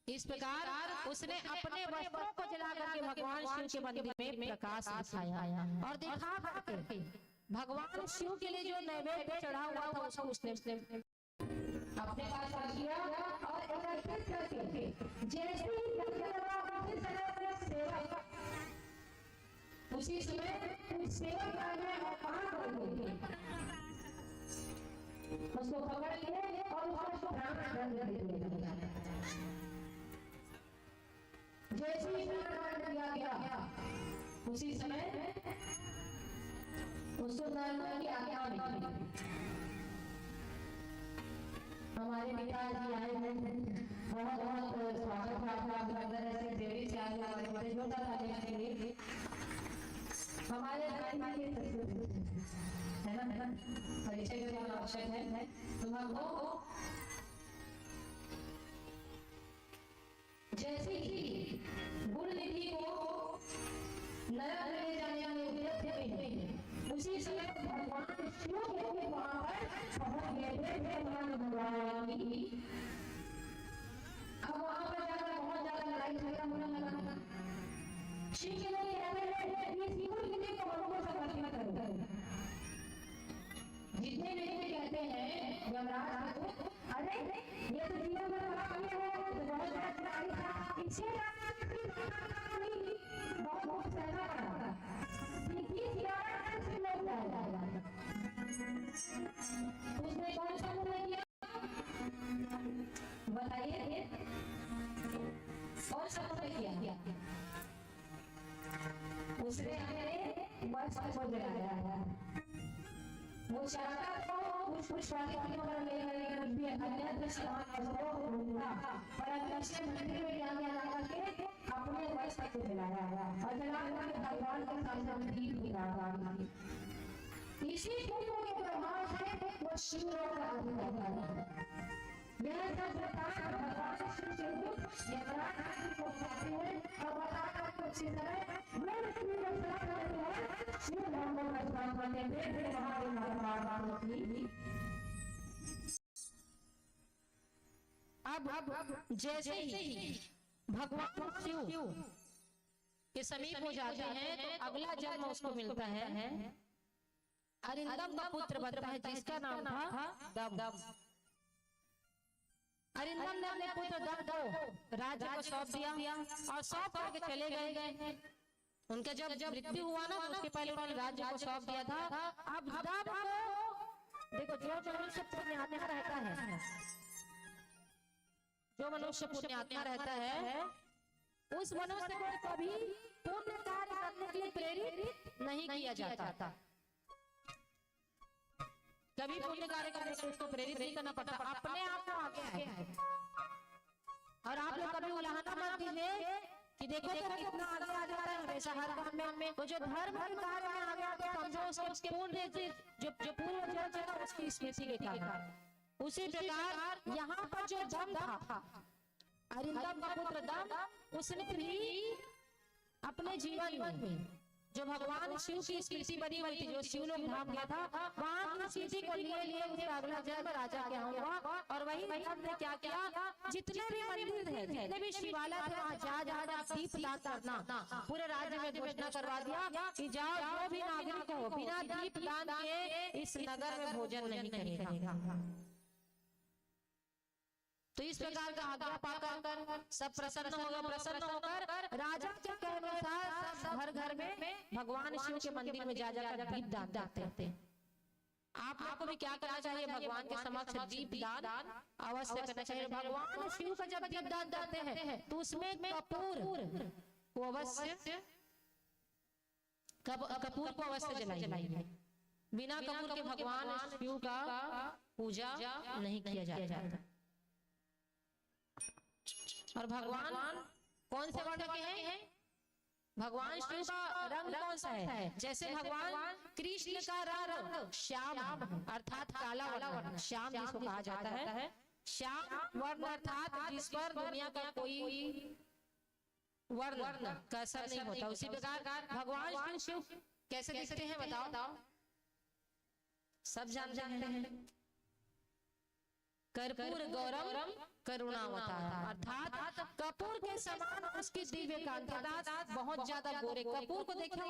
इस प्रकार उसने अपने वस्त्रों को जला करके भगवान शिव के मंदिर में प्रकाश दिखाया और दिखा करके भगवान शिव के लिए जो नैवेद्य चढ़ा हुआ था उसको उसने अपने पास रख लिया और एकत्रित करके जैसे ही सेवा उसी समय सेवा करने और काम करने उसको पकड़ लिए और उसको प्राण दंड दिया। जैसे ही प्राण दंड दिया गया उसी समय उसको नर्मदा की आज्ञा मिली। हमारे पिताजी आए हैं, बहुत बहुत स्वागत है आपका। अगर ऐसे देवी से आगे हमारे बड़े छोटा था लेंगे हमारे है ना, परिचय के लिए आवश्यक है। तो हमको जैसी गुण निधि को नरक ले जाने में उद्यत हुए, उसी समय भगवान शिव के वहां पर पहुंच गए थे भगवान भगवान की। अब वहां पर जाकर बहुत ज्यादा लड़ाई झगड़ा होने लगा। शिव के लोग कहते हैं ये शिव निधि को हमको समर्पित करो। जितने व्यक्ति कहते हैं यमराज को, अरे ये तो जीवन में बड़ा कमी है, तो बहुत ज्यादा पीछे बहुत सहना पड़ा। उसने कौन सा गुण किया बताइए, कौन सा गुण किया? उसने बस को जलाया। वो चाहता तो कुछ वाक्यों पर लेकर भी अन्य समान को ढूंढा, पर अंदर मंदिर में जाने लगा के अपने वश को जलाया और जलाकर भगवान के सामने दीप जलाया। इसी पुण्य के प्रभाव से वो शिव का अधिकार है। यह सब प्रकार भगवान शिव के रूप यमराज को कहते हैं और बताकर उसी तरह मैं शिव रक्षा करते हैं, शिव नाम को रक्षा करते हैं, अब जैसे ही भगवान शिव के समीप हो जाते हैं तो अगला जन्म उसको मिलता है, अरिंदम का पुत्र बनता है जिसका नाम था दम। अरिंदम ने अपने पुत्र दम को राज्य को सौंप दिया और सौंप करके चले गए। उनका जब मृत्यु हुआ ना, उसके पहले उन्होंने राज्य को सौंप दिया था। अब दम को देखो, जो मनुष्य पुण्यात्मा रहता है, जो मनुष्य पुण्यात्मा रहता है, उस मनुष्य को कभी पुण्य कार्य करने के लिए प्रेरित नहीं किया जाता। कभी पुण्य कार्य करने के उसको प्रेरित नहीं करना पड़ता, अपने आप को आगे है। और आप लोग कभी उलाहना मत कीजिए कि देखो तो कितना आगे आ जाता है हमेशा हर काम में। वो जो धर्म के कार्य में आगे आते हैं, समझो उसके पूर्ण जो पूर्व जन्म था उसकी स्मृति के कारण। उसी प्रकार यहाँ पर जो दम था, अरिंदम का पुत्र दम, उसने भी अपने जीवन में जो भगवान शिव की स्मृति बनी हुई थी, जो शिवलोक धाम गया था, वहां की स्मृति को लिए उसका अगला जन्म राजा क्या होगा। और वही दम ने क्या किया, जितने भी मंदिर थे, जितने भी शिवालय थे, वहां जा दीप दान करना पूरे राज्य में घोषणा करवा दिया कि जाओ, जो भी नागरिक हो बिना दीप दान किए इस नगर में भोजन नहीं करेगा। तो इस प्रकार का आज्ञा पाकर सब प्रसन्न होकर राजा के कहने अनुसार सब घर घर में भगवान शिव के मंदिर में जाकर दीप दान देते। आप लोग को भी क्या करना चाहिए, भगवान के समक्ष दीप दान अवश्य करना चाहिए। भगवान शिव का जब दीप दान देते हैं तो उसमें कपूर को अवश्य जलाइए। बिना कपूर के भगवान शिव का पूजा नहीं किया जाता। और भगवान कौन से वर्ण के हैं? भगवान शिव का रंग कौन सा है? जैसे भगवान कृष्ण का रंग श्याम अर्थात काला वर्ण, श्याम जिसको कहा जाता है, श्याम वर्ण अर्थात जिस पर दुनिया का कोई वर्ण का असर नहीं होता। उसी प्रकार भगवान शिव कैसे दिखते हैं बताओ? सब जानते हैं, कर्पूर गौरम करुणावतार, अर्थात कपूर के समान उसकी दिव्य कांति, बहुत ज्यादा गोरे। कपूर को देखो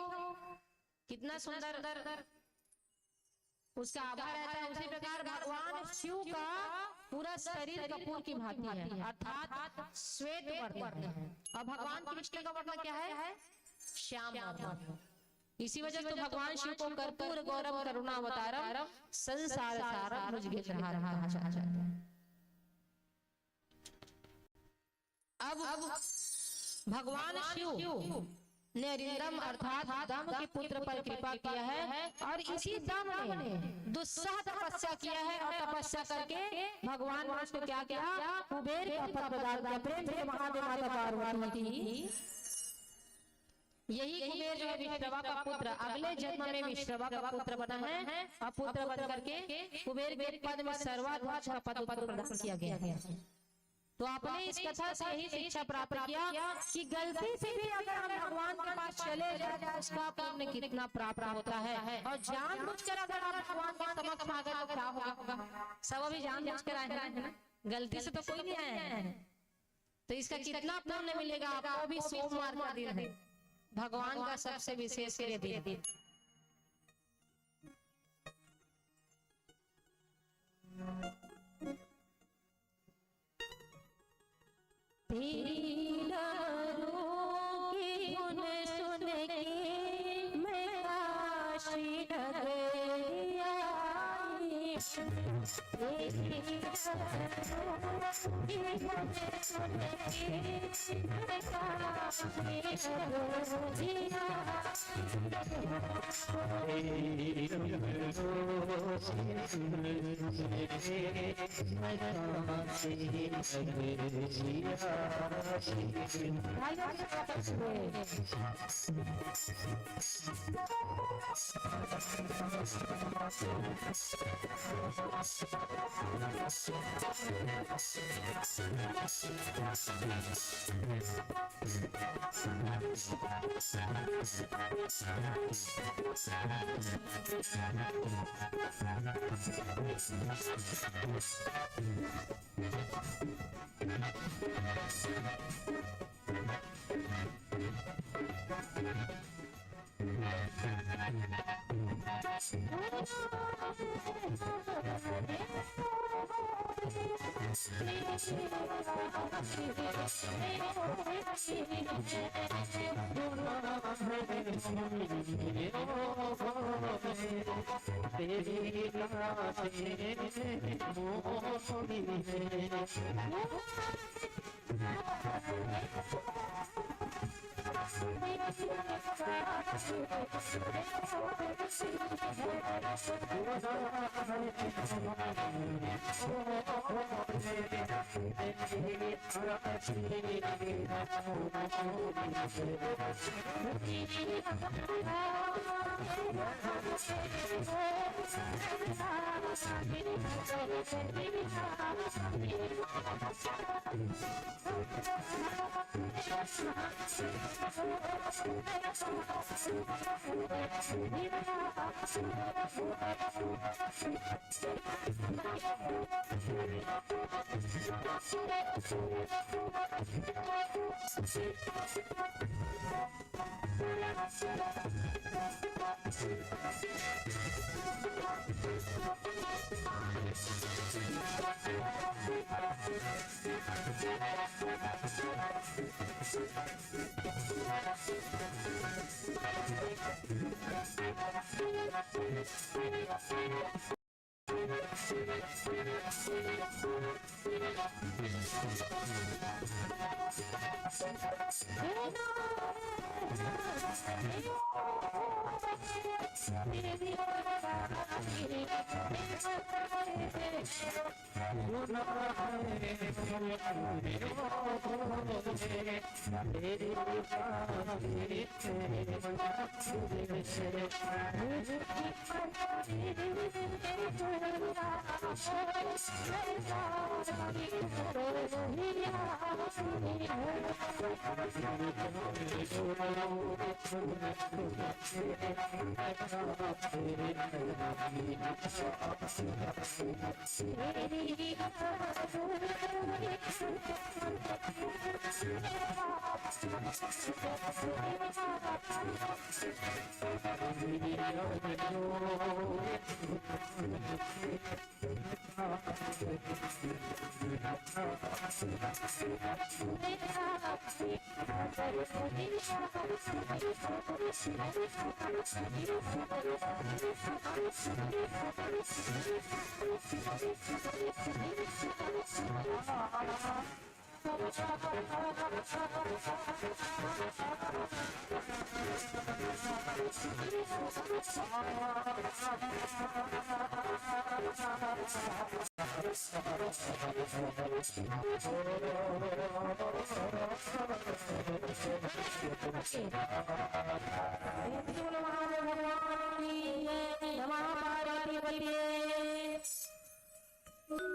कितना सुंदर उसका आभा रहता है। उसी प्रकार भगवान शिव का पूरा शरीर कपूर की भांति है, अर्थात श्वेत वर्ण है। और भगवान कृष्ण का वर्ण क्या है? श्याम वर्ण। इसी वजह से तो भगवान शिव को कर्पूर गौरम करुणावतारम संसार सारम मुझ गिर रहा है। अब भगवान शिव ने अरिंदम अर्थात दम के पुत्र पर कृपा किया है और इसी दम ने दुस्सह तपस्या किया है। और तपस्या करके भगवान ने उसको क्या किया? कुबेर का पद प्रदान किया। प्रेम से महादेव माता पार्वती थी। यही कुबेर जो है विश्रवा का पुत्र, अगले जन्म में विश्रवा का पुत्र बना है और पुत्र बन करके कुबेर के पद में सर्वाध्यास का पद प्रदान किया गया है। तो आपने इस कथा से यही शिक्षा प्राप्त किया कि गलती से भी अगर हम भगवान के पास चले जाए उसका पुण्य कितना प्राप्त होता है, और जानबूझकर अगर आप भगवान के समक्ष आ गए तो क्या होगा। सब अभी जानबूझकर आए हैं, गलती से तो कोई नहीं आया है, तो इसका कितना पुण्य मिलेगा आपको। भी सोमवार का दिन है, भगवान का सबसे विशेष दिन।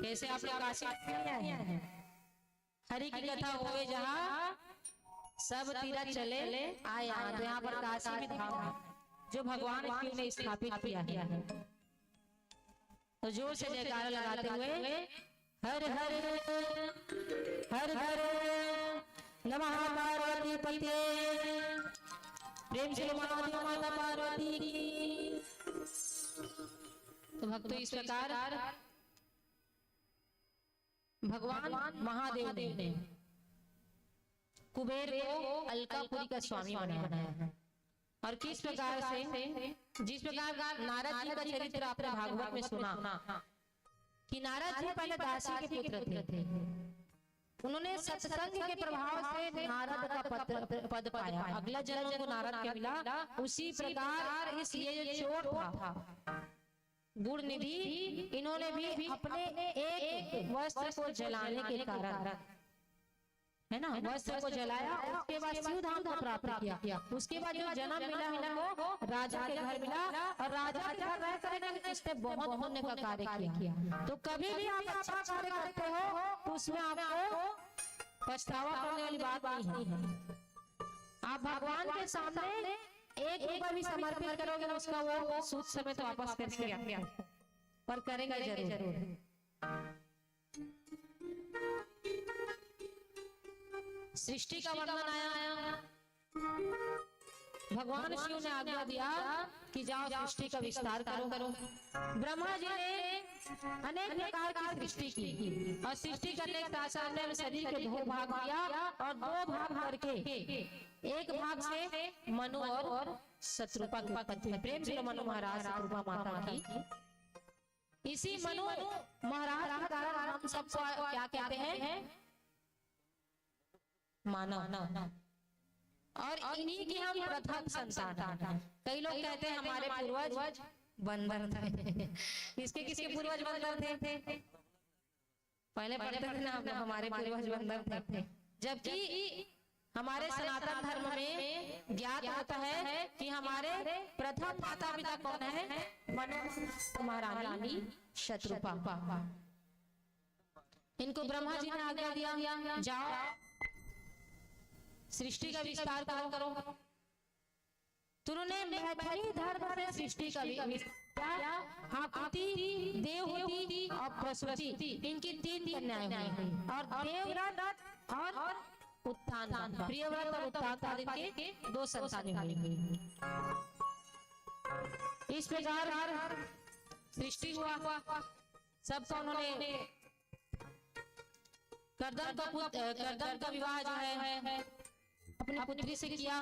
कैसे आप लोग आशीर्वाद नहीं आए हैं? हरि की कथा होवे जहाँ सब तीरथ चले आए। तो यहाँ पर काशी में धाम है जो भगवान शिव ने स्थापित किया है। तो जोर से जयकारा लगाते हुए हर हर हर हर नमः पार्वती पते, प्रेम से माता पार्वती की। तो भक्तों इस प्रकार भगवान महादेव ने कुबेर को अलकापुरी का स्वामी बनाया है। और किस प्रकार से, जिस प्रकार नारद जी का चरित्र आपने भागवत में सुना कि नारद जी पहले दासी के पुत्र थे। उन्होंने सत्संग के प्रभाव से नारद का पद पाया, अगला जन्म को नारद के मिला। उसी प्रकार इस ये जो चोर था गुड़ निधि, इन्होंने भी अपने एक वस्त्र को जलाने के कारण, है ना, वस्त्र को जलाया। उसके बाद शिव धाम को प्राप्त किया। उसके बाद जो जन्म मिला वो राजा के घर मिला, और राजा के घर रह कर इसने बहुत पुण्य का कार्य किया। तो कभी भी आप अच्छा कार्य करते हो तो उसमें आपको पछतावा करने वाली बात नहीं है। आप भगवान के सामने एक बार भी समर्पित करोगे ना, उसका वो सूद समय तो वापस करके पर करेंगे जरूर। सृष्टि का वर्णन आया, भगवान शिव ने आज्ञा दिया कि जाओ सृष्टि का विस्तार करो। ब्रह्मा जी ने अनेक प्रकार की सृष्टि की, और सृष्टि करने के साथ में शरीर के दो भाग किया, और दो भाग करके एक भाग से मनु और शत्रुपा की उत्पत्ति। प्रेम से मनु महाराज शत्रुपा माता की। इसी मनु महाराज के कारण हम सबको क्या कहते हैं, मानव। और इन्हीं की हम प्रथम संतान हैं। कई लोग कहते हैं हमारे पूर्वज बंदर थे। किसके पूर्वज बंदर थे? पहले पढ़ते थे ना हम लोग, हमारे पूर्वज बंदर थे। जबकि हमारे सनातन धर्म में ज्ञात होता है कि हमारे प्रथम माता पिता कौन है? मनु महारानी शत्रुपा। इनको ब्रह्मा जी ने आज्ञा दिया, जाओ सृष्टि का विस्तार करो। तो उन्होंने मैथिली धर्म से सृष्टि का विस्तार, आकृति, देवहूति और प्रसूति, इनकी 3 कन्याएं हुई। और देवव्रत और उत्तान, प्रियव्रत और उत्तान के 2 संतानें हुई। इस प्रकार सृष्टि हुआ। सबका उन्होंने करदम का विवाह जो है अपनी पुत्री से किया।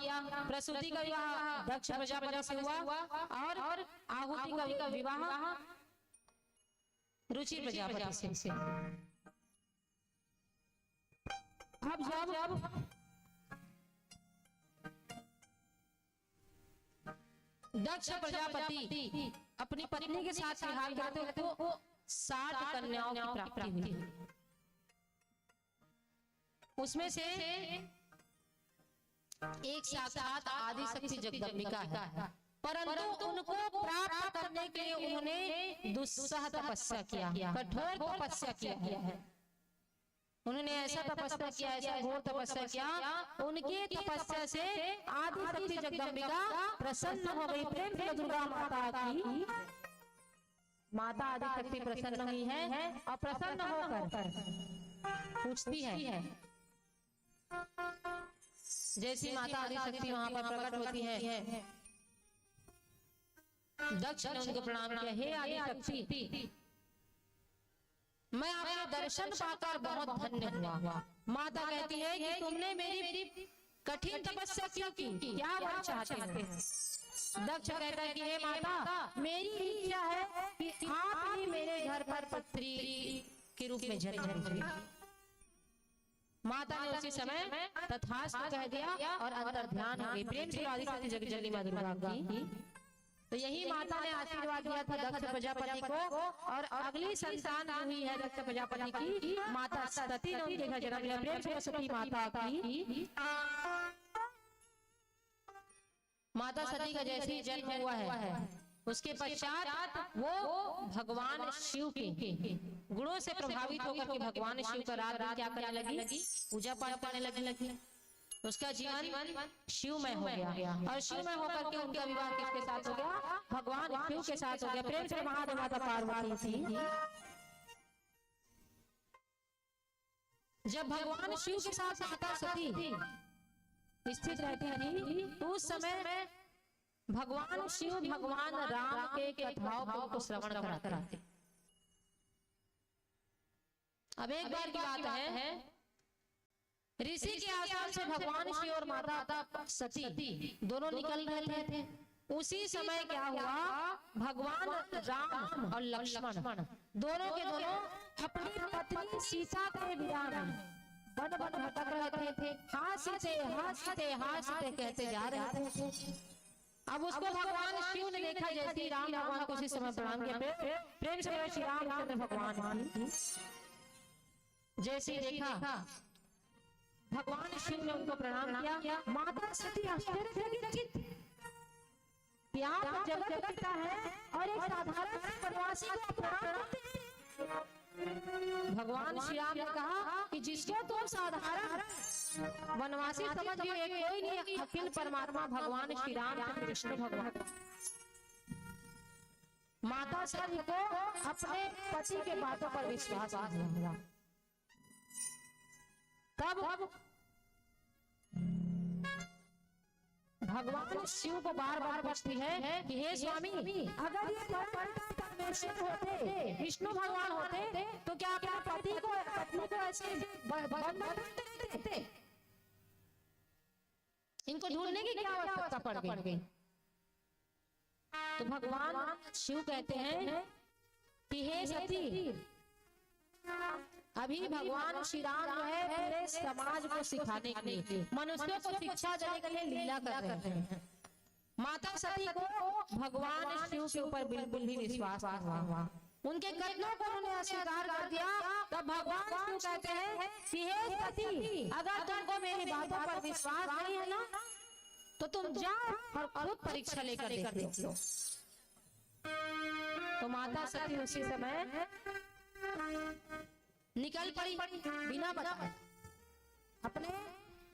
प्रसूति का विवाह दक्ष प्रजापति से हुआ, और आहुति का विवाह रुचि प्रजापति से। अब जब दक्ष प्रजापति अपनी पत्नी के साथ विवाह करते तो 60 कन्याओं की प्राप्ति हुई। उसमें से एक साक्षात आदि शक्ति जगदम्बिका है, परंतु उनको प्राप्त करने के लिए उन्होंने दुस्सह तपस्या किया, कठोर तपस्या किया है। उन्होंने ऐसा तपस्या किया, ऐसा घोर तपस्या किया, उनके तपस्या से आदि शक्ति जगदम्बिका प्रसन्न हो गई। प्रेम से दुर्गा माता की माता आदि शक्ति प्रसन्न हुई है, और प्रसन्न होकर पूछती है। जैसी माता आदि शक्ति वहां पर प्रकट होती है, दक्ष ने उनको प्रणाम किया, हे आदि शक्ति, मैं आपके दर्शन पाकर बहुत धन्य हुआ। माता कहती है कि तुमने मेरी कठिन तपस्या क्यों की, क्या वर चाहते हो? दक्ष कहता है कि हे माता, मेरी इच्छा है कि आप ही मेरे घर पर पुत्री के रूप में जन्म लीजिए। माता ने उसी समय तथास्तु कह दिया और अंतर ध्यान हो गई। प्रेम से आदिशक्ति जगदम्बिका मां दुर्गा की। तो यही माता ने आशीर्वाद दिया था दक्ष प्रजापति को, और अगली संतान हुई है दक्ष प्रजापति की माता सती ने उनके घर जन्म लिया। प्रेम से सती माता की। माता सती का जैसे ही जन्म हुआ है, उसके पश्चात वो भगवान शिव के गुणों से प्रभावित होकर के भगवान शिव का रात रात क्या करने लगी, पूजा पाठ करने लगी। उसका जीवन शिवमय हो गया और शिवमय होकर के उनका विवाह किसके साथ हो गया, भगवान शिव के साथ हो गया। प्रेम से महादेव माता पार्वती थी। जब भगवान शिव के साथ माता सती स्थित रहती थी तो उस समय भगवान शिव भगवान राम के कथाओं को श्रवण कराते। अब एक बार की बात है, ऋषि के आश्रम से भगवान शिव और माता सती दोनों निकल रहे थे। उसी समय क्या हुआ, भगवान राम और लक्ष्मण दोनों के दोनों अपनी पत्नी सीता के विवाह में वन वन भटक रहे थे। हासते हासते हासते कहते जा रहे थे। अब उसको भगवान शिव ने देखा, जैसे राम भगवान को उसी समय प्रणाम किया। प्रेम से श्री रामचंद्र भगवान जैसे देखा भगवान शिव ने उनको प्रणाम किया। माता सती आश्चर्यचकित, आप जगत पिता है और एक साधारण वनवासी को प्रणाम करते हैं। भगवान श्री राम ने कहा कि जिसको तुम साधारण वनवासी समझिए, एक कोई नहीं, अखिल परमात्मा भगवान श्री राम कृष्ण भगवान। माता सती को अपने पति के बातों पर विश्वास नहीं हुआ। तब भगवान शिव को बार बार पूछती है कि हे स्वामी, अगर ये परमेश्वर होते, विष्णु भगवान होते, तो क्या अपने पति को पत्नी को ऐसे बंधन देते? इनको ढूंढने की क्या आवश्यकता पड़ गई? तो भगवान शिव कहते हैं कि हे सती, अभी भगवान श्री राम जो है पूरे समाज को सिखाने के लिए, मनुष्यों को शिक्षा देने के लिए लीला कर रहे हैं। माता सती को भगवान शिव के ऊपर बिल्कुल भी विश्वास नहीं हुआ। उनके कथनों को उन्होंने अस्वीकार कर दिया। तब भगवान शिव कहते हैं कि हे सती, अगर तुमको मेरी बातों पर विश्वास नहीं है ना, तो तुम जाओ और खुद परीक्षा लेकर देख लो। तो माता सती उसी समय निकल पड़ी बिना बताए। अपने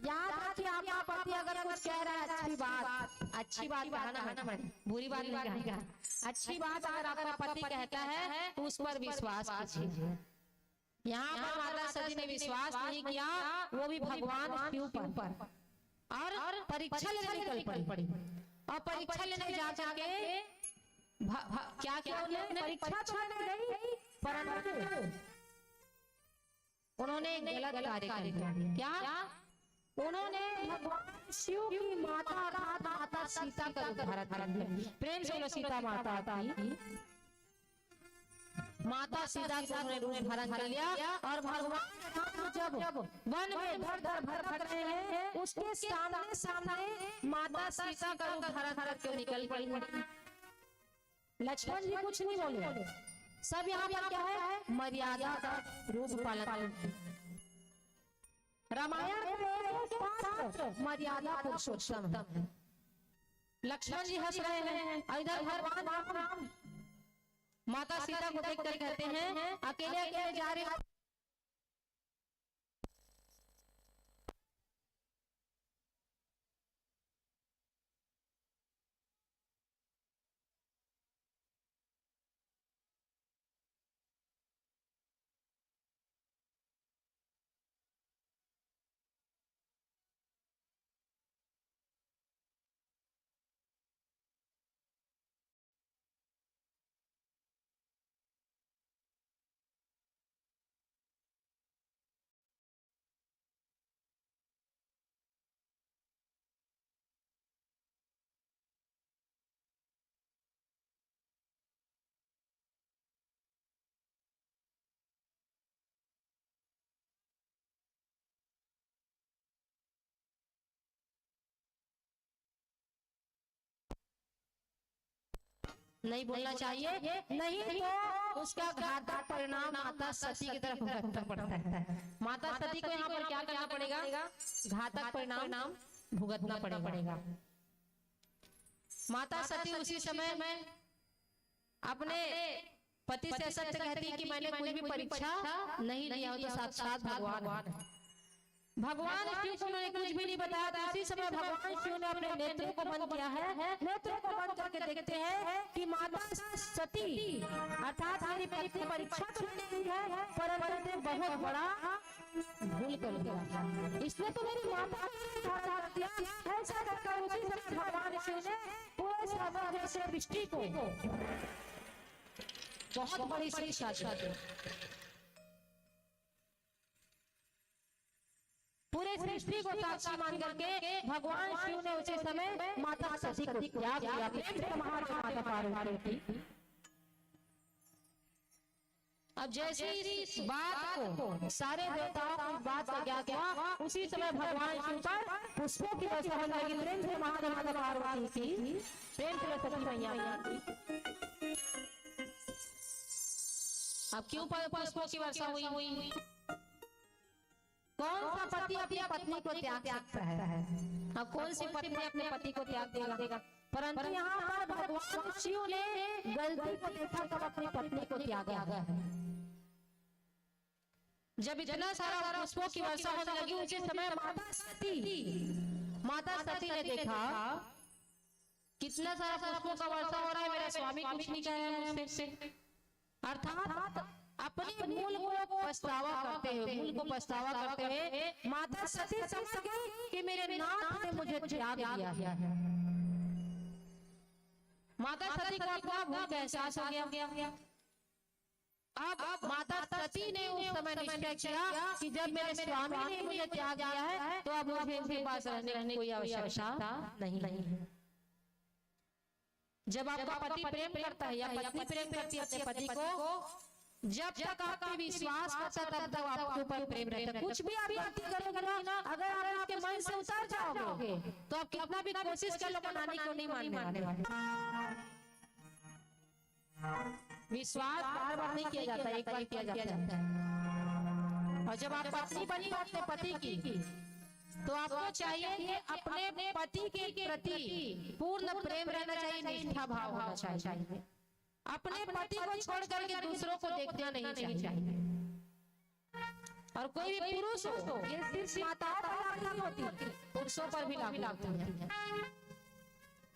याद रखिए, आपका पति अगर कुछ कह रहा है, अच्छी बात कहना, बुरी बात नहीं कहना। अच्छी बात अगर आपका पति कहता है तो उस पर विश्वास कीजिए। यहाँ पर माता सती ने विश्वास नहीं किया, वो भी भगवान शिव पर, और परीक्षा लेने निकल पड़ी। और परीक्षा लेने जा के क्या किया उन्होंने, परीक्षा तो लेने गई परंतु उन्होंने गलत कार्य कर दिया। क्या? उन्होंने भगवान शिव की माता सीता का रूप धारण किया। प्रेम से सीता माता थी। माता सीता का रूप धारण कर लिया और भगवान जब वन में धर भटक रहे हैं, उसके सामने माता सीता का रूप धारण करके निकल पड़ी। लक्ष्मण जी कुछ नहीं बोले, सब यहाँ पर क्या है, मर्यादा का रूप पालन। रामायण मर्यादा पुरुषोत्तम है। लक्ष्मण जी हंस रहे हैं, इधर भगवान राम माता सीता को देखकर कहते हैं अकेले अकेले जा रहे। नहीं बोलना चाहिए, नहीं तो उसका घातक परिणाम माता सती की तरफ भुगतना पड़ता है। माता सती को यहाँ पर क्या करना पड़ेगा, घातक परिणाम भुगतना पड़ेगा। माता सती उसी समय में अपने पति से सत्य कहती कि मैंने कोई भी परीक्षा नहीं लिया हो, तो साक्षात भगवान है। भगवान शिव को उन्होंने कुछ भी नहीं बताया था। इसी समय भगवान शिव ने अपने नेत्रों को बंद किया है। नेत्रों को बंद करके देखते हैं कि माता सती अर्थात मेरी पत्नी परीक्षा तो नहीं ली है, परंतु बहुत बड़ा भूल कर दिया, इसलिए तो मेरी माता कर दिया। ऐसा करके उसी समय भगवान शिव ने पूरे समाज से सृष्टि को बहुत बड़ी शिक्षा दी। पूरे सृष्टि को साक्षी मान करके भगवान शिव ने उसी समय माता सती को त्याग दिया। माता पार्वती की अब जैसे इस बात को सारे देवताओं को इस बात का ज्ञान हुआ, उसी समय भगवान शिव पर पुष्पों की वर्षा होने लगी। प्रेम से माता पार्वती की प्रेम से सती मैया की। अब क्यों पुष्पों की वर्षा हुई? कौन सा पति अपनी पत्नी को त्याग सकता है? अब कौन सी पत्नी अपने पति को त्याग देगा? परंतु यहाँ पर भगवान शिव ने गलती को देखा तब अपनी पत्नी को त्यागा है। जब इतना सारा पुष्पों की वर्षा होने लगी, उसी समय माता सती ने देखा कितना सारा पुष्पों का वर्षा हो रहा है, मेरा स्वामी कुछ नहीं कह रहा है मुझसे। अर्थात अपने मूल को पछतावा करते हुए माता सती समझ गई कि मेरे नाथ ने मुझे त्याग दिया है। माता सती को अपना भूल का एहसास हो गया। अब माता सती ने उस समय निश्चय किया कि जब मेरे स्वामी ने मुझे त्याग दिया है, तो अब मुझे इनके पास रहने की कोई आवश्यकता नहीं है। जब आपका पति प्रेम करता है या पत्नी प्रेम करती है अपने पति को, जब तक आपका विश्वास करता तब तक आपके ऊपर प्रेम रहता है। कुछ भी आप गलती करोगे ना, अगर आप आपके मन से उतर जाओगे तो आप कितना भी कोशिश कर लो, मनाने को नहीं मानने वाले। विश्वास बार बार नहीं किया जाता, एक बार किया जाता है। और जब आप पत्नी बनी अपने पति की, तो आपको चाहिए कि अपने पति के प्रति पूर्ण प्रेम रहना चाहिए, निष्ठा भाव होना चाहिए। अपने पति को छोड़ करके दूसरों को देखना नहीं चाहिए। और कोई भी पुरुष हो, ये सिर्फ माताओं पर लागू होती है, पुरुषों पर भी लागू होती है।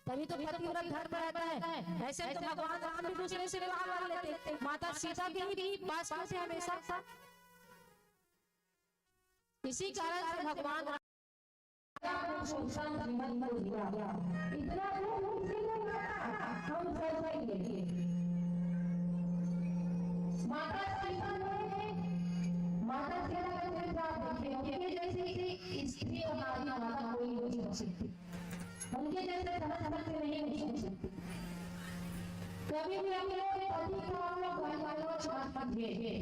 तभी तो पतिव्रत घर पर रहता है। ऐसे तो भगवान राम भी दूसरे से विवाह कर लेते, माता सीता के भी पास से हमेशा। इसी कारण से भगवान माता सीता उनके जैसे स्त्री और नारी माता कोई नहीं हो सकती, उनके जैसे समझ से नहीं हो सकती। कभी भी हम लोग पति को हम लोग घर वालों को छोड़ मत दिए।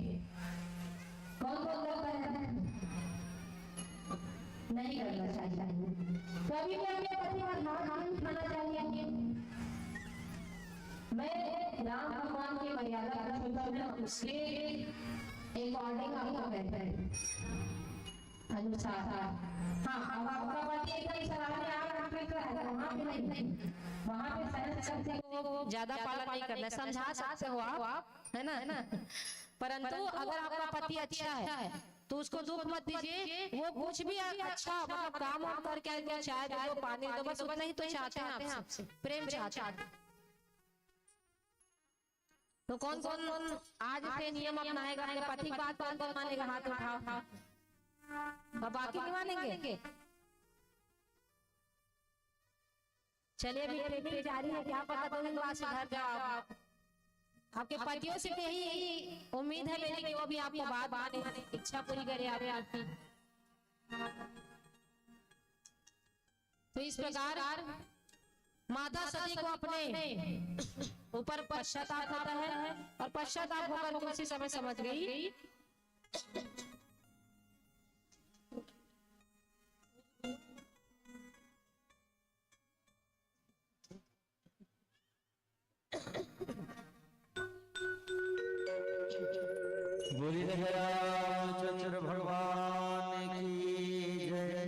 कौन करता है? नहीं करना चाहिए। कभी भी अपने पति का नाम खाना चाहिए। मैं राम भगवान की मर्यादा उसके अकॉर्डिंग आपको कहता है अनुसार। हाँ, अब आपका पति एक सलाह में वहाँ पे नहीं, वहाँ पे सहन शक्ति को ज्यादा पालन नहीं करना, समझा सकते हो आप, है ना। परंतु अगर आपका पति अच्छा है तो उसको दुख मत दीजिए। वो कुछ भी अच्छा मतलब काम वाम करके चाय दो, पानी दो, बस उतना ही तो चाहते हैं आपसे, प्रेम चाहते हैं। तो कौन कौन आज से नियम अपनाएगा? अपने पति की बात कौन मानेगा? हाथ उठाओ। अब बाकी नहीं मानेंगे। चलिए अभी ट्रेनिंग जारी है, क्या पता दो दिन बाद सुधर जाओ आप। आपके पतियों से यही उम्मीद है मेरी कि वो भी आपको बात माने, इच्छा पूरी करे आपकी। तो इस प्रकार माता सती को अपने ऊपर पश्चाताप होता है, और पश्चाताप होकर उसी समय समझ गई बोली रामचंद्र भगवान की जय।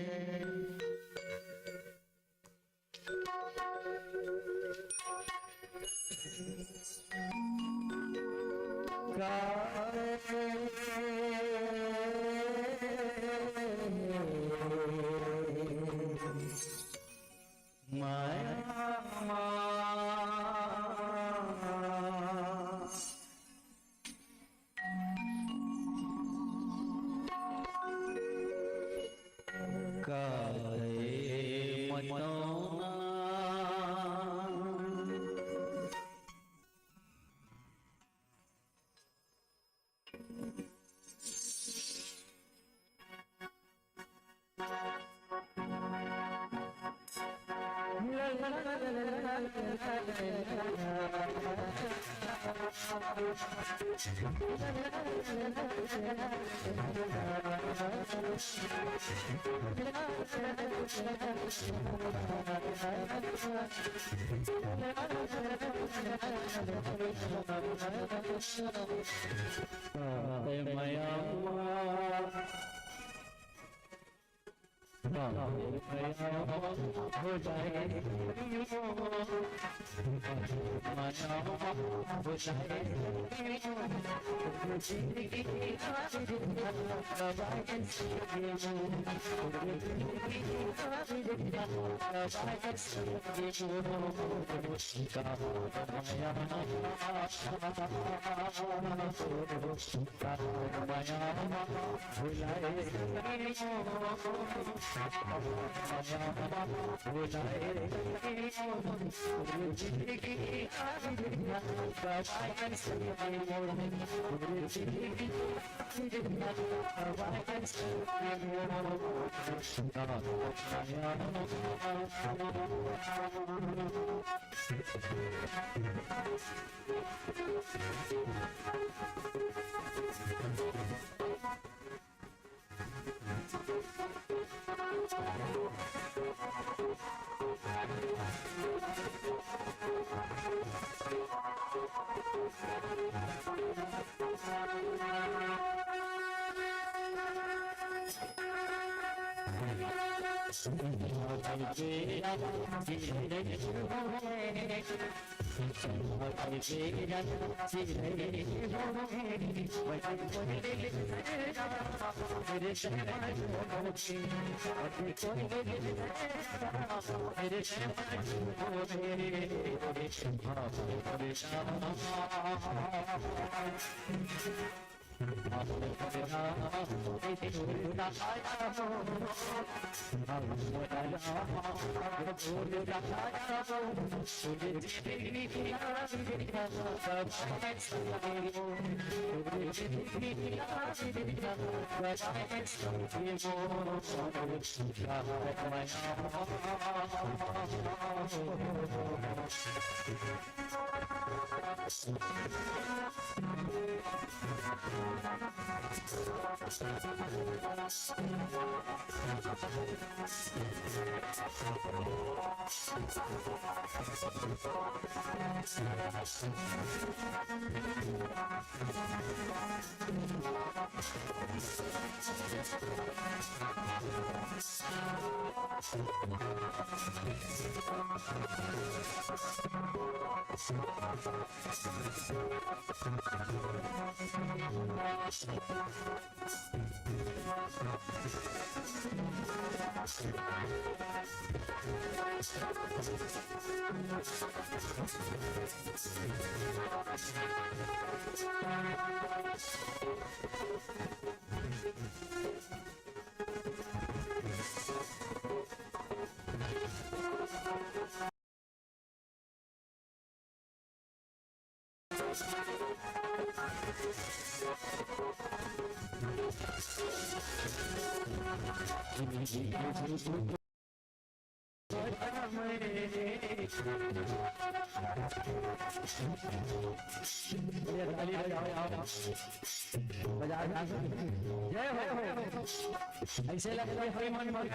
ऐसे लगता है कोई मन मन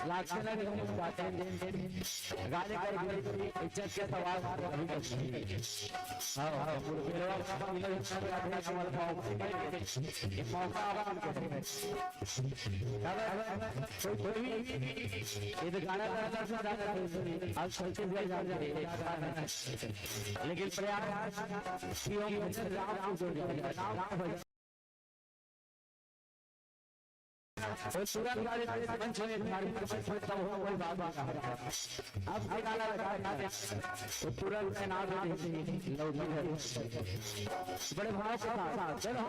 लाख से लगे हम बातें गाने का इज्जत के सवाल हां हां पूरे मौका कोई ये तो गाना गाना सुना आप सोचे भी जाते हैं लेकिन प्रयास क्यों राम को जोड़ दिया राम और तुरंत गाड़ी मंच में तुम्हारी तब हो कोई बात अब ये गाना लगा तो तुरंत नाम लोग बड़े भाव से चलो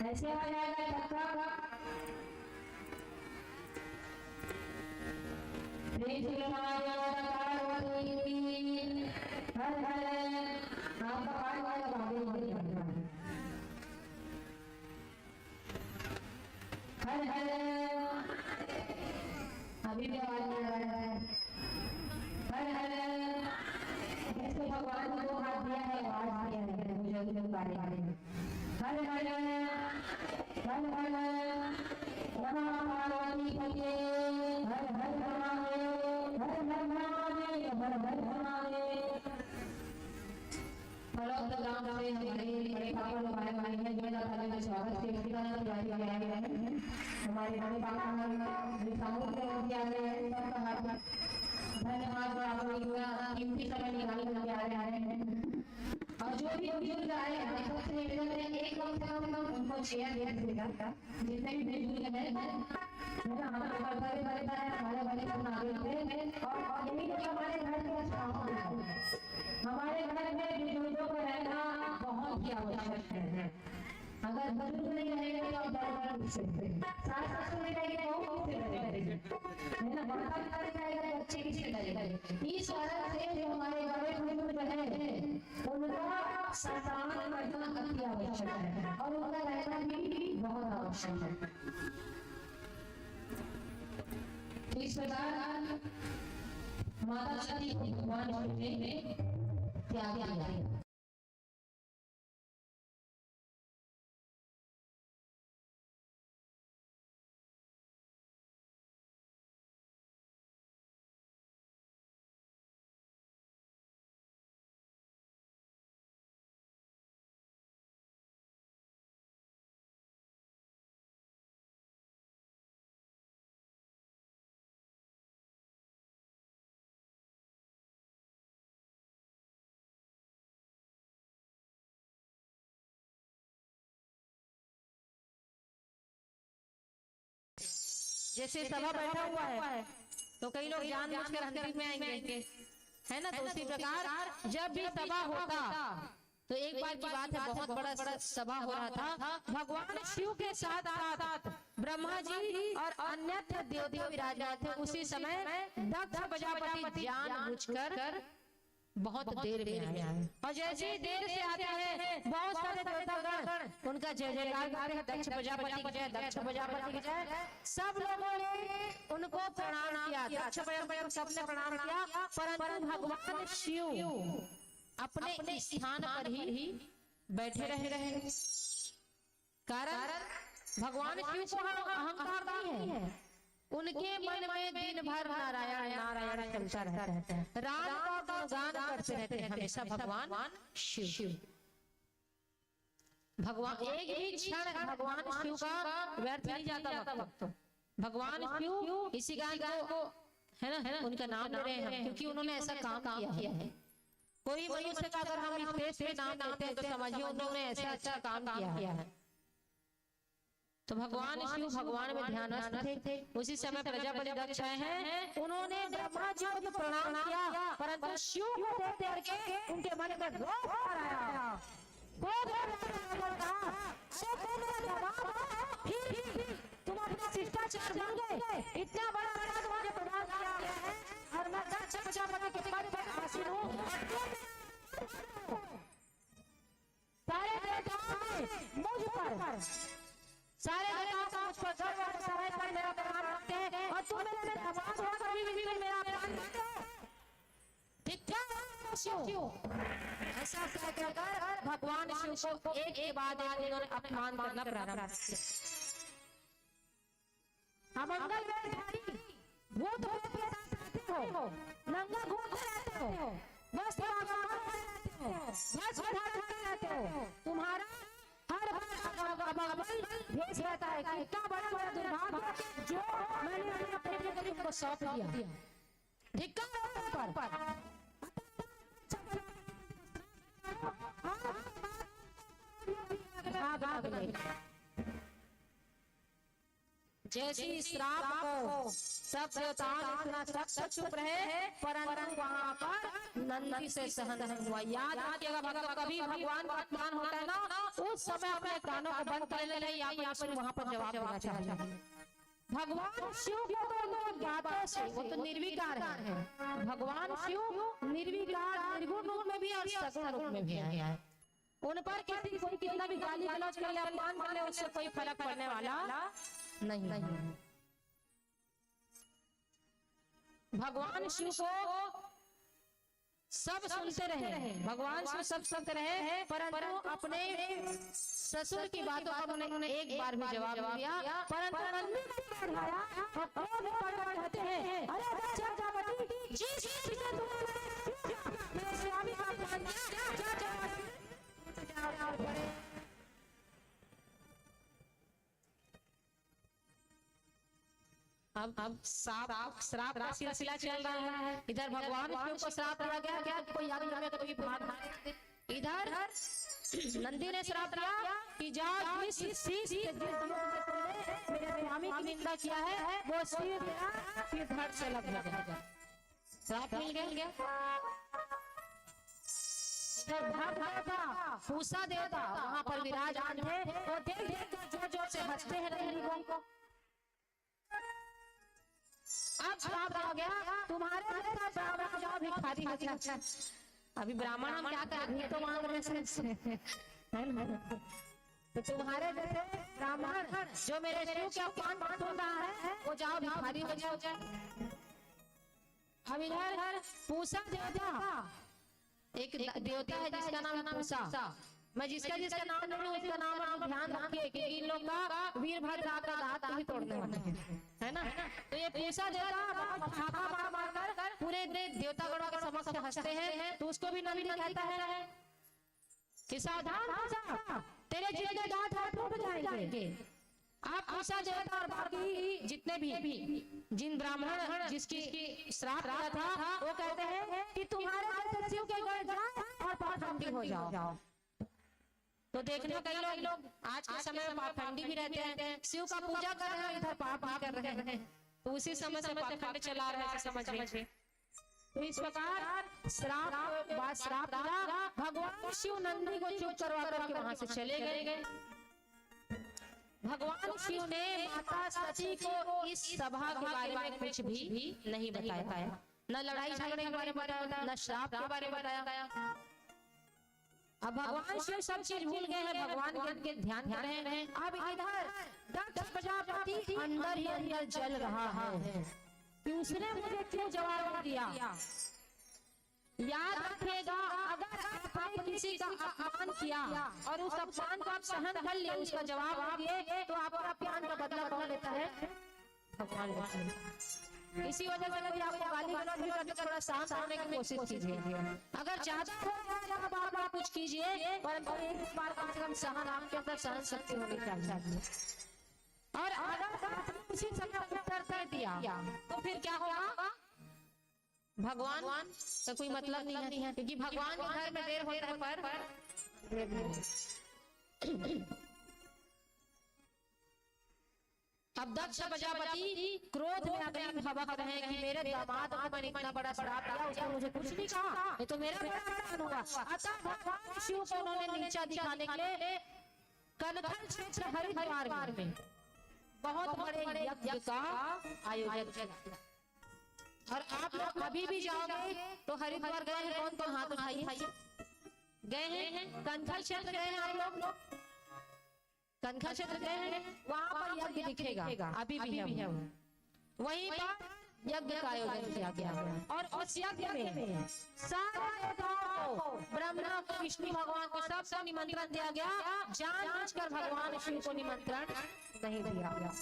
ऐसे आ जाएगा धक्का प्रेम से हमारे हर हर आपका पानी वाला भागे भागे हर हर अभी भी आवाज नहीं आ रहा है हर हर ऐसे भगवान ने दो हाथ दिया है आवाज दिया है मुझे भी पानी हर हर हर हर नमः पार्वती पते हर हर महादेव हर हर महादेव हर हर महादेव फलोक्त गांव से हमारे बड़े पापा लोग आए हुए हैं जो ना में स्वागत के लिए आए हैं हमारे बड़े पापा लोग सामूहिक में दिया गया है सबका हाथ धन्यवाद आप लोग कीमती समय निकाल कर आ रहे हैं और जो भी बुजुर्ग आए हैं सबसे निवेदन है एक कम से कम उनको चेयर दे दीजिएगा जितने भी बुजुर्ग हैं हमारे बड़े बड़े हमारे बड़े सब नागरिक हैं और यही तो हमारे घर के हमारे घर में बुजुर्गों को रहना बहुत ही आवश्यक है अगर बुजुर्ग नहीं रहेगा तो आप बड़ा पूछ सकते हैं, सास ससुर नहीं रहेगा तो वो है ना, माता पिता नहीं रहेगा बच्चे किससे करेंगे। इस वजह से जो हमारे बड़े बुजुर्ग है उनका सम्मान करना अति आवश्यक है और उनका रहना भी बहुत आवश्यक है। इस प्रकार माता सती को भगवान शिव ने त्याग किया। जैसे सभा बैठा हुआ है तो कई लोग जानबूझकर अंतिम में आएंगे, है ना। तो उसी प्रकार जब भी सभा होता तो एक बार की बात है, बहुत बड़ा सभा हो रहा था। भगवान शिव के साथ साथ ब्रह्मा जी और अन्य देवता विराजमान थे। उसी समय दक्ष प्रजापति जानबूझकर बहुत देर में आया है और जैसे ही देर से आते हैं बहुत सारे देवतागण उनका जय जयकार गाते हैं, दक्ष प्रजापति की जय, दक्ष प्रजापति की जय। सब लोगों ने उनको प्रणाम किया, दक्ष प्रजापति सबने प्रणाम किया, परंतु भगवान शिव अपने स्थान पर ही बैठे रहे। कारण भगवान शिव को अहंकार नहीं है, उनके मन में दिन भर नारायण नारायण चलता रहता है। राम का गुणगान करते रहते हैं हमेशा भगवान शिव। भगवान एक भी क्षण भगवान शिव का व्यर्थ नहीं जाता वक्त। भगवान शिव इसी गान को है ना उनका नाम ले रहे हैं क्योंकि उन्होंने ऐसा काम किया है। कोई मनुष्य का अगर हम इस पे नाम लेते हैं तो समझिए उन्होंने ऐसा अच्छा काम किया है। तो भगवान शिव भगवान में ध्यानस्थ थे। उसी समय प्रजापति दक्ष हैं, उन्होंने ब्रह्मा जी को तो प्रणाम किया परंतु शिव को देख करके उनके मन में रोष आया। तुम अपना शिष्टाचार भूल गए, इतना बड़ा अपराध मुझे प्रदान किया है और मैं दक्ष प्रजापति के पद पर आसीन हूँ। सारे देवताओं मुझ पर सारे देवताओं मुझ पर गर्व और समय पर मेरा प्रणाम करते हैं और तुम मेरे समाज होकर भी मेरा अपमान करते हो। ऐसा कहकर भगवान शिव को एक के बाद एक उन्होंने अपमान करना प्रारंभ किया। अमंगल वेशधारी भूत प्रेत के साथ रहते हो, नंगा घूमते रहते हो, वस्त्र रहते हो, वस्त्र धारण करते हो, तुम्हारा हर भेष रहता है। कितना बड़ा दुर्भाग्य जो मैंने अपने गरीब को सौंप दिया। धिक्कार पर जैसी श्राप को सब सब चुप रहे परंतु वहां पर नंदी से सहन नहीं हुआ। याद रखिएगा कभी भगवान का अपमान होता है ना उस समय अपने कानों को बंद कर लेना, या फिर वहां पर जवाब देना चाहिए। भगवान शिव को तो ज्ञाता से वो तो निर्विकार है। भगवान शिव निर्विकार निर्गुण रूप में भी और सगुण रूप में भी है। उन पर किसी कोई कितना भी गाली गलौज कर ले अपमान कर ले उससे कोई फर्क पड़ने वाला नहीं। भगवान शिव को सब सुनते रहे, भगवान शिव सब सुनते रहे परंतु अपने ससुर की बातों पर उन्होंने एक बार भी जवाब दिया। परंतु कहते हैं अब श्राप का सिलसिला चल रहा है। इधर भगवान शिव को श्राप दिया गया, क्या कोई याद में कभी इधर नंदी ने श्राप दिया कि जा जिस मेरे स्वामी की निंदा किया है वो सिर धड़ से लग जाएगा। श्राप मिल गया। उधर भाग देवता पूसा देवता वहां पर विराजमान थे। तो देख देख कर जोर जोर से हंसते हैं नंदी को। अब श्राप आ गया तुम्हारे जैसा ब्राह्मण जाओ भिखारी हो। अभी ब्राह्मण हम क्या करें, तो मांग रहे हैं। तो तुम्हारे जैसे ब्राह्मण जो मेरे शिव के अपमान बांट रहा है वो जाओ भिखारी हो जाओ। अब इधर पूसा देवता, एक देवता है जिसका नाम है पूसा। मैं जिसका जिसका नाम नहीं लूं उसका नाम आप ध्यान रखिए क्योंकि इन लोग का वीरभद्र का दांत भी तोड़ने वाले हैं, है ना। तो ये पूसा देवता छापा मार कर पूरे देवतागणों के समक्ष हंसते हैं। तो उसको भी नंदी कहता है कि सावधान पूसा, तेरे जितने दांत टूट जाएंगे। आप पूसा देवता और बाकी जितने भी जिन ब्राह्मण जिसकी श्राप किया था वो कहते हैं कि तुम्हारे जैसे शिव के गए जाओ और पाखंडी हो जाओ। तो देखना कई लोग आज के समय में पाखंडी भी रहते हैं, शिव का पूजा कर रहे हैं इधर पाप भी कर रहे हैं। तो उसी समय से पाखंड चला रहे हैं, समझ लीजिए। तो इस प्रकार श्राप भगवान शिव नंदी को चुप करवा करके वहां से चले गए। भगवान शिव ने माता सती को इस सभा के बारे में कुछ भी नहीं बताया, न लड़ाई झगड़े के बारे में बताया, न श्राप के बारे में बताया। अब भगवान शिव सब चीज भूल गए हैं, भगवान के ध्यान कर रहे हैं। अब इधर दक्ष प्रजापति अंदर ही अंदर जल रहा है कि उसने मुझे क्यों जवाब दिया। याद रखिएगा, अगर आपने किसी का अपमान किया और उस अपमान को आप सहन कर लिए, उसका जवाब दिए, तो आपका अपमान का बदला कौन लेता है? भगवान। इसी वजह से कभी आपको गाली गलौज भी करके थोड़ा शांत होने की कोशिश कीजिए। अगर ज्यादा हो जाए तो बार-बार कुछ कीजिए, परंतु एक बार कम से कम सहन आपके अंदर सहन शक्ति होनी चाहिए। और अगर आपने उसी समय उत्तर दे दिया तो फिर क्या होगा? भगवान का कोई मतलब नहीं है, क्योंकि भगवान के घर में देर होता है पर अब दक्ष प्रजापति क्रोध में अग्नि भड़क रहे हैं कि मेरे दामाद को मैंने इतना बड़ा श्राप दिया, उसने मुझे कुछ नहीं कहा, ये तो मेरा बड़ा अपमान होगा। अतः भगवान शिव को उन्होंने नीचा दिखाने के लिए कनखल क्षेत्र हरिद्वार में बहुत बड़े यज्ञ का आयोजन किया। और आप लोग अभी भी जाओगे तो हरिद्वार गए हैं, कौन कौन हाथ उठाइए। गए हैं कनखल क्षेत्र, गए हैं आप लोग कनखल क्षेत्र गए हैं, वहां पर यज्ञ दिखेगा, अभी भी है वहीं पर यज्ञ का आयोजन किया गया। और उस यज्ञ में सारे देवताओं को, ब्रह्मा को, विष्णु भगवान को सबको निमंत्रण दिया गया। जानबूझकर भगवान शिव को निमंत्रण नहीं दिया गया।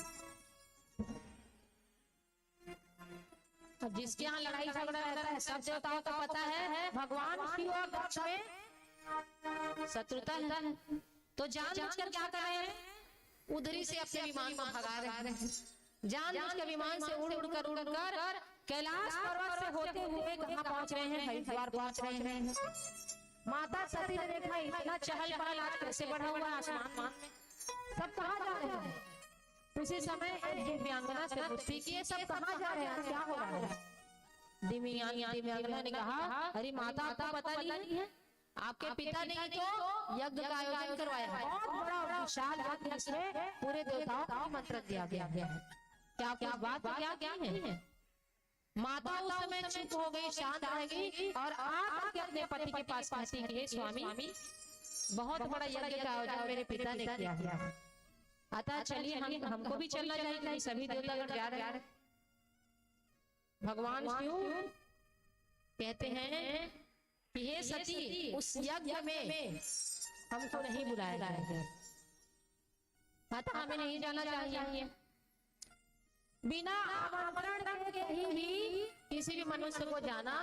जिसके यहाँ लड़ाई झगड़ा रहता है सब देवताओं को पता है भगवान शिव और दक्ष में शत्रुता है। तो जानबूझकर क्या कर रहे हैं? उधरी से अपने विमान को भगा रहे हैं। जानबूझकर विमान से उड़ कर कैलाश पर्वत से होते हुए कहाँ पहुंच रहे हैं? हरिद्वार पहुंच रहे हैं। माता सती ने देखा इतना चहल पहल आज कैसे बढ़ा हुआ है आसमान में, सब कहाँ जा रहे हैं? उसी समय एक दिव्यांगना से पूछती कि ये सब कहाँ जा रहे हैं, क्या हो रहा है? दिव्यांगना ने कहा, अरे माता आपको पता नहीं है, आपके पिता ने तो यज्ञ का आयोजन करवाया है, बहुत बड़ा विशाल यज्ञ, इसमें पूरे देवताओं को मंत्र दिया गया है। क्या क्या बात क्या है? माता उस समय चुप हो गई, शांत रह गई और आकर अपने पति के पास कहती कि स्वामी, बहुत बड़ा यज्ञ का आयोजन मेरे पिता ने किया है, अतः चलिए हमको भी चलना चाहिए। सभी देवतागण जा रहे हैं। भगवान शिव कहते हैं कि हे सती, उस यज्ञ में हमको नहीं बुलाया जाएगा, अतः हमें नहीं जाना चाहिए। बिना आमंत्रण के ही किसी भी मनुष्य को जाना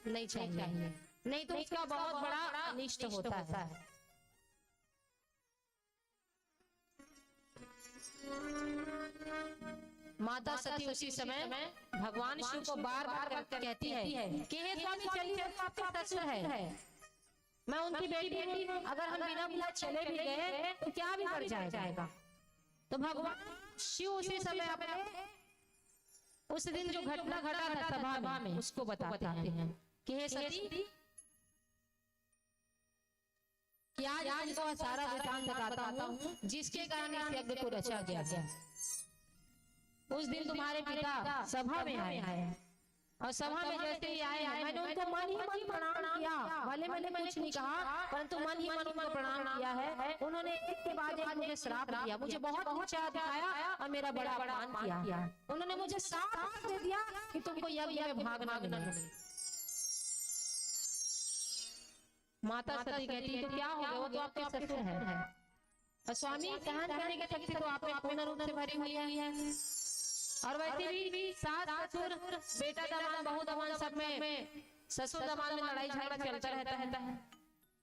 नहीं चाहिए, नहीं तो उसका बहुत बड़ा अनिष्ट होता है। माता सती उसी समय भगवान शिव को बार बार कहती है कि हे स्वामी चलिए, आपका ससुर है, मैं उनकी बेटी हूँ, अगर हम बिना बुलाए चले भी गए तो क्या भी कर जाएगा। तो भगवान शिव उसी समय अपने उस दिन जो घटना घटा था सभा में उसको बताते हैं कि हे सती, कि आज तुमको सारा वृतांत बताता हूँ जिसके कारण इस यज्ञ को रचा गया। उस दिन तुम्हारे पिता सभा में आए और सभा में जैसे ही आए मैंने उनको मन ही मन प्रणाम किया। भले मैंने कुछ नहीं कहा परंतु मन ही मन उनको प्रणाम किया है। उन्होंने एक के बाद एक मुझे श्राप दिया, मुझे बहुत ऊंचा दिखाया और मेरा बड़ा अपमान किया। उन्होंने मुझे श्राप दे दिया कि तुमको यज्ञ में भाग ना मिले। माता सती कहती है तो क्या हो गया, वो तो आपके ससुर है और स्वामी सहन करने की शक्ति तो आप में पूर्ण रूप से भरी हुई है। और वैसे भी सास ससुर बेटा दामाद बहू दामाद सब में ससुर दामाद में लड़ाई झगड़ा चलता रहता है।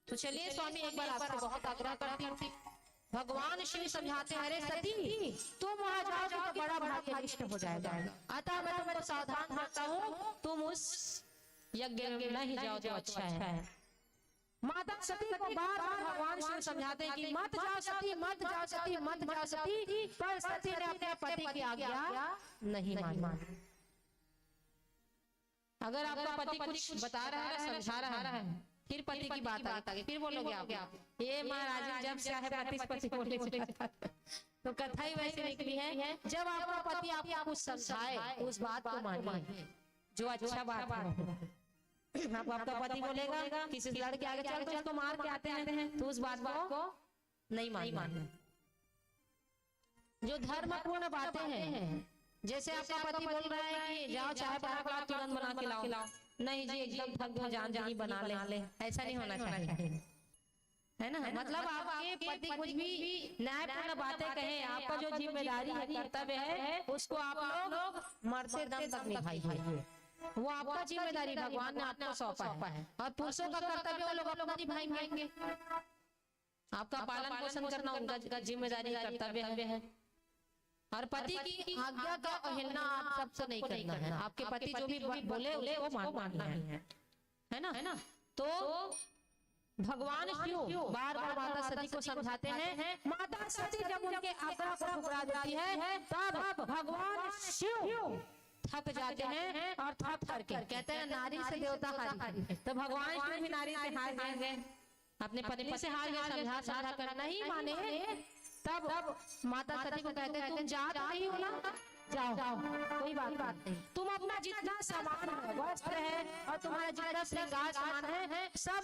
तो चलिए स्वामी एक बार आपसे बहुत आग्रह करती हूँ। भगवान शिव समझाते हैं अरे सती तुम वहां जाओगे तो बड़ा भाग्य अनिष्ट हो जाएगा, अतः मैं तुमको सावधान करता हूँ तुम उस यज्ञ में नहीं जाओ तो अच्छा है। माता सती को बार बार भगवान शिव समझाते हैं कि मत जाओ सती, मत जाओ सती, मत जाओ सती, पर सती ने अपने पति की आज्ञा नहीं मानी। अगर आपका पति कुछ बता रहा है समझा रहा है फिर पति की बात आगे फिर बोलोगे आप ये महाराज जब से है पति बोले तो कथा ही वैसे निकली है। जब आपका पति आपको कुछ समझाए उस बात को मानिए जो अच्छा बात है। आपका पति बोलेगा किसी लड़के आगे चल तो उसको मार के आते हैं तो उस बात को नहीं मानना। जो धर्मपूर्ण बातें हैं जैसे आपका पति बोल रहा है कि जाओ चाय बना तुरंत बना के लाओ, नहीं जी एकदम थक जान ही बना ले, ऐसा नहीं होना चाहिए है ना। मतलब आपके पति कुछ भी न्यायपूर्ण बातें कहे आपका जो जिम्मेदारी है कर्तव्य है उसको आप लोग मरते दम तक निभाइए। वो आपका जिम्मेदारी भगवान ने आपको सौंपा है और पुरुषों का कर्तव्य वो लोग अपना निभाएंगे। आपका पालन पोषण करना उनका जिम्मेदारी कर्तव्य है और पति की आज्ञा का अवहेलना आप सबसे नहीं करना है। आपके पति जो भी बोले उसको मानना है ना। तो भगवान शिव बार बार माता सती को समझाते हैं। माता सती जब उनके आज्ञा को ठुकरा देती है तब भगवान शिव थक जाते हैं और थक करके कहते हैं नारी से देवता हारी। तो भगवान शिव भी नारी से हार गए, अपने पत्नी से हार गए, समझा कर नहीं माने। तब माता सती को कहते हैं तुम जा रही हो ना, जाओ कोई बात नहीं, तुम अपना जितना सामान है वस्त्र है और तुम्हारा जितना श्रृंगार सामान है सब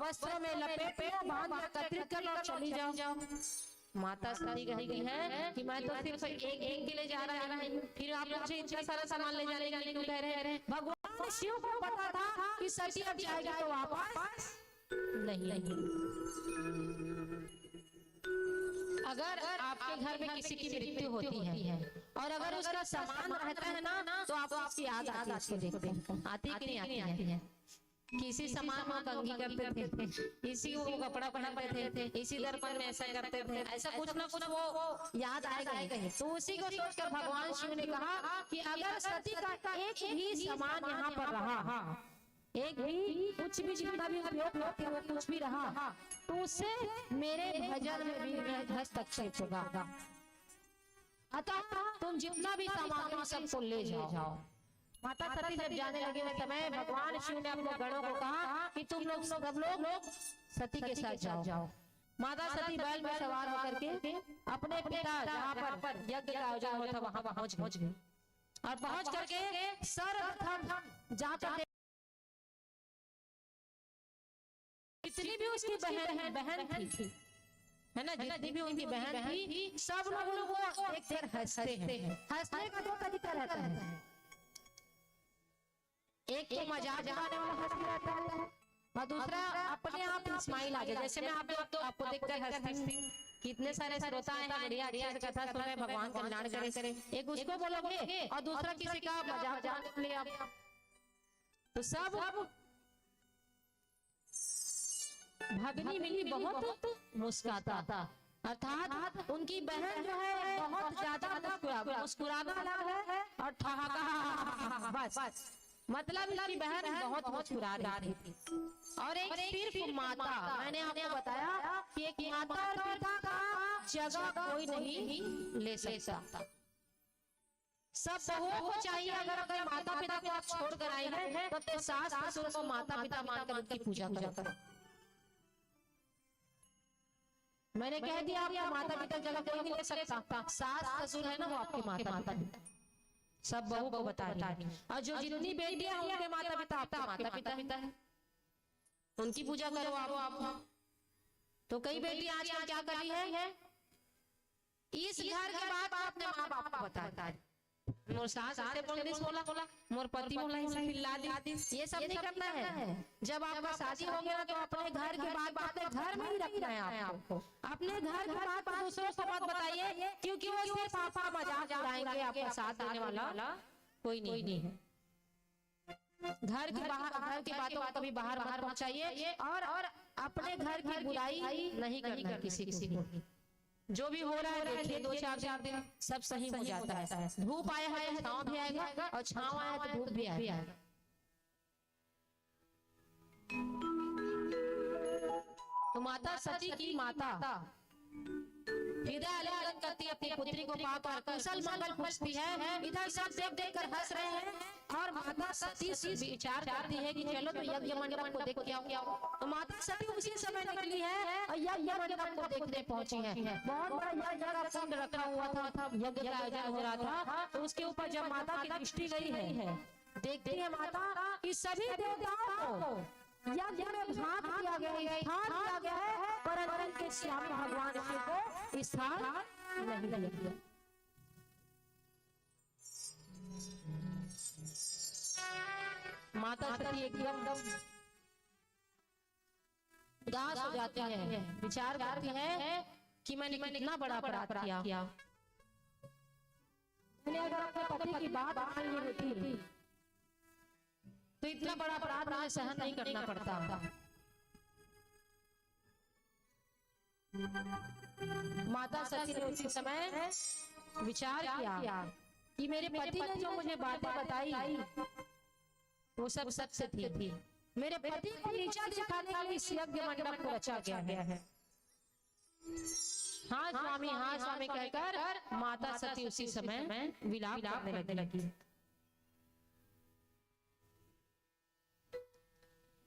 वस्त्रों में लपेट बांध एकत्रित कर और चली जाओ। माता सती कहती है कि मैं तो सिर्फ एक के लिए जा रहा है, फिर आप मुझे इतना सारा सामान ले जाने का क्यों कह रहे हैं। भगवान शिव को पता था कि सती अब जाएगी तो वापस नहीं। अगर आपके घर में किसी की मृत्यु होती है और अगर उसका सामान रहता है ना तो आपको आपकी याद आती कि नहीं आती है। किसी सामान को कंघी करते थे, इसी को कपड़ा पहनते थे, इसी दर्पण में ऐसा करते थे, ऐसा कुछ ना कुछ वो याद आएगा ही। तो उसी को सोचकर भगवान शिव ने कहा कि अगर सती का एक भी सामान यहाँ पर रहा, एक भी कुछ भी जितना भी उपयोग होते वो कुछ भी रहा तो उससे मेरे भजन में भी हस्तक्षेप होगा। अतः तुम जितना भी सामान सबको ले जाओ। माता सती जब जाने लगे उस समय भगवान शिव ने अपने गणों को कहा कि तुम लोग सब लोग सती के साथ जाओ। माता सती बैल में सवार होकर के अपने पिता जहाँ पर यज्ञ का आयोजन हुआ था वहां पहुंच गए और पहुंच करके सर्वप्रथम जाकर जितनी भी उसकी बहन थी है ना, जितनी भी उनकी बहन थी सब लोगों को देखकर हंसते हैं। हंसने का दो तरीका रहता है, एक तो मजाक बनाने वाला हंसी रहता है और दूसरा अपने आप स्माइल आ जाए। जैसे मैं आपको देखकर हंसती हूँ, कितने सारे श्रोता हैं बढ़िया अच्छे से कथा सुने भगवान कल्याण करे, एक उसको बोलोगे और दूसरा किसी का मजाक बनाने के लिए आप तो सब भगनी मिली बहुत मुस्कुराता था। अर्थात उनकी बहन जो है बहुत ज्यादा मुस्कुराना अलग है और ठहाका बस मतलब इसकी बहन बहुत मुस्कुरा रही थी। और एक सिर्फ माता, मैंने आपको बताया कि एक माता और पिता का जगह कोई नहीं ले सकता। सब बहुओं को चाहिए अगर माता पिता को आप छोड़ कर आए हैं तो अपने सास ससुर को माता पिता मानकर उनकी पूजा करो। मैंने कह दिया आपको माता पिता जगह कोई नहीं ले सकता, सास ससुर है ना वो आपके माता पिता, सब बहू को बता रही। और जो जितनी बेटियां हैं उनके माता पिता आपके माता पिता है, उनकी पूजा करो आप। तो कई बेटियां आजकल क्या कर रही है, इस घर के बाद अपने माँ बाप को बताता है, मोर सास ऐसे बोला मोर पति बोला ये सब नहीं करना है। जब आपका शादी हो गया तो अपने घर की बात अपने घर में ही रखना है आपको, अपने घर की बात दूसरों को मत बताइए, क्योंकि वो सिर्फ आपका मजाक उड़ाएंगे, आपका साथ देने वाला कोई नहीं है। घर की बातों को कभी बाहर पहुंचाइए, और अपने घर की बुराई नहीं करना किसी को। जो भी हो रहा है देखिए, 2-4 दिन सब सही हो जाता है। धूप आया है तो छांव भी आएगा, और छांव आया तो धूप भी आएगा। तो माता सती की माता हृदय आलिंगन करती है अपनी पुत्री को पाकर, कुशल मंगल पूछती है। इधर सब देख कर हंस रहे हैं, और माता सती विचार करती है कि चलो तो यज्ञ मंडप को देख के आओ। तो माता सती उसी समय निकली है और यज्ञ मंडप को देखने पहुंची है। बहुत बड़ा यज्ञ का कुंड रखा हुआ था, यज्ञ का आयोजन हो रहा था। तो उसके ऊपर जब माता की दृष्टि गई है, देखती है माता कि सभी देवताओं को यज्ञ में भाग दिया गया है, परंतु इनके स्वामी भगवान शिव को स्थान नहीं दिया गया। माता सती एकदम उदास हो जाती है, विचार करती है कि मैंने कितना बड़ा अपराध किया। मैंने अगर अपने पति की बात मान ली होती तो इतना बड़ा अपराध मुझे सहन नहीं करना पड़ता। माता सती ने उसी समय विचार किया कि मेरे पति ने जो मुझे बातें बताई वो सब सत्य थी। मेरे पति को नीचा दिखाने के लिए इस यज्ञ मंडप को रचा गया है। हाँ स्वामी कहकर माता सती उसी समय विलाप करने लगी।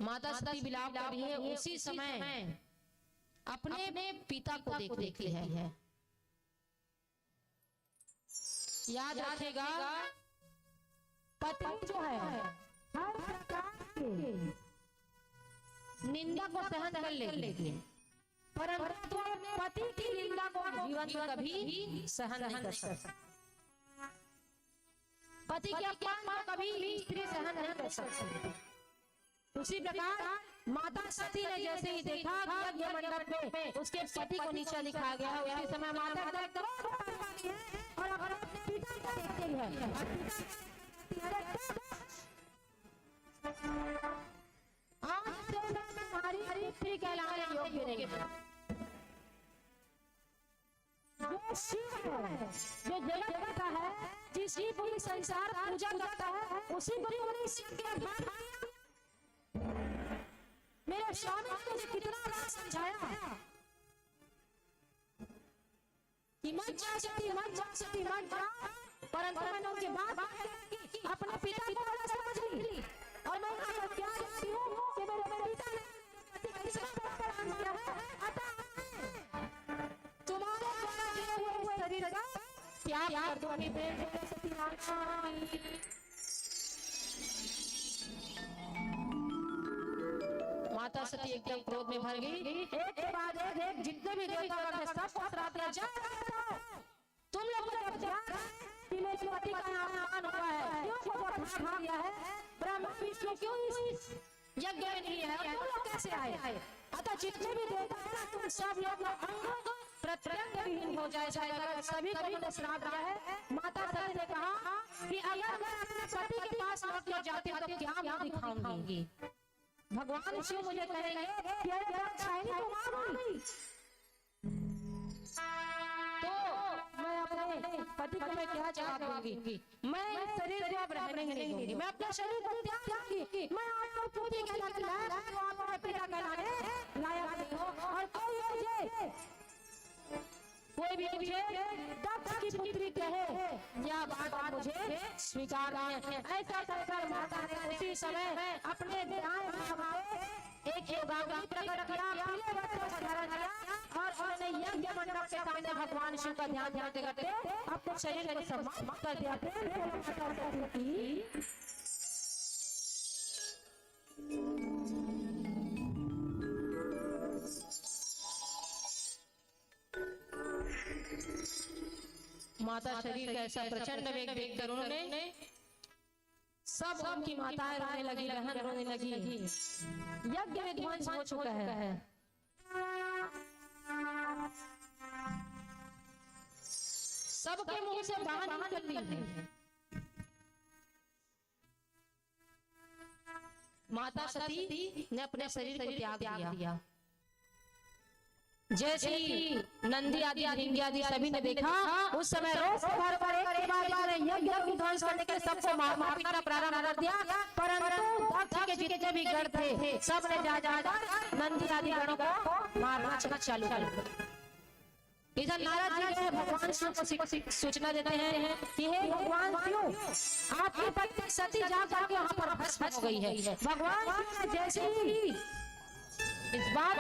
माता सती विलाप कर रही है, उसी समय अपने पिता को देख रही है। याद रखेगा, पति जो है हर प्रकार की निंदा को सहन कर लेगी, परंतु पति की निंदा को जीवन में कभी सहन नहीं कर सकता। पति के अपमान को कभी स्त्री सहन नहीं कर सकती। उसी प्रकार माता सती ने जैसे ही देखा कि यज्ञ मंडप में उसके पति को नीचा दिखाया गया है, उसी समय माता और अपने पिता को देखती है। आज से हमारी स्त्री कहलाने योग्य नहीं है। जो शिव है, जो जगत का है, जिसकी पूरी संसार पूजा करता है, उसी को तुमने शिव के भाग मेरे स्वामी ने मुझे कितना बार समझाया कि मत जा सती, परंतु मैंने उनके बाद अपने पिता को बड़ा समझ ली। और मैं क्या जानती हूँ कि मेरे पिता ने पति का इतना बड़ा अपमान किया है, अतः तुम्हारे द्वारा दिए हुए शरीर का त्याग कर दूंगी। सती माता सती एकदम क्रोध में भर गई। एक के बाद एक जितने भी देवता थे सबको श्राप दिया, तुम लोग कि मेरे पति का अपमान हुआ है, क्यों भाग दिया है, ब्रह्मा विष्णु क्यों इस यज्ञ में नहीं है, तुम लोग कैसे आए। अतः जितने भी देवता हैं तुम सब लोग अंग प्रत्यंग विहीन हो जाए, सभी को श्राप दिया है। माता सती ने कहा कि अगर मैं अपने पति के पास लौट कर जाती हूँ तो क्या मैं दिखाऊंगी। भगवान शिव मुझे कहेंगे तो मैं अपने पति को मैं क्या जवाब दूंगी। मैं इस शरीर को अब रहने ही नहीं दूंगी, मैं अपने शरीर को त्याग दूंगी। मैं आपको पुत्री कहलाने लायक, आप अपने पिता कहलाने लायक नहीं हो। और कोई भी मुझे दक्ष की पुत्री कहे, यह बात मुझे स्वीकार नहीं है। ऐसा कहकर माता ने उसी समय अपने दाएं भाग में एक योगाग्नि प्रकट किया, पीले वस्त्र धारण किया उन्होंने यज्ञ मंडप के सामने भगवान शिव का ध्यान करते करते अपने शरीर को समाप्त कर दिया। प्रेम से बोलो माता सती की। माता शरीर का ऐसा प्रचंड वेग देखकर उन्होंने सब उनकी माताएं रोने लगी, बहन रोने लगी। यज्ञ विध्वंस हो चुका है। सबके मुंह से बाहर निकल रही है। माता सती ने अपने शरीर को त्याग दिया। जैसे ही नंदी आदि भृंगी आदि सभी ने देखा, उस समय रोज घर पर एक बार यज्ञ विध्वंस करने के सबको मार पीटना प्रारंभ कर दिया। परंतु दक्ष के जितने भी गण थे सब ने जा नंदी आदि गणों को मारना चालू कर दिया। इधर नारद जी भगवान शिव को सूचना देते हैं कि हे भगवान शिव, आपकी पत्नी सती जाकर के यहाँ पर भस्म हो गई है। भगवान शिव ने जैसे ही इस बात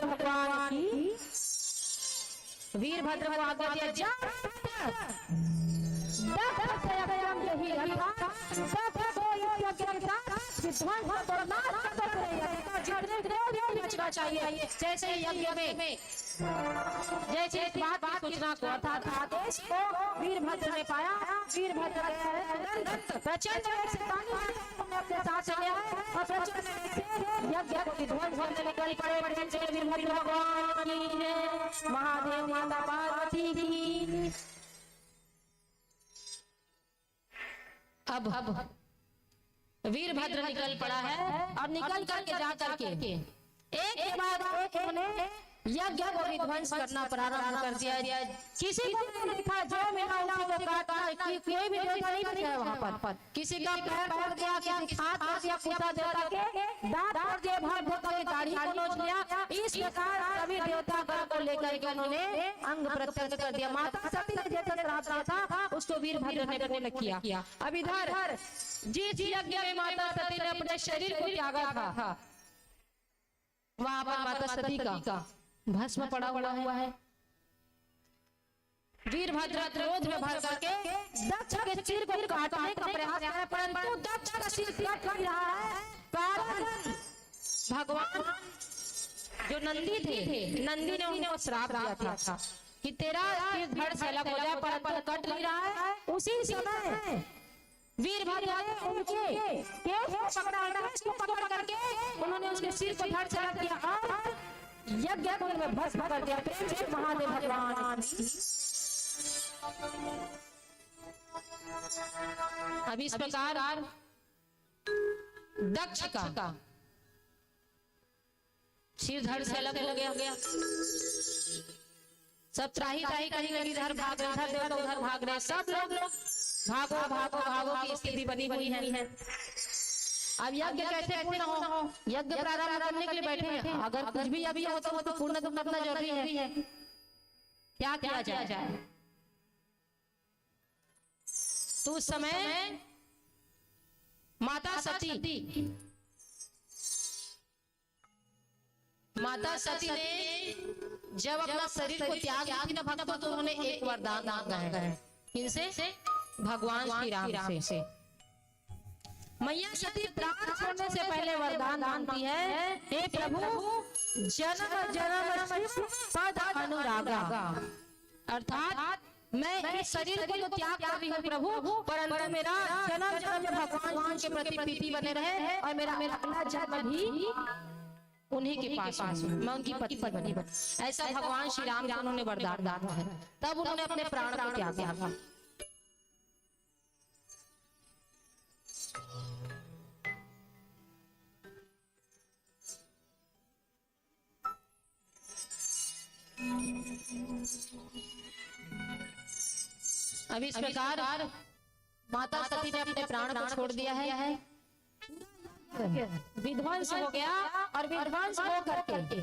भगवान की वीरभद्र को आज्ञा दिया, चाहिए। जैसे यज्ञ में जैसे इस बात सूचना को अर्थात आदेश को वीरभद्र ने पाया, वीरभद्र प्रचंड अपने साथ लिया और प्रचंड यज्ञ को विध्वंस करने निकल पड़े। वीरभद्र भगवान की, महादेव माता पार्वती की। अब वीरभद्र निकल पड़ा है और निकल करके जा करके एक के बाद एक उन्होंने यज्ञ को विध्वंस करना प्रारंभ कर दिया। किसी को नहीं देखा, जो मिला उसी को काटा, कोई भी देवता नहीं बचा वहां पर। किसी का पैर तोड़ दिया, किसी हाथ तोड़ दिया, पूजा देवता के दांत तोड़ दिए, भाग देवता की दाढ़ी को नोच लिया। इस प्रकार सभी देवता गण को लेकर के उन्होंने अंग प्रत्यंग कर दिया। माता सती ने जैसा श्राप दिया था उसको वीरभद्र ने पूर्ण किया। अब इधर जिस यज्ञ में माता सती ने अपने शरीर को त्यागा था, वहां पर माता सती का भस्म पड़ा हुआ है। वीरभद्र क्रोध में भर करके दक्ष के सिर को काटने का प्रयास कर रहा है, परंतु दक्ष का सिर कट नहीं रहा है। कारण भगवान जो नंदी थे, नंदी ने उनको श्राप दिया था कि तेरा सिर धड़ से अलग हो जाए, परंतु कट नहीं रहा है। उसी समय वीरभद्र ने उनके केस को पकड़ करके उन्होंने उसके सिर को धड़ से अलग किया और यज्ञ को भस्म कर दिया। प्रेम से महादेव भगवान। अब इस प्रकार दक्ष का सिर धड़ से अलग हो गया। सब त्राही कहीं इधर भाग रहे, इधर देवता उधर भाग रहे, सब लोग भागो की स्थिति बनी हुई है। अब यज्ञ कैसे पूर्ण हो? यज्ञ प्रारंभ करने के लिए बैठे हैं। अगर कुछ भी अभी हो तो पूर्ण तो करना जरूरी है। क्या किया जाए? तो उस समय माता सती ने जब अपना शरीर को त्याग दिया ना भक्तों, तो उन्होंने एक वरदान मांगा है। इनसे भगवान श्री राम से। मैया सती प्राण छोड़ने से पहले वरदान मांगती है, हे प्रभु जन्म जन्म पद अनुरागा, अर्थात मैं इस शरीर को तो त्याग कर रही हूँ प्रभु, परंतु मेरा जन्म जन्म भगवान के प्रति प्रीति बने रहे और मेरा अगला जन्म भी उन्हीं के पास मैं उनकी पति बनी। ऐसा भगवान श्री राम उन्होंने वरदान दिया है। तब उन्होंने अपने प्राण को त्याग दिया। अब इस प्रकार माता सती ने अपने प्राण को छोड़ दिया है। विध्वंस हो गया और विध्वंस हो करके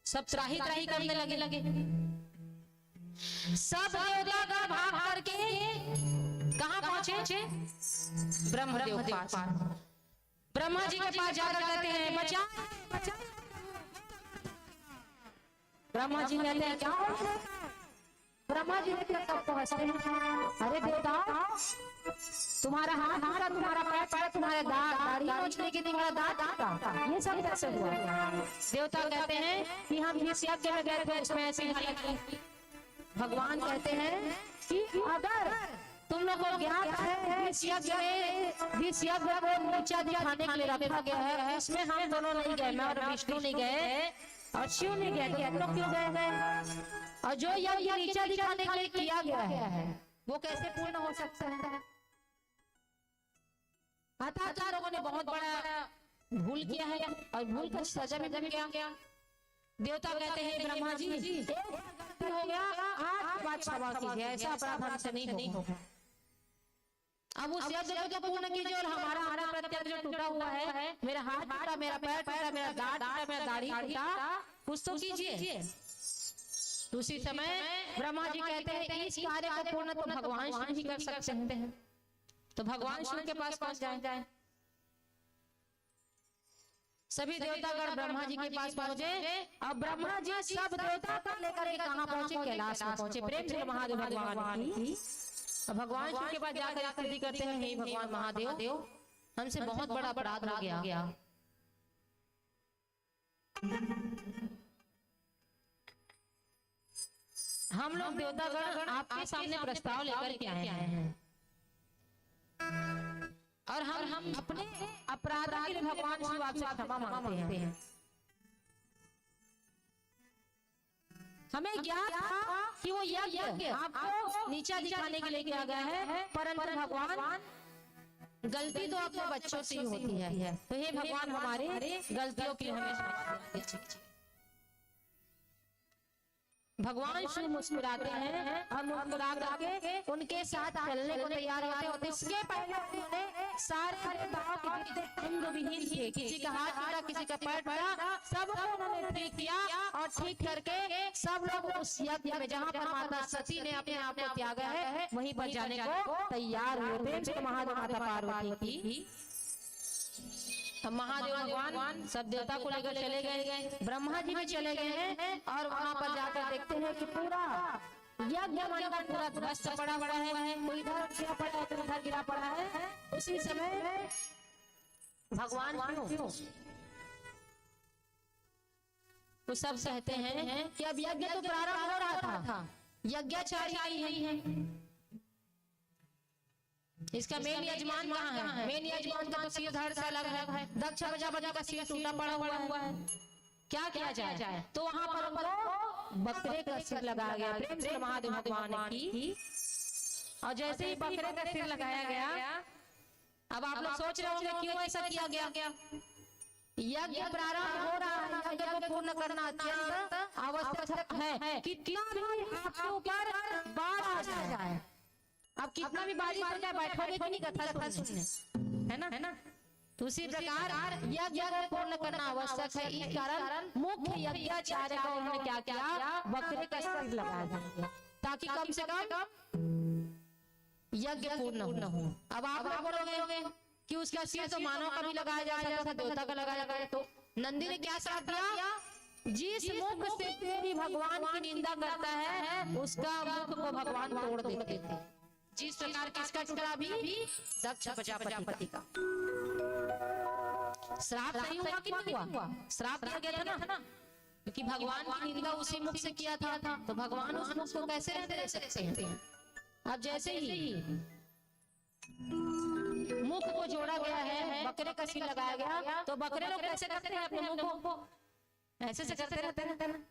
सब त्राही करने लगे। सब देवता का भाग करके कहाँ पहुंचे? ब्रह्मदेव के पास। ब्रह्मा जी के पास जाकर कहते हैं बचा। ब्रह्मा जी कहते हैं क्या? ब्रह्मा जी देखते सब तो हंसते हैं, अरे देवता तुम्हारा हाथ टूटा, तुम्हारा पैर टूटा, तुम्हारे दाढ़ी नोचने के तुम्हारा दांत, ये सब कैसे हुआ? देवता कहते हैं कि हम इस यज्ञ में गए थे, उसमें ऐसी हालत थी। भगवान कहते हैं कि अगर तुम लोग को ज्ञात है इस यज्ञ को नीचा दिखाने के लिए रखा गया है, इसमें हम दोनों नहीं गए, मैं और विष्णु नहीं गए और शिव नहीं गए, तो तुम लोग क्यों गए? और जो यज्ञ नीचा दिखाने के लिए किया गया है वो कैसे पूर्ण हो सकता है? अतः लोगों ने बहुत बड़ा भूल किया है और भूल का सजा में दे गया। देवता कहते हैं ब्रह्मा जी एक गलती हो गया, आप बात क्षमा कीजिए, ऐसा अपराध हमसे नहीं होगा। अब उस यज्ञ को तो पूर्ण कीजिए और हमारा प्रत्यक्ष जो टूटा हुआ है, मेरा हाथ टूटा, मेरा पैर टूटा, मेरा दाढ़ टूटा, मेरा दाढ़ी टूटा, कुछ तो कीजिए। उसी समय ब्रह्मा जी कहते हैं इस कार्य को पूर्ण तो भगवान शिव ही कर सकते हैं, तो भगवान शिव के पास पहुंच जाए। सभी देवतागण ब्रह्मा जी के पास पहुंचे। अब ब्रह्मा जी सब देवता को लेकर कहाँ पहुंचे? कैलाश में पहुंचे। प्रेम से महादेव भगवान की। भगवान शिव के पास जाकर आकृति करते हैं, हे भगवान महादेव हमसे बहुत बड़ा अपराध हो गया। हम लोग देवतागण आपके सामने प्रस्ताव लेकर के आए हैं और हम अपने अपराध के लिए भगवान शिव आपसे क्षमा मांगते हैं। हमें ज्ञात था कि वो यज्ञ आपको नीचा दिखाने के लिए किया गया है, परंतु भगवान गलती तो अपने बच्चों से ही होती है, तो हे भगवान हमारे गलतियों के लिए हमें क्षमा दीजिए। भगवान शिव मुस्कुराते हैं और मुस्कुरा करके उनके साथ चलने को तैयार होते हैं। इसके पहले उन्होंने सारे अंग विहीन थे, किसी का हाथ टूटा, किसी का पैर टूटा, सबको उन्होंने ठीक किया और ठीक करके सब लोग उस यज्ञ में जहाँ पर माता सती ने अपने आप को त्यागा है वहीं पर जाने को तैयार हुए थे। महादेव माता पार्वती की। तो महादेव भगवान सब देवता को लेकर चले गए, ब्रह्मा जी भी चले गए हैं और वहां पर जाकर देखते हैं कि पूरा यज्ञ मंडप पूरा ध्वस्त पड़ा है, कोई इधर गिरा पड़ा है, कोई इधर गिरा पड़ा है। उसी समय भगवान तो सब कहते हैं कि अब यज्ञ तो प्रारंभ हो रहा था, यज्ञाचार्य आई है, इसका मेन यजमान कहाँ है? मेन यजमान का तो सिर धड़ से अलग है, दक्ष प्रजापति का सिर टूटा पड़ा हुआ है, क्या किया जाए? तो वहां पर बकरे का सिर लगाया गया। प्रेम से महादेव भगवान की। और जैसे ही बकरे का सिर लगाया गया, अब आप लोग सोच रहे होंगे क्यों ऐसा किया गया? यज्ञ प्रारंभ हो रहा है, यज्ञ को पूर्ण करना अत्यंत आवश्यक है। कितना भी आपके ऊपर बाढ़ आ जाए, अब कितना भी बारिश हो जाए, बैठोगे कि नहीं कथा सुनने, है ना? तो उसी प्रकार यज्ञ को पूर्ण करना आवश्यक है। इस कारण मुख्य यज्ञाचार्य को उन्होंने क्या किया? बकरे का सिर लगाया गया ताकि कम से कम यज्ञ पूर्ण हो। अब आप लोग बोलोगे कि उसका सिर तो मानव का भी लगाया जा सकता था, देवता का लगाया गया, तो नंदी ने क्या साथ दिया? जिस मुख से कोई भगवान की निंदा करता है उसका मुख को भगवान तोड़ देते थे। जिस प्रकार किसका टुकड़ा भी दक्ष प्रजापति का श्राप सही हुआ कि नहीं हुआ? श्राप दिया गया था ना, क्योंकि भगवान की निंदा उसी मुख से किया था, तो भगवान उस मुख को कैसे रहने सकते हैं? अब जैसे ही मुख को जोड़ा गया है, बकरे का सिर लगाया गया, तो बकरे लोग कैसे करते हैं? अपने मुख को ऐसे से करते रहते हैं।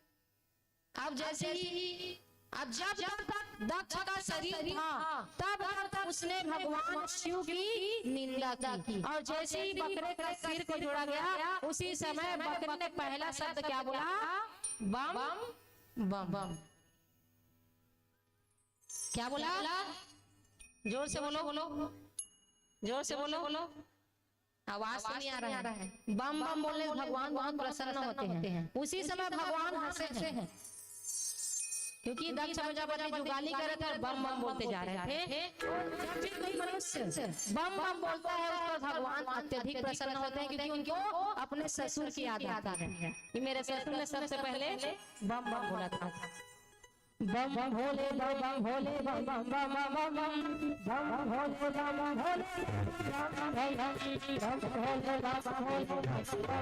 अब जैसे ही अब जब तक दक्ष का शरीर था तब तक उसने भगवान शिव की निंदा की, और जैसे ही बकरे का सिर को जोड़ा गया उसी समय बकरे ने पहला शब्द क्या बोला? बम बम बम। क्या बोला? जोर से बोलो, जोर से बोलो, आवाज तो नहीं आ रहा है। बम बम बोलने से भगवान बहुत प्रसन्न होते हैं। उसी समय भगवान हंसे हैं। क्योंकि दक्ष प्रजापति जो गाली कर रहे थे और बम बम बोलते जा रहे थे, जब भी कोई मनुष्य बम बम बोलता है उस पर भगवान अत्यधिक प्रसन्न होते हैं, क्योंकि उनको अपने ससुर की याद आता है कि मेरे ससुर ने सबसे पहले बम बम बोला था। बम बम भोले बम बम भोले बम बम बम बम बम बम बम भोले बम बम भोले बम बम भोले बम बम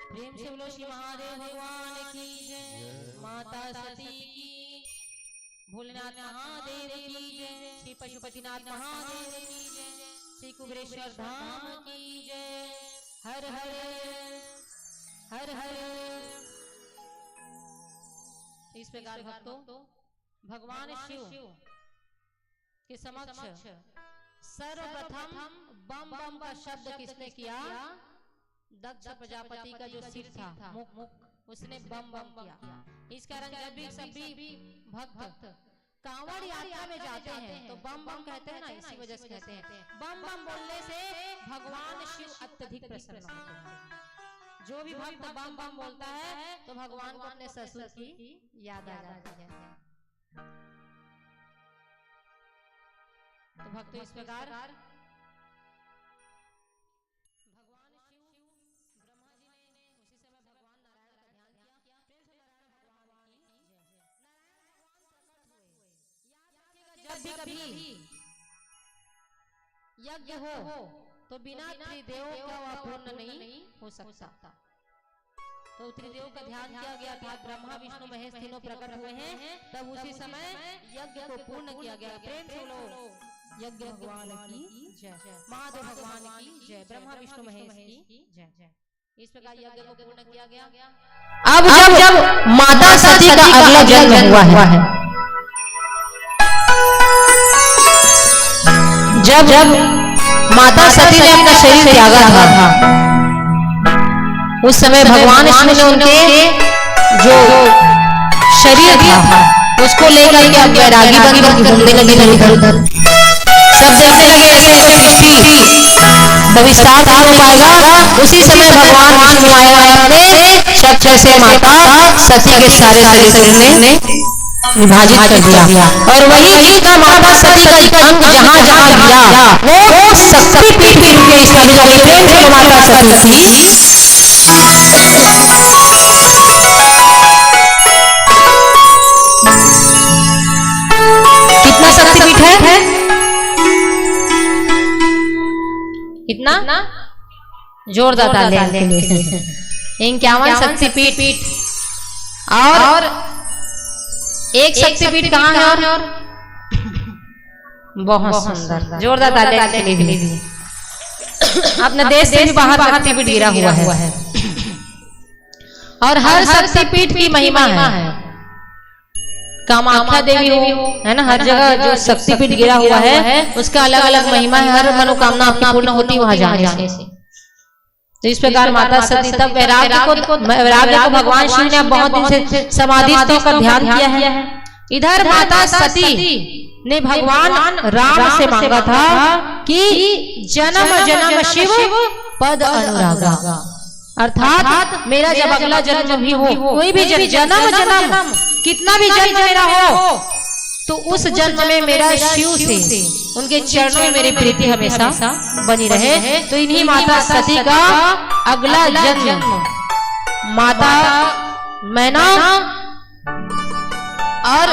प्रेम से बोलो श्री महादेव भगवान की जय, माता सती की, भोलेनाथ महादेव की जय, श्री पशुपतिनाथ महादेव की जय, श्री कुबेरेश्वर धाम की जय। हर हर हर हर। इस प्रकार भक्तों भगवान शिव के समक्ष सर्वप्रथम बम बम का शब्द किसने किया? दक्ष प्रजापति का जो सिर था मुख उसने बम बम किया। इस कारण जब भी सभी भक्त कांवड़ यात्रा में जाते हैं तो बम बम कहते हैं ना, इसी वजह से कहते हैं बम बम बोलने से भगवान शिव अत्यधिक प्रसन्न होते हैं। जो भी भक्त बम बम बोलता है तो भगवान को अपने ससुर की याद आ जाती है। तो भक्तों इस प्रकार जब भी कभी यज्ञ हो तो बिना त्रिदेव का वह पूर्ण नहीं हो सकता। तो त्रिदेव का ध्यान किया गया था, ब्रह्मा विष्णु महेश तीनों प्रकट हुए हैं, तब उसी समय यज्ञ को पूर्ण किया गया। प्रेम से बोलो यज्ञ भगवान की जय, महादेव भगवान की जय, ब्रह्मा विष्णु महेश की जय। इस प्रकार यज्ञ को पूर्ण किया गया। अब जब माता सती का अगला जन्म हुआ है, जब माता सती ने अपना शरीर त्यागा था, उस समय भगवान शिव ने उनके जो शरीर था उसको लेकर के अब बैरागी बन घूमने लगे इधर उधर। सब देखने लगे ऐसे कोई सृष्टि विस्तार हो पाएगा। उसी समय भगवान विष्णु आया ने चक्र से माता सती के सारे शरीर ने विभाजित कर दिया, और वही जिसका माता सती का अंग जहां जहां दिया वो शक्ति पीठ के रूप में स्थापित हो गई। प्रेम से माता सती की कितना शक्तिपीठ है? कितना जोरदार तालियां के लिए 51 शक्तिपीठ। और एक शक्तिपीठ कहाँ है? और बहुत सुंदर जोरदार तालियां के लिए भी अपने देश से भी बाहर शक्तिपीठ गिरा हुआ है, और हर शक्तिपीठ की महिमा है। कामाख्या देवी हो है ना, हर जगह जो शक्तिपीठ गिरा हुआ है उसका अलग अलग महिमा है, हर मनोकामना अपनी पूर्ण होती वहां जाने से। तो इस प्रकार माता सती तब वैराग्य को भगवान शिव ने बहुत दिन से समाधिस्थों का ध्यान किया है। इधर माता सती ने भगवान राम से मांगा था कि जन्म जन्म शिव पद अनुरागा, अर्थात मेरा जब अगला जन्म भी हो, कोई भी जन्म जन्म कितना भी जन्म मेरा हो, तो उस जन्म में मेरा शिव से उनके चरणों में मेरी प्रीति हमेशा बनी रहे। तो इन्हीं माता सती का अगला जन्म माता मैना और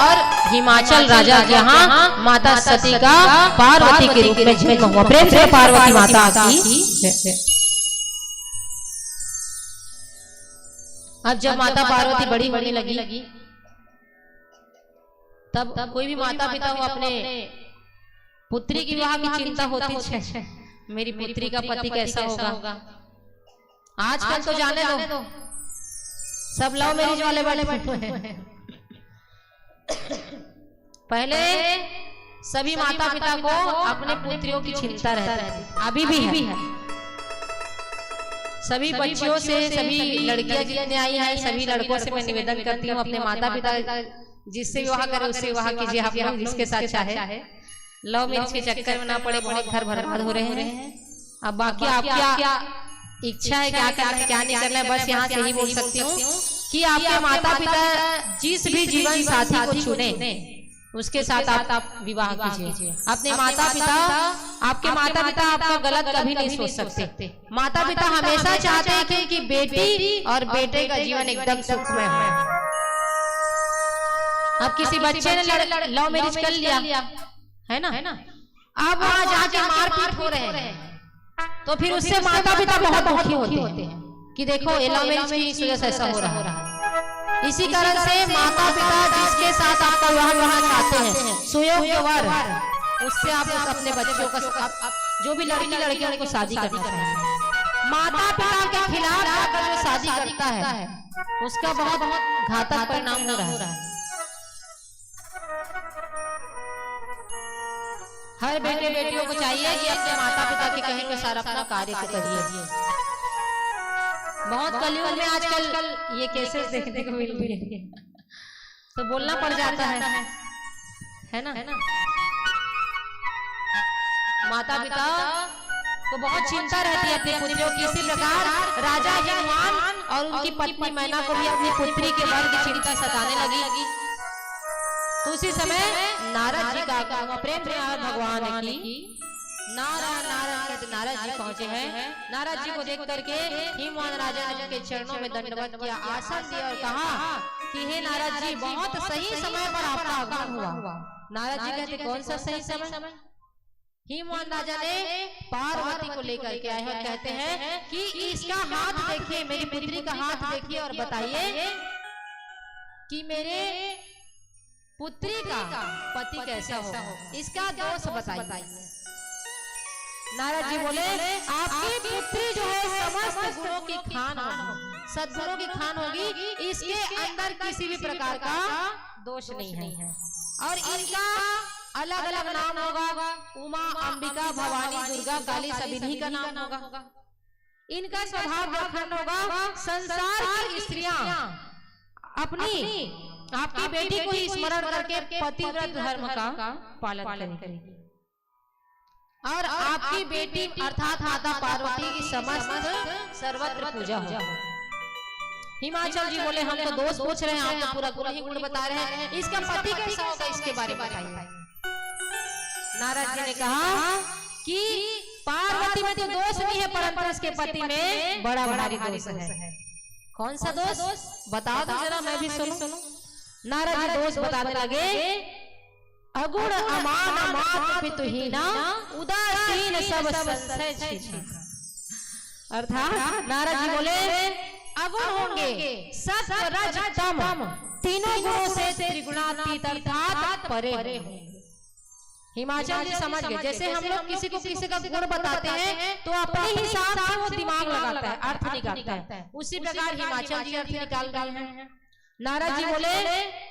हिमाचल राजा के यहाँ माता सती का पार्वती के रूप में जन्म हुआ। प्रेम से पार्वती माता की। अब जब माता पार्वती बड़ी होने लगी तब कोई भी माता पिता हो अपने पुत्री की विवाह की चिंता होती है, मेरी पुत्री का पति कैसा होगा। आजकल तो जाने दो, सब लव मैरिज वाले हैं। पहले सभी माता पिता को अपने पुत्रियों की चिंता रहती है, अभी भी है। सभी बच्चियों से, सभी लड़कियां जितने आई हैं, सभी लड़कों से मैं निवेदन करती हूँ अपने माता पिता जिससे विवाह करे उससे विवाह कीजिए। आप लोग जिसके साथ चाहे, लव मैरिज के चक्कर में ना पड़े, बहुत घर बर्बाद हो रहे हैं। अब बाकी आपकी क्या इच्छा है, क्या करना है क्या नहीं करना है, बस यहाँ से ही बोल सकती हूँ कि आपके माता पिता जिस भी जीवन साथी को चुने उसके साथ आप विवाह कीजिए। अपने माता पिता, आपके माता पिता आपका गलत कभी नहीं सोच सकते। माता पिता हमेशा चाहते हैं कि बेटी और बेटे का जीवन एकदम सुखमय हो। अब किसी बच्चे ने लव मैरिज कर लिया है ना, अब वहां जाके मारपीट हो रहे हैं, तो फिर उससे माता पिता बहुत दुखी होते हैं कि देखो ये लव मैरिज की वजह से ऐसा हो रहा है। इसी कारण से माता पिता जिसके साथ आपका विवाह करना चाहते हैं, सुयोग्य वर, उससे आप अपने बच्चों का, जो भी लड़की लड़कियों को शादी करना चाहिए। माता पिता के खिलाफ आकर जो शादी करता है उसका बहुत घातक परिणाम हो रहा है। हर बेटे बेटियों को चाहिए कि अपने माता पिता के कहे अनुसार अपना कार्य को करिए। बहुत कलयुग में आजकल ये केसेस देखने को मिल रही है, तो बोलना पड़ जाता है ना। माता पिता को बहुत चिंता रहती है अपनी पुत्रियों की। इसी प्रकार राजा हिमवान और उनकी पत्नी मैना को भी अपनी पुत्री के वर की चिंता सताने लगी। तो उसी समय नारद जी का आगमन, प्रेम से भगवान की नारद जी पहुंचे हैं। नारद जी को देख करके हिमवान राजा ने उनके चरणों में दंडवत किया, आसन दिया और कहा कि हे नारद जी, बहुत सही समय पर आपका आगमन हुआ। नारद जी कहते कौन सा सही समय? हिमवान राजा ने पार्वती को लेकर के आए हैं, कहते हैं कि इसका हाथ देखिए, मेरी पुत्री का हाथ देखिए और बताइए कि मेरे पुत्री का पति कैसा हो, इसका दोष बताइए। नारद जी बोले आपकी पुत्री जो है समस्त गुणों की खान होगी, सद्गुणों की खान होगी, इसके अंदर किसी भी प्रकार का दोष नहीं है। और इनका अलग अलग नाम होगा, उमा, अंबिका, भवानी, दुर्गा, काली, सभी इन्हीं का नाम होगा। इनका स्वभाव अखंड होगा। संसार की स्त्रियां अपनी आपकी बेटी को ही स्मरण करके पतिव्रत धर्म का पालन करेगी और आपकी बेटी अर्थात माता पार्वती की समस्त सर्वत्र पूजा हो। हिमाचल जी बोले हम तो दोष पूछ रहे हैं, आप तो पूरा गुण ही गुण बता रहे हैं, इसका पति कैसा होगा, इसके बारे में बताइए। नारद जी ने कहा कि पार्वती में तो दोष नहीं है, परंतु इसके पति में बड़ा भारी दोष है। कौन सा दोष बता दो जरा, मैं भी सुनूं। नारद जी दोष बताने लगे, अगुण अमान मात पितुहीना, उदासीन सब संशय छीना। अर्थात नारद जी बोले अगुण होंगे, सत्व रज तम, तीनों गुणों से त्रिगुणातीत अर्थात परे होंगे। हिमाचल जी समझ गए, जैसे हम लोग किसी को किसी का गुण बताते हैं तो अपने हिसाब से वो दिमाग लगाता है, अर्थ निकालता है, उसी प्रकार हिमाचल जी अर्थ निकाल रहे हैं। नारद जी बोले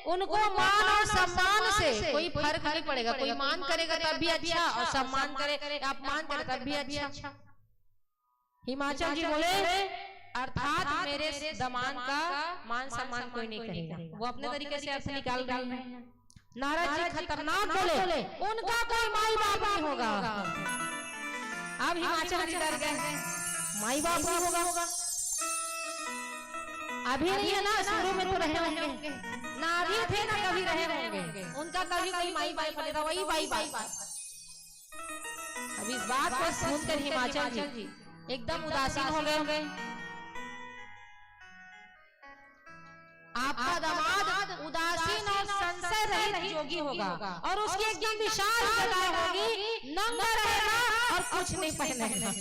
उनको मान और सम्मान से कोई फर्क नहीं पड़ेगा, कोई मान करेगा तब भी अच्छा और सम्मान करे, अपमान करे तब भी अच्छा। हिमाचल जी बोले अर्थात मेरे दमान का मान सम्मान कोई नहीं करेगा, वो अपने तरीके से अर्थ निकाल रहे हैं। नारद जी खतरनाक बोले उनका कोई माई बाप नहीं होगा। अब हिमाचल जी डर गए, माई बाप नहीं होगा, अभी नहीं है ना, शुरू में तो रहे होंगे ना, अभी थे ना कभी रहे होंगे, उनका कभी कोई माई बाप बनेगा, वही माई बाप। अब इस बात को सुनकर हिमाचल जी एकदम उदासीन हो गए। आपका दामाद उदासीन और संशय रहित जोगी होगा और उसकी एकदम विशाल जटाएं होगी, नंगा रहेगा और कुछ नहीं पहनेगा।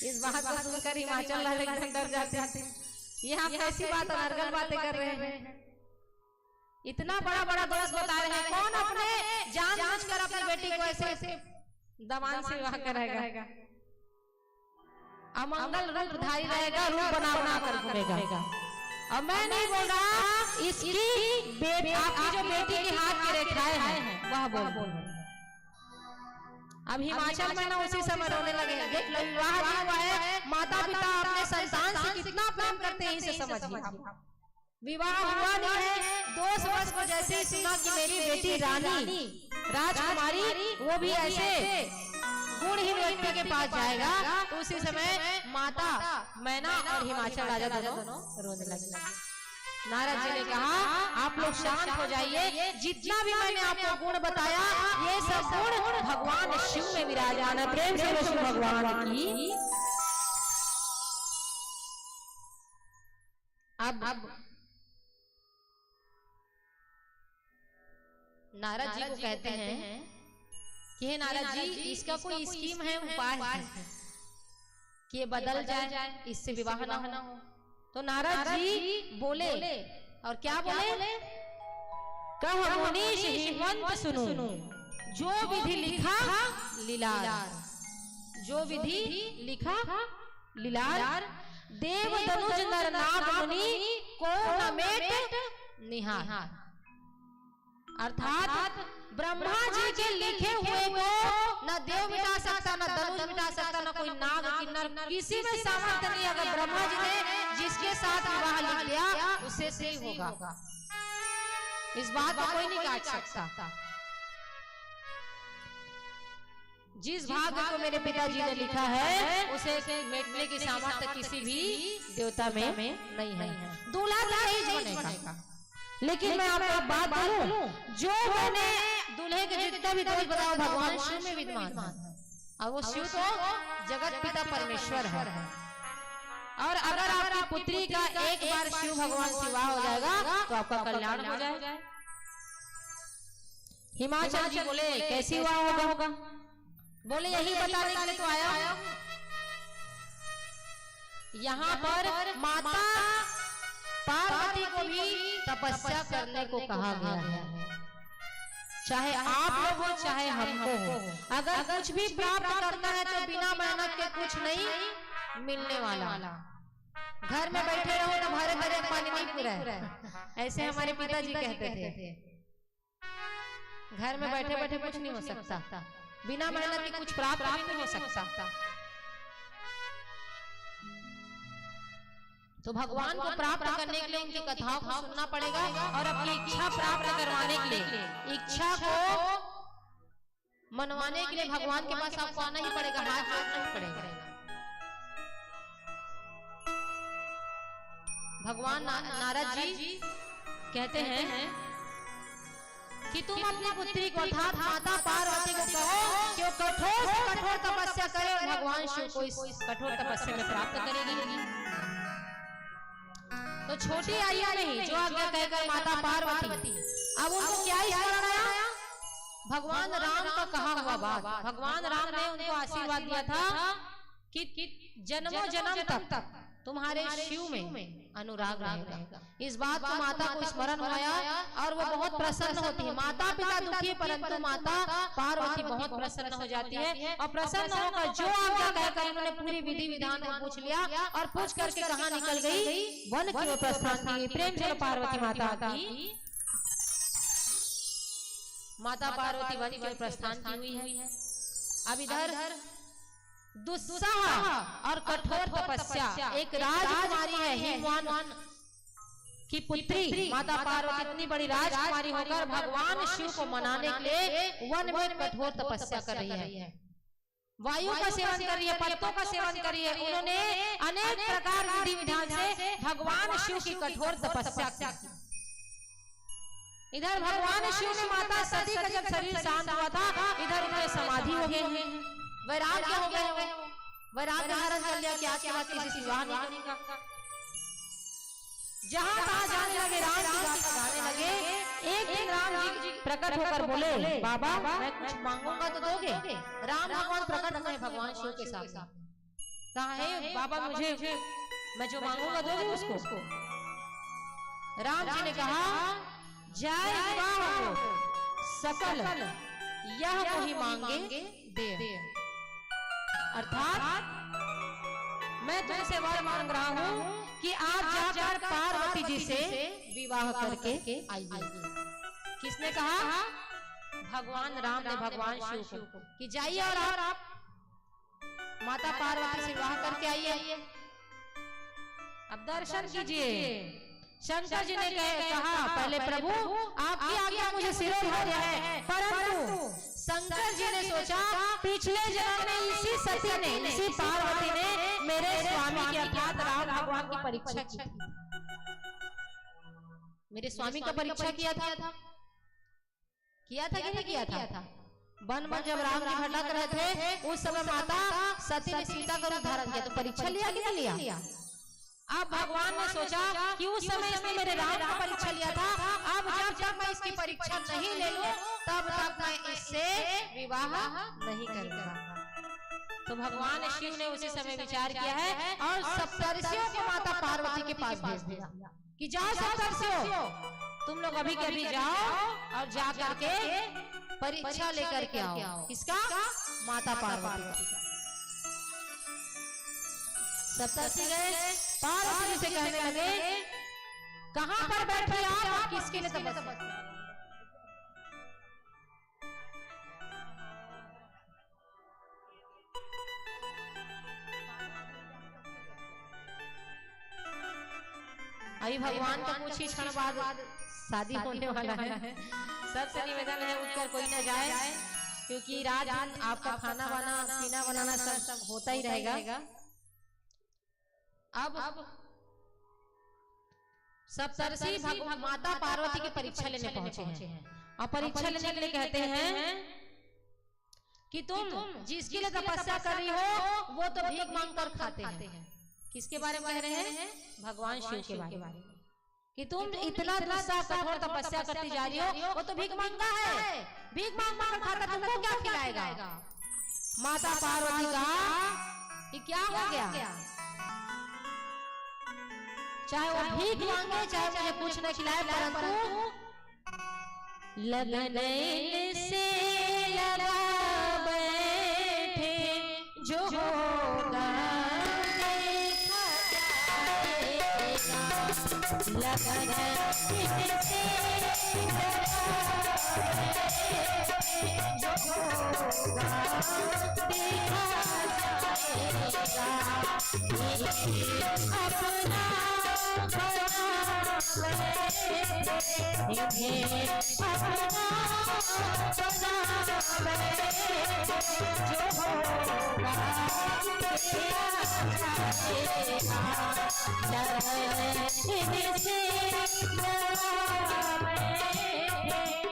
इस बात को सुनकर हिमाचल वाले एकदम डर जाते हैं, ये आप कैसी बात अनर्गल बातें कर रहे हैं। इतना बड़ा बड़ा दोष बता रहे हैं, कौन अपने जानबूझकर अपनी बेटी को ऐसे दमान से विवाह कराएगा? अमंगल रूपधारी रहेगा, रूप बना बना कर घूमेगा। और मैं नहीं बोल रहा, इसकी आपकी जो बेटी के हाथ की रेखाएं हैं वह बोल। अब हिमाचल में ना उसी समय रोने लगे हैं। देख लो, विवाह नहीं हुआ है, माता पिता अपने संतान से कितना प्रेम करते हैं, इसे समझिए। विवाह हुआ नहीं है, 2 वर्ष को जैसे ही सुना कि मेरी बेटी रानी राजकुमारी, वो भी ऐसे गुणहीन व्यक्ति के पास जाएगा, तो उसी समय माता मैना और हिमाचल राजा दोनों रोने लगे। नारद जी ने कहा, आप लोग शांत हो जाइए, जितना भी मैंने आपको गुण बताया ये सब गुण भगवान शिव में विराजमान है। प्रेम से विष्णु भगवान की। अब नारद जी को कहते हैं कि हे नारद जी, इसका कोई स्कीम है, उपाय है कि ये बदल जाए, इससे विवाह ना हो। तो नारद जी बोले, और क्या बोले? कह मुनीश हिमवंत सुनो, जो विधि लिखा लीलार, जो विधि लिखा लीलार, देव दनुज नर नाग मुनि को न मेट निहार। अर्थात ब्रह्मा जी के लिखे हुए को न देव मिटा सकता, न धनुष मिटा सकता, न कोई नाग किन्नर, किसी में सामर्थ्य नहीं। अगर ब्रह्मा जी ने जिसके साथ विवाह लिख लिया उससे सही होगा, इस बात को कोई नहीं काट सकता। जिस भाग्य को मेरे पिताजी ने लिखा है उसे मिटने की सामर्थ्य किसी भी देवता में नहीं है। दूल्हा दहेज बनेगा, लेकिन मैं आपको एक बात बोलूं, जो मैंने दूल्हे के जितना भी दोष बताओ भगवान शिव में विद्यमान है, और वो शिव तो जगत पिता परमेश्वर है। और अगर आपकी पुत्री का एक बार शिव भगवान से विवाह हो जाएगा तो आपका कल्याण हो जाएगा। हिमाचल जी बोले, कैसी विवाह होगा? बोले, यही बताने के लिए तो आया। यहाँ पर माता पार्वती को भी तपस्या करने को कहा गया है, चाहे आप लोग हो चाहे हमको हो। अगर कुछ भी प्राप्त करना है तो बिना मेहनत के कुछ नहीं मिलने वाला। घर में बैठे रहो तो भरे भरे पानी नहीं पूरा है, ऐसे हमारे पिताजी कहते थे। घर में बैठे बैठे कुछ नहीं हो सकता, बिना मेहनत के कुछ प्राप्त नहीं हो सकता। तो भगवान को प्राप्त करने के लिए उनकी कथाओं को सुनना पड़ेगा, और अपनी इच्छा प्राप्त करवाने के लिए, इच्छा को मनवाने के लिए भगवान के पास आपको आना ही पड़ेगा, हाथ जोड़ना ही पड़ेगा। भगवान नारद जी कहते हैं कि तुम अपनी पुत्री को अर्थात माता पार्वती को कहो कि वो कठोर से कठोर तपस्या करे, और भगवान शिव को इस कठोर तपस्या में प्राप्त करेगी। तो छोटी आयु में ही जो आज्ञा कहकर माता पार्वती, अब उनको क्या स्मरण आया? भगवान राम का कहा हुआ बात। भगवान राम ने उनको आशीर्वाद दिया था कि जन्मों जन्म तक तुम्हारे शिव में अनुराग रहेगा। इस बात को माता को स्मरण हुआ और वो बहुत प्रसन्न होती है। माता पिता दुखी परंतु माता पार्वती बहुत प्रसन्न हो जाती है, और प्रसन्न होकर जो आज्ञा कहकर उन्होंने पूरी विधि विधान को पूछ लिया, और पूछ करके कहाँ निकल गई? वन की ओर प्रस्थान की। प्रेम से पार्वती माता की। माता पार्वती वन की ओर प्रस्थान की हुई है। अब इधर दुस्साह और कठोर तपस्या, एक राजकुमारी है हिमवान की पुत्री माता पार्वती इतनी बड़ी राजकुमारी होकर भगवान शिव को मनाने के लिए वन में कठोर तपस्या कर रही है। वायु का सेवन कर रही है, पत्तों का सेवन कर रही है। उन्होंने अनेक प्रकार विधि विधान से भगवान शिव की कठोर तपस्या की। इधर भगवान शिव ने माता सती का जब शरीर शांत हुआ था, इधर उनके समाधि हो गए, वैराग्य हो गए, वैराग्य धारण कर लिया कि आज के बाद किसी से विवाह नहीं करेगा। जहां तहां जाने लगे, राम की बात गाने लगे। एक दिन राम जी प्रकट होकर बोले, बाबा मैं कुछ मांगूंगा तो दोगे? राम भगवान प्रकट हुए भगवान शिव के सामने। कहा है बाबा मुझे मैं जो मांगूंगा दोगे उसको? राम जी ने कहा, जय विवाह सकल यह वही मांगे दे। अर्थात मैं तुमसे वर मांग रहा हूं कि आप जाकर पार्वती जी से विवाह करके आइए। किसने कहा? भगवान राम ने भगवान शिव को कि जाइए और आप माता पार्वती से विवाह करके आइए। अब दर्शन कीजिए। शंकर जी ने कहा, पहले प्रभु आपकी आज्ञा मुझे शिरोधार्य है, परंतु शंकर जी ने सोचा पिछले जन्म में इसी सती ने, इसी पार्वती ने मेरे स्वामी की अर्थात राम भगवान की परीक्षा की थी। मेरे स्वामी का परीक्षा किया था कि नहीं किया था? वन में जब राम जी भटक रहे थे उस समय माता सती ने सीता का रूप धारण किया, तो परीक्षा लिया कि नहीं लिया? अब भगवान ने सोचा कि उस समय इसने मेरे राम का परीक्षा लिया था, अब जब तक मैं इसकी परीक्षा नहीं ले लूं तब तक मैं इससे विवाह नहीं करूंगा। तो भगवान शिव ने उसी समय विचार किया है और सप्तर्षियों को माता पार्वती के पास भेज दिया कि जाओ सप्तर्षियों, तुम लोग अभी के अभी जाओ और जा करके परीक्षा लेकर के आओ। किसका? माता पार्वती का। सप्तर्षि गए, पार्वती से कहने लगे, कहां पर बैठे आप? किसके लिए तपस्या? अभी भगवान का कुछ ही क्षण बाद शादी होने वाला है। सबसे निवेदन है उठकर कोई न जाए, क्योंकि रात आपका खाना पीना बनाना सब होता ही रहेगा। अब सप्तर्षि माता पार्वती की परीक्षा लेने पहुंचे हैं और परीक्षा लेने के लिए कहते हैं कि तुम जिसके लिए तपस्या कर रही हो वो तो भीख मांग कर खाते हैं। किसके बारे में कह रहे हैं? भगवान शिव के बारे में कि तुम इतना कठोर तपस्या करती जा रही हो, वो तो भीख मांगा है, भीख मांग कर खाता, तुमको क्या खिलाएगा? माता पार्वती कहा कि क्या हो गया? चाहे वो भीख मांगे, चाहे मुझे कुछ न खिलाए, परंतु लगन से लगा बैठे जो होगा देखा जाएगा। लगन से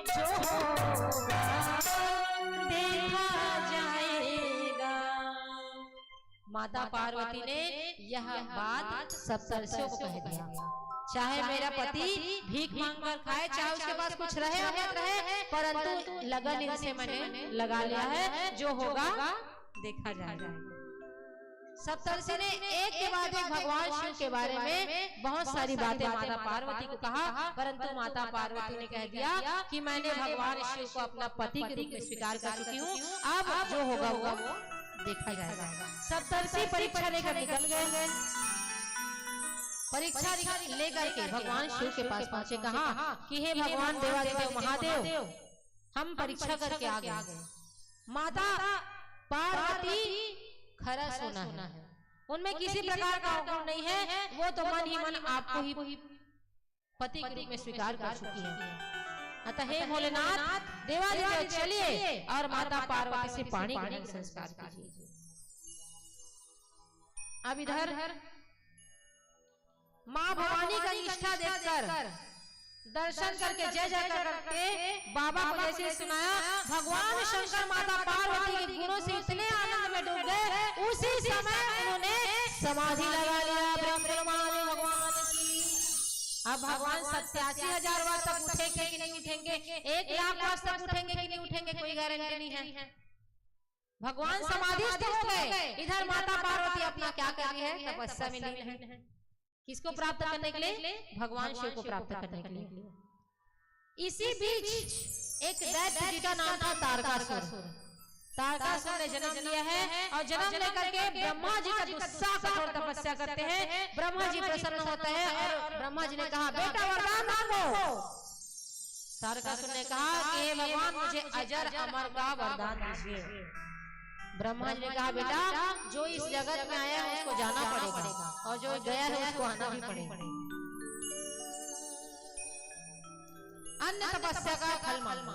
जो होगा देखा जाएगा। माता पार्वती ने यह बात सप्तर्षियों को कह दिया, चाहे मेरा पति भीख मांग कर खाए, चाहे उसके पास कुछ रहे या मत रहे, परंतु लगन इनसे मैंने लगा लिया है, जो होगा देखा जाएगा। सप्तर्षि ने एक के बाद एक भगवान शिव के बारे में बहुत सारी बातें माता पार्वती को कहा, परंतु माता पार्वती ने कह दिया कि मैंने भगवान शिव को अपना पति के रूप में स्वीकार कर चुकी हूँ, अब जो होगा वो देखा जाएगा। सप्तर्षि परीक्षा लेकर निकल गए। परीक्षा लेकर के भगवान शिव के पास पहुंचे, कहा कि हे भगवान देवादिदेव महादेव, हम परीक्षा करके आ गए। माता पार्वती खरा सोना है, उनमें किसी प्रकार का अवगुण नहीं है, वो तो मन ही मन आपको ही पति के रूप में स्वीकार कर चुकी है। अतः हे भोलेनाथ देवादिदेव चलिए और माता पार्वती से पानी ग्रहण संस्कार कीजिए। अब इधर माँ भवानी का निष्ठा देखकर दर्शन करके जय जय करके बाबा को जैसे सुनाया, भगवान शंकर माता पार्वती के गुणों से इतने आनंद में डूब गए, उसी समय उन्होंने समाधि लगा लिया। ब्रह्मा भगवान की अब भगवान 87,000 वर्ष तक उठेंगे कि नहीं उठेंगे, 1,00,000 वर्ष तक उठेंगे कि नहीं उठेंगे, कोई गारंटी नहीं है। भगवान समाधिस्थ हो गए, इधर माता पार्वती अपना क्या कर रही है, तपस्या में लीन है। किसको प्राप्त करने के लिए, भगवान शिव को प्राप्त करने के लिए। इसी बीच एक दैत्य जी का नाम था तारकासुर। तारकासुर ने जन्म लिया है और जन्म लेकर के ब्रह्मा जी का गुस्सा कठोर तपस्या करते हैं। ब्रह्मा जी प्रसन्न होते हैं और ब्रह्मा जी ने कहा बेटा वरदान मांगो। तारकासुर ने कहा कि हे भगवान मुझे अजर अमर का वरदान दीजिए। ब्रह्मा जी ने कहा बेटा जो इस जगत में आया है उसको जाना पड़ेगा और जो गया है उसको आना भी पड़ेगा। अन्य तपस्या का फल मांगो,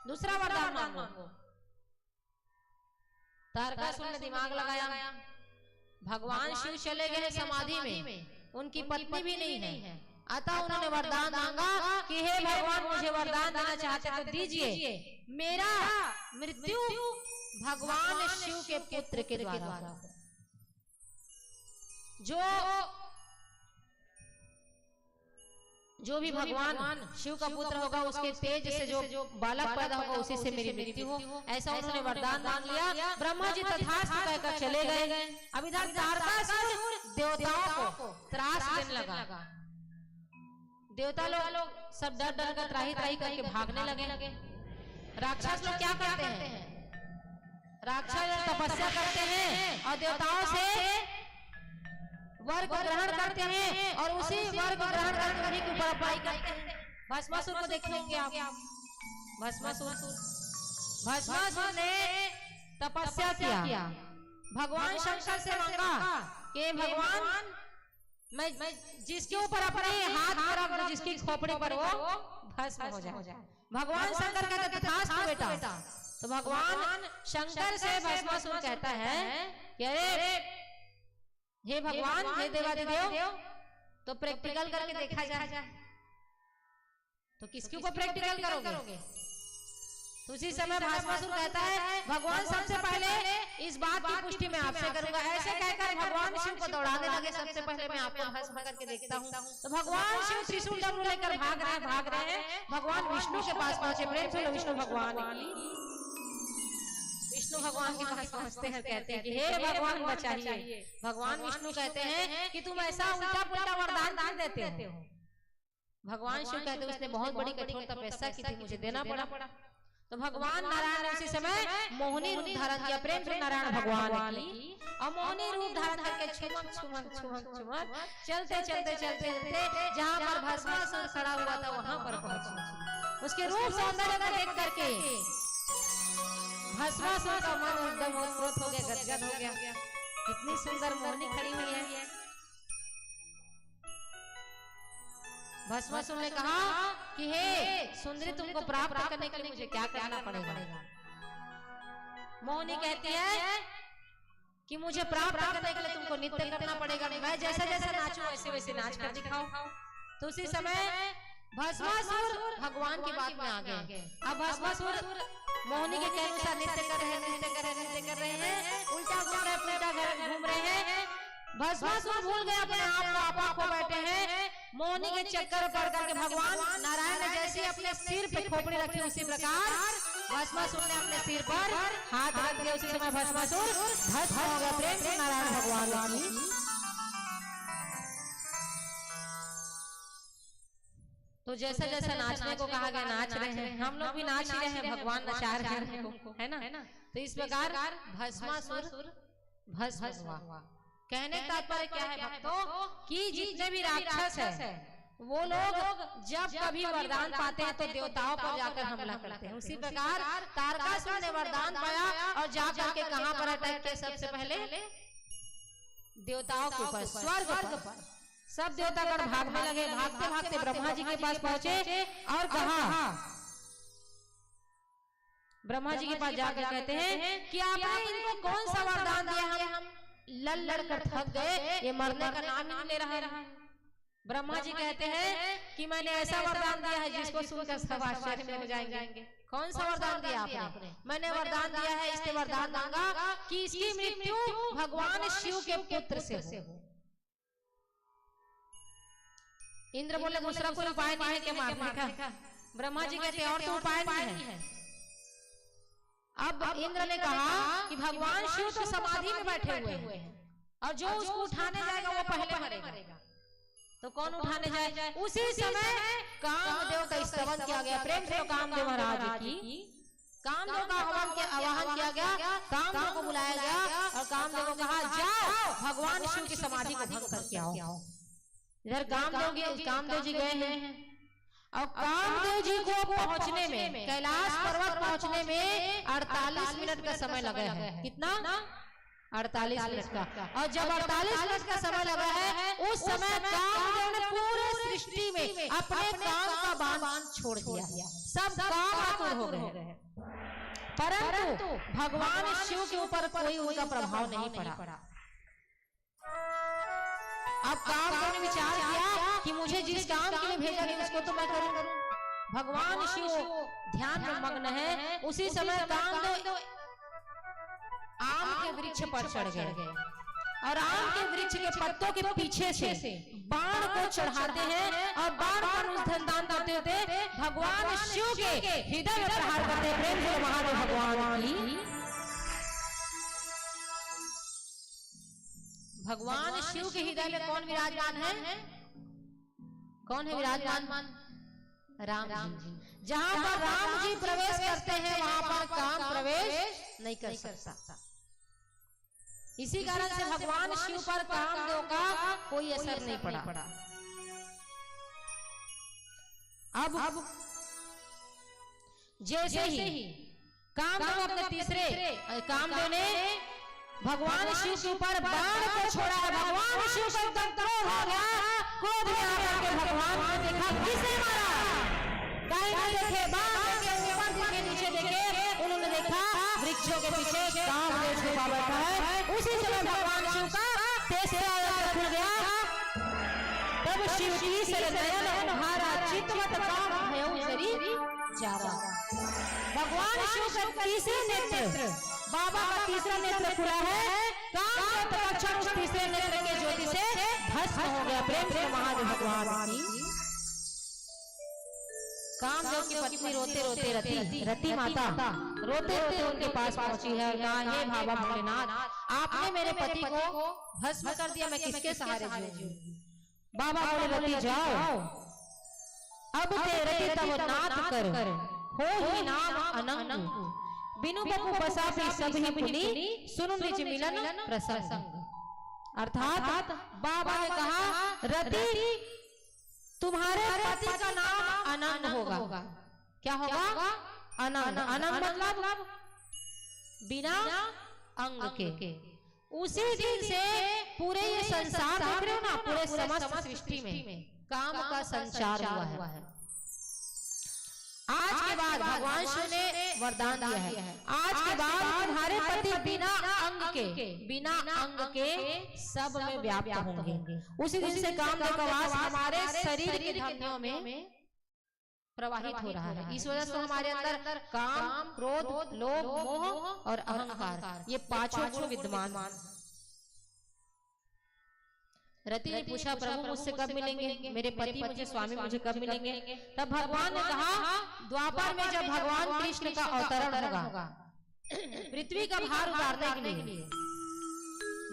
दूसरा वरदान मांगो। तारकासुर ने दिमाग लगाया, भगवान शिव चले गए समाधि में, उनकी पत्नी भी नहीं है, अतः उन्होंने वरदान मांगा कि हे भगवान मुझे वरदान देना चाहते तो दीजिए, मेरा मृत्यु भगवान शिव के पुत्र के द्वारा। जो भी भगवान शिव का पुत्र होगा उसके तेज से जो बालक पैदा होगा उसी से मेरी मृत्यु हो, ऐसा उन्होंने वरदान मांग लिया। ब्रह्मा जी तथास्तु कहकर चले गए। अब इधर तारकासुर देवताओं को त्रास देने लगा। देवता लोग सब डर डर कर त्राही त्राही करके भागने लगे। राक्षस लोग क्या करते हैं, राक्षस तपस्या करते हैं और देवताओं से वर्ग ग्रहण करते हैं और उसी वर्ग ग्रहण करके उन्हीं के ऊपर अप्लाई करते हैं। भस्मासुर को देखेंगे आप, भस्मासुर ने तपस्या किया, भगवान शंकर से मांगा कि भगवान मैं जिसके ऊपर अपने हाथ रख दूं, जिसकी खोपड़ी पर वो भस्म हो जाए। भगवान शंकर कहते तथास्तु बेटा। तो भगवान शंकर से भस्मासुर कहता है कि अरे हे भगवान, हे देवादिदेव, तो प्रैक्टिकल करके देखा जाए। तो किसके ऊपर प्रैक्टिकल करोगे? तो उसी समय भस्मासुर कहता है भगवान सबसे पहले इस बात की पुष्टि मैं आपसे करूंगा। ऐसे कहकर भगवान शिव को दौड़ाने लगे, सबसे पहले मैं आपको भस्म करके देखता हूँ। तो भगवान शिव त्रिशूल डमरू लेकर भाग रहे हैं। भगवान विष्णु के पास पहुंचे। प्रेम से विष्णु भगवान के पास पहुंचते हैं, कहते हैं कि हे भगवान बचाइए। भगवान विष्णु कहते हैं कि तुम ऐसा उल्टा पुल्टा वरदान क्यों देते हो? भगवान शिव कहते हैं उसने बहुत बड़ी कठोर तपस्या की थी, मुझे देना पड़ा। तो भगवान नारायण उसी समय मोहिनी रूप धारण किया। प्रेम से नारायण भगवान की, और मोहिनी रूप धारण करके छुमक चलते जहाँ पर भस्मासुर खड़ा हुआ था वहां पर पहुंचे। उसके रूप सौंदर्य को देख करके भस्मासुर का मन एकदम ओतप्रोत हो गया, गदगद हो गया। कितनी सुंदर मोहिनी खड़ी हुई है। भस्मासुर ने कहा कि हे सुंदरी, तुमको प्राप्त करने के लिए मुझे क्या करना पड़ेगा? मोहिनी कहती है कि मुझे प्राप्त करने के लिए तुमको नृत्य करना पड़ेगा। मैं जैसा जैसा नाचूं वैसे वैसे नाच कर दिखाओ। तो उसी समय भस्मासुर भगवान की बात में आ गए। अब भस्मासुर मोहिनी के अनुसार नृत्य कर रहे हैं, उल्टा घूम रहे, पुल्टा घूम रहे हैं। भस्मासुर भूल गए अपने आप को, आपा खो बैठे हैं। मोहिनी के चक्कर पड़ करके भगवान नारायण ने जैसे अपने सिर पे खोपड़ी रखी, उसी प्रकार भस्मासुर ने अपने सिर पर हाथ रख दिया। उसी समय भस्मासुर भस्म हो गया। प्रेम से नारायण भगवान की। तो जैसा जैसा नाचने को कहा गया नाच रहे हैं, हम लोग भी नाच रहे हैं, भगवान नचा रहे हैं हमको, है ना? तो इस प्रकार भस्मासुर भस्म हुआ। कहने का तात्पर्य क्या है भक्तों, कि जितने भी राक्षस है वो लोग जब कभी वरदान पाते हैं तो देवताओं पर जाकर हमला करते हैं। उसी प्रकार तारकासुर ने वरदान पाया और जाकर के कहां पर अटैक किया? सबसे पहले देवताओं के ऊपर, स्वर्ग पर। सब देवतागण भागने लगे। भागते भागते ब्रह्मा जी के पास पहुंचे और कहा, ब्रह्मा जी के पास जाकर कहते हैं कि आपने इनको कौन सा वरदान दिया? हम लड़ कर थक गए, ये मरने का नाम ही ले रहा है। ब्रह्मा जी कहते हैं कि मैंने ऐसा वरदान दिया है जिसको सुनकर सब आश्चर्य में हो जाएंगे। कौन सा वरदान दिया आपने? मैंने वरदान दिया है, इसने वरदान मांगा कि इसकी मृत्यु भगवान शिव के पुत्र से हो। इंद्र बोले दूसरा कोई उपाय नहीं है क्या मारने का? ब्रह्मा जी कहते और तो उपाय नहीं है। अब इंद्र ने कहा कि भगवान शिव तो समाधि में बैठे हुए हैं और जो उसको उठाने जाएगा वो पहले मरेगा। तो कौन उठाने जाए? उसी समय कामदेव का स्तवन किया गया। प्रेम से कामदेव महाराज की कामदेव का आवाहन किया गया, कामदेव को बुलाया गया और कामदेव को कहा जाओ भगवान शिव की समाधि को भंग करके आओ। इधर कामदेव जी गए हैं और कामदेव जी को पहुंचने में, कैलाश पर्वत पहुंचने में 48 मिनट का समय लगा है। कितना? 48 मिनट का। और जब 48 मिनट का समय लगा है, उस समय कामदेव ने पूरे सृष्टि में अपने काम का बाण छोड़ दिया। सब काम आतुर हो गए, परंतु भगवान शिव के ऊपर कोई उनका प्रभाव नहीं पड़ा। अब कामदेव ने विचार किया कि मुझे जिस काम के लिए भेजा गया उसको तो मैं करूं। भगवान शिव ध्यान में मग्न है। उसी समय कामदेव आम के वृक्ष पर चढ़ गए और आम के वृक्ष के पत्तों के पीछे से बाण को चढ़ाते हैं और बाण पर अनुसंधान करते होते भगवान शिव के हृदय में प्रहार करते हैं। प्रेम से महादेव भगवान की। भगवान शिव के हृदय में कौन विराजमान है? कौन है विराजमान? राम जी। जहां पर राम जी प्रवेश करते हैं वहां पर काम प्रवेश नहीं कर सकता। इसी कारण से भगवान शिव पर कामदेव का कोई असर नहीं पड़ा। अब जैसे ही कामदेव अपने कामदेव ने भगवान शिव के ऊपर बाण को छोड़ा, भगवान शिव को एकदम क्रोध हो गया। क्रोध में आकर के भगवान ने देखा किसे मारा? दाहिने देखे, बाएं देखे, ऊपर देखे, नीचे देखे, उन्होंने देखा वृक्षों के पीछे कामदेव छुपा बैठा है। उसी समय भगवान शिव का तेज से आया खुल गया। तब शिव की सरनयन हमारा चित्तवत काम भयउ शरीर जावा। भगवान शिव का तीसरे नेत्र, बाबा का तीसरा नेत्र खुला है। कामदेव का चक्षु तीसरे नेत्र के ज्योति से भस्म हो गया। प्रेम से महादेव भगवान की। कामदेव की पत्नी रोते रोते रति माता रोते रोते उनके पास पहुंची है। कहा हे बाबा भोलेनाथ, आपने मेरे पति को भस्म कर दिया, मैं किसके सहारे जीऊंगी? बाबा बोले रति जाओ, अब तेरे तब नाथ कर हो ही नाम अनंग। बिनु बपु बसा भी सब ही पुनी, सुनु निज मिलन प्रसंग। अर्थात बाबा ने कहा रति तुम्हारे पति का नाम अनंग होगा। क्या होगा? अनंग। अनंग मतलब बिना अंग के। उसी दिन से पूरे ये संसार देख रहे हो ना, पूरे समस्त सृष्टि में काम का संचार हुआ है। आज के बाद भगवान शिव ने वरदान दिया है, आज के बाद तुम्हारे पति बिना अंग के सब में व्याप्त होंगे। उसी दिन से कामदेव का वास हमारे शरीर के धमनियों में प्रवाहित हो रहा है। इस वजह से हमारे अंदर काम, क्रोध, लोभ, मोह और अहंकार ये पांचों गुण विद्यमान। रति ने पूछा प्रभु मुझसे कब मिलेंगे? मेरे पति मुझे, स्वामी मुझे कब मिलेंगे? तब भगवान ने कहा द्वापर में जब भगवान कृष्ण का अवतरण होगा पृथ्वी का भार उतारने के लिए,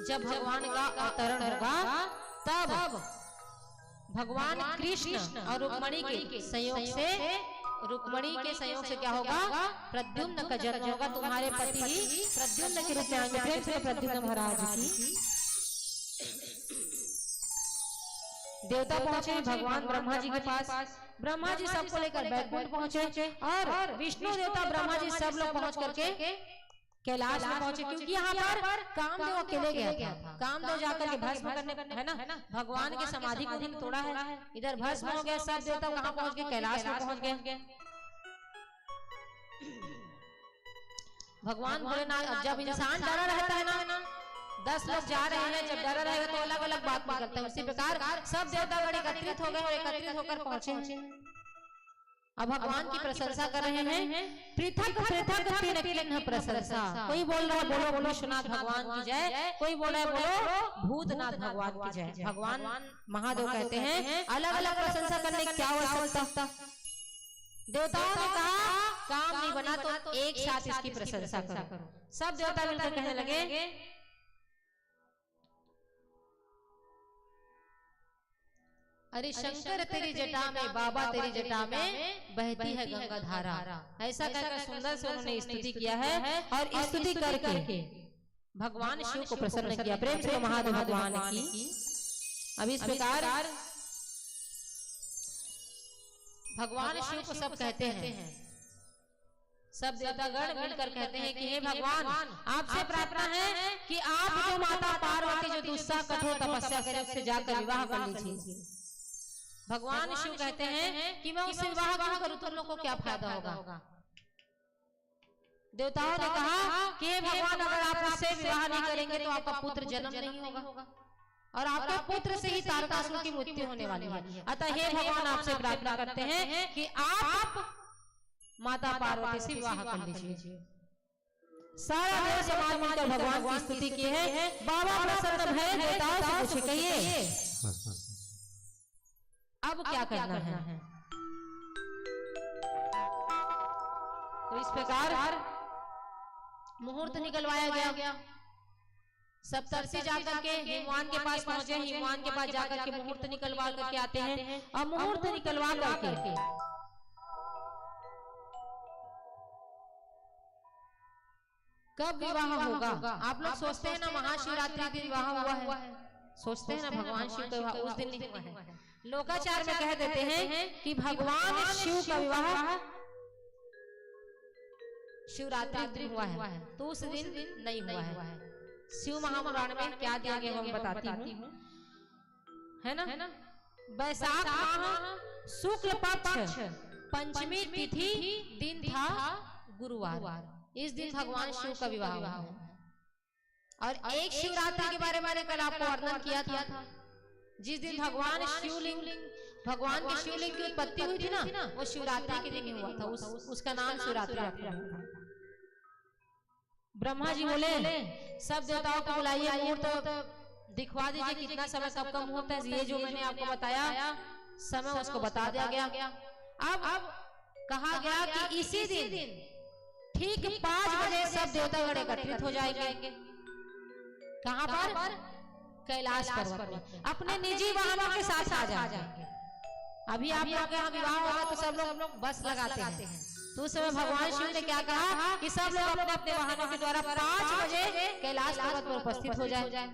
जब भगवान का अवतरण होगा तब भगवान कृष्ण और रुक्मणी के संयोग से क्या होगा? प्रद्युम्न का जन्म होगा। तुम्हारे पति ही प्रद्युम्न के रूप में आएंगे। प्रेम से प्रद्युम्न महाराज की। देवता पहुंचे भगवान ब्रह्मा जी के पास। ब्रह्मा जी सबको लेकर बैकुंठ पहुंचे और विष्णु देवता ब्रह्मा जी सब लोग पहुंच करके कैलाश में पहुंचे, क्योंकि यहाँ पर कामदेव अकेले गया था। कामदेव जाकर के भस्म करने है ना, भगवान की समाधि को उन्होंने तोड़ा है। इधर भस्म हो गया, सब देवता कहाँ पहुंच गए? कैलाश में पहुंच गए। भगवान भोलेनाथ, जब इंसान डरा रहता है ना, 10 लोग जा रहे हैं, जब डरा रहेगा तो अलग अलग बात करता है। उसी प्रकार सब देवतागण एकत्रित हो गए और एकत्रित होकर पहुंचे। अब भगवान की प्रशंसा कर रहे हैं। पृथक पृथक तीन किन्ह प्रशंसा। कोई बोल रहा है बोलो विश्वनाथ भगवान की जय, कोई बोल रहा है बोलो भूतनाथ भगवान की जय। भगवान महादेव कहते हैं अलग अलग प्रशंसा करने की क्या आवश्यकता। देवताओं ने कहा काम नहीं बना तो एक साथ इसकी प्रशंसा करो। सब देवता मिलकर कहने लगे अरे शंकर तेरी जटा में, बाबा तेरी जटा में बहती है गंगा धारा। ऐसा कहकर सुंदर से उन्होंने स्तुति किया है और स्तुति करके भगवान शिव को प्रसन्न किया। प्रेम से महादेव भगवान की। अब इस प्रकार भगवान शिव को सब कहते हैं, सब देवतागण मिलकर कहते हैं कि हे भगवान आपसे प्रार्थना है कि आप जो माता पार्वती जो दुस्साह कठोर तपस्या करे उससे जाकर विवाह कर लीजिए। भगवान शिव कहते हैं कि मैं उससे विवाह क्यों करूं, तुम लोग को क्या फायदा होगा। देवताओं ने कहा कि हे भगवान अगर आप उससे विवाह नहीं करेंगे तो आपका पुत्र जन्म नहीं होगा और आपके पुत्र से ही तारकासुर की मृत्यु होने वाली है। अतः हे भगवान आपसे प्रार्थना करते हैं कि आप माता पार्वती से विवाह कर लीजिए। सारा देव समाज मिलकर भगवान की स्तुति की है। बाबा प्रसन्न भय, देवताओं से पूछे कहिए अब क्या करना है। तो इस प्रकार मुहूर्त निकलवाया गया। सप्तर्षि जाकर के हिमवान के पास पहुंचे। हिमवान के पास जाकर के मुहूर्त निकलवा करके आते हैं और मुहूर्त निकलवा करके कब विवाह होगा। आप लोग सोचते हैं ना महाशिवरात्रि दिन विवाह हुआ है, सोचते हैं ना भगवान शिव का विवाह उस दिन नहीं हुआ है। लोकाचार में कह देते हैं कि भगवान शिव का विवाह शिवरात्रि दिन हुआ है, तो उस दिन नहीं हुआ है। शिव महापुराण में क्या दिया गया हम बताती हूँ, है ना। वैशाख माह शुक्ल पक्ष पंचमी तिथि दिन था गुरुवार। इस दिन भगवान शिव का विवाह हुआ है। और एक शिवरात्रि के बारे में कल आपको वर्णन किया था। जिस दिन भगवान की शिवलिंग की उत्पत्ति हुई थी ना, वो शिवरात्रि के दिन हुआ था। उसका नाम शिवरात्रि रखा था। ब्रह्मा जी बोले सब देवताओं को बुलाइए, मुहूर्त दिखवा दीजिए कितना समय कब का मुहूर्त है। ये जो मैंने आपको बताया समय उसको बता दिया गया। अब कहा गया कि इसी दिन ठीक 5 बजे सब देवतागण एकत्रित हो जाएंगे। कहां पर? कैलाश पर्वत पर अपने निजी वाहनों के साथ आ जाएंगे। अभी आप लोग के यहाँ विवाह होगा तो सब लोग बस लगाते हैं। तो उस समय भगवान शिव ने क्या कहा कि सब लोग अपने अपने वाहनों के द्वारा 5 बजे कैलाश पर्वत पर उपस्थित हो जाए।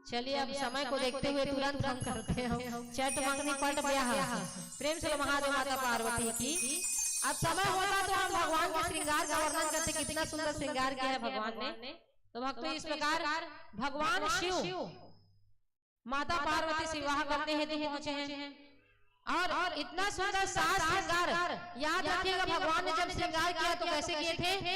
चलिए अब समय को देखते हुए तुरंत हम करते हैं चट मंगनी पट ब्याह। प्रेम से महादेव माता पार्वती की। अब समय होगा तो हम भगवान के श्रृंगार का वर्णन करते, कितना सुंदर श्रृंगार किया है भगवान ने। तो भक्तों इस प्रकार भगवान शिव माता पार्वती से विवाह करते हैं पहुंचे हैं। और इतना सुंदर साज श्रृंगार, याद रखिएगा भगवान ने जब श्रृंगार किया तो कैसे किए थे।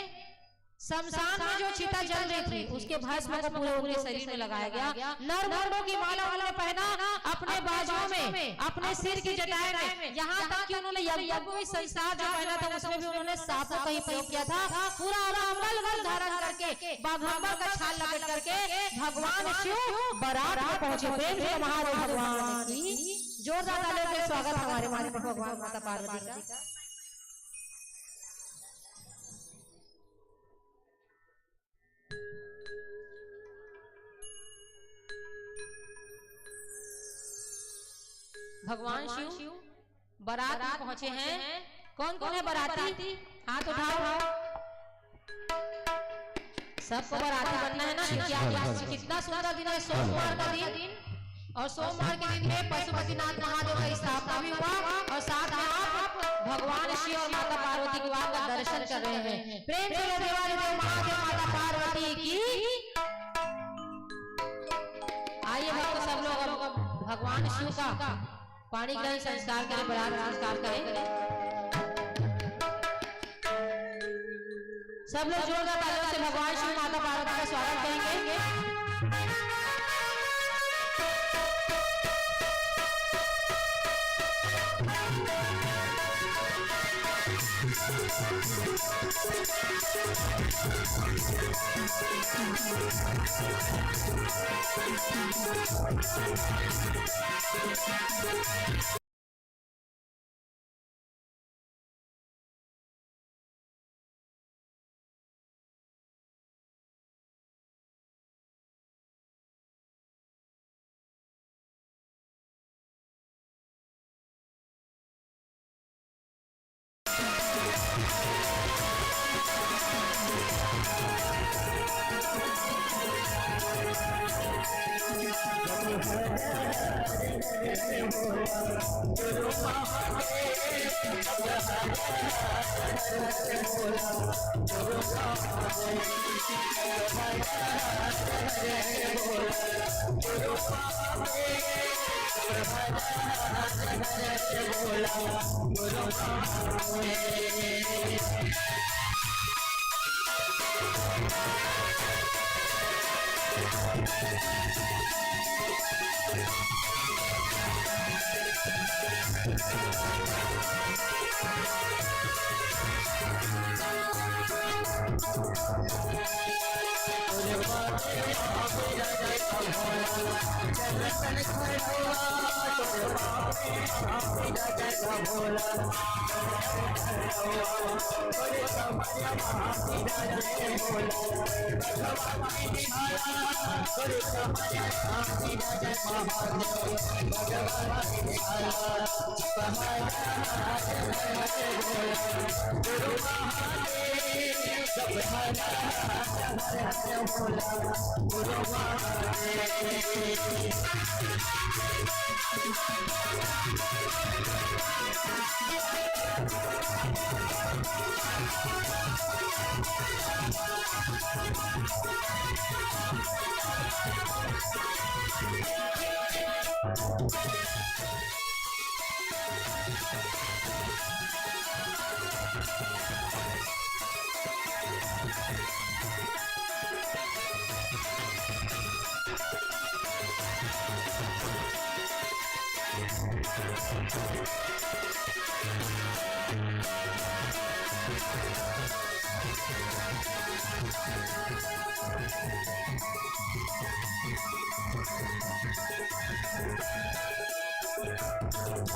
शमशान में जो चिता जल रही थी उसके भस्म को पूरे उनके शरीर में लगाया गया। नरमुंडों की माला उन्होंने पहना अपने बाजुओं में, अपने सिर की जटाएं में, यहाँ तक कि उन्होंने यज्ञ संसार जो पहना था उसमें भी उन्होंने सांपों का ही प्रयोग किया था। पूरा अमल धारण करके बाघंबर का छाल लपेट करके भगवान शिव बारात में पहुंचे। प्रेम से महादेव भगवान की जोरदार तालियों से स्वागत हमारे भगवान माता पार्वती का। भगवान शिव बारात में पहुंचे हैं। कौन कौन है बाराती? हाथ उठाओ। सबको बाराती बनना है ना। कितना सुंदर दिन है, सोमवार का दिन। और सोमवार के दिन में पशुपतिनाथ महादेव का स्थापना भी हुआ और साथ में आप भगवान शिव और माता पार्वती के विवाह का दर्शन कर रहे हैं। प्रेम से देवादेव महादेव माता पार्वती की। आइए भक्त सब लोग भगवान शिव का पानी ग्रहण संस्कार करें, बारात संस्कार करें। सब लोग जोरदार तालियों से भगवान शिव माता पार्वती का स्वागत करेंगे।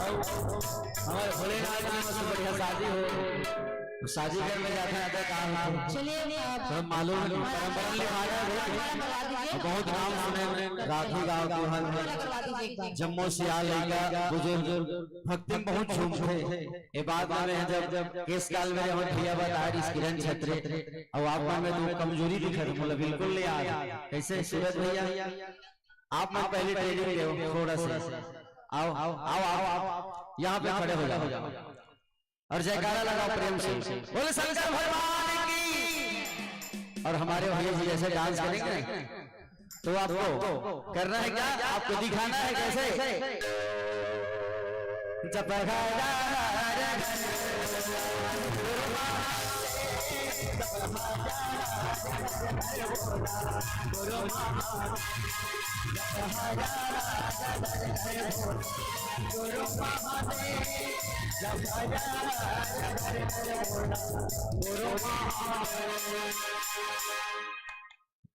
हमारे भोलेनाथ जी से बढ़िया शादी हो, शादी घर में जाते हैं काम। चलिए तो मालूम परंपरा निभाया बहुत नाम सुने राखी गांव के हल जम्मू सियाल लड़का बुजुर्ग भक्ति में बहुत झूम थे। ये बात में जब केस काल में हम भैया बताया किरण छत्र और आप में तो कमजोरी दिखा बोला बिल्कुल नहीं आया। कैसे सूरज भैया आप में पहले ट्रेनिंग दे थोड़ा सा आओ आओ आओ आओ आओ यहाँ पे खड़े हो जाओ और जयकारा लगाओ प्रेम से, बोले शंकर भगवान की। और हमारे भैया जी जैसे डांस करेंगे तो आपको करना है क्या, आपको दिखाना है कैसे।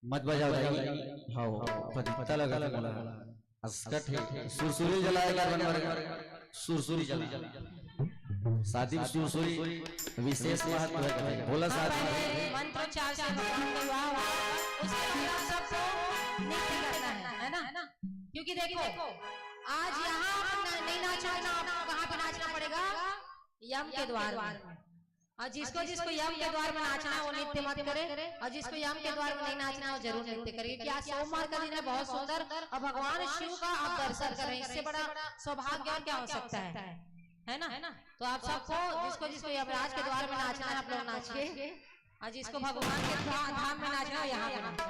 मत बजाओ भाई, हाँ पता लगा अस्कट है सुरसुरी जलाएगा बनवर सुरसुरी जला शादी में सुरसुरी विशेष महत्व है। बोला शादी मंत्रोच्चार से भगवान का विवाह हुआ, उसके बाद आप सबको नृत्य करना है ना, क्योंकि देखो आज यहाँ नहीं नाचना, आपको कहाँ पे नाचना पड़ेगा, यम के द्वार में। और जिसको जिसको यम के द्वार में नाचना है वो नृत्य मत करे, और जिसको यम के द्वार में नहीं नाचना है वो जरूर नृत्य करे, क्योंकि आज सोमवार का दिन है बहुत सुंदर और भगवान शिव का आप दर्शन कर रहे हैं, इससे बड़ा सौभाग्य और क्या हो सकता है ना। तो आप सबको जिसको जिसको यमराज के द्वार में नाचना है आप लोग नाचिए, और जिसको भगवान के धाम में नाचना है यहाँ पे नाचिए।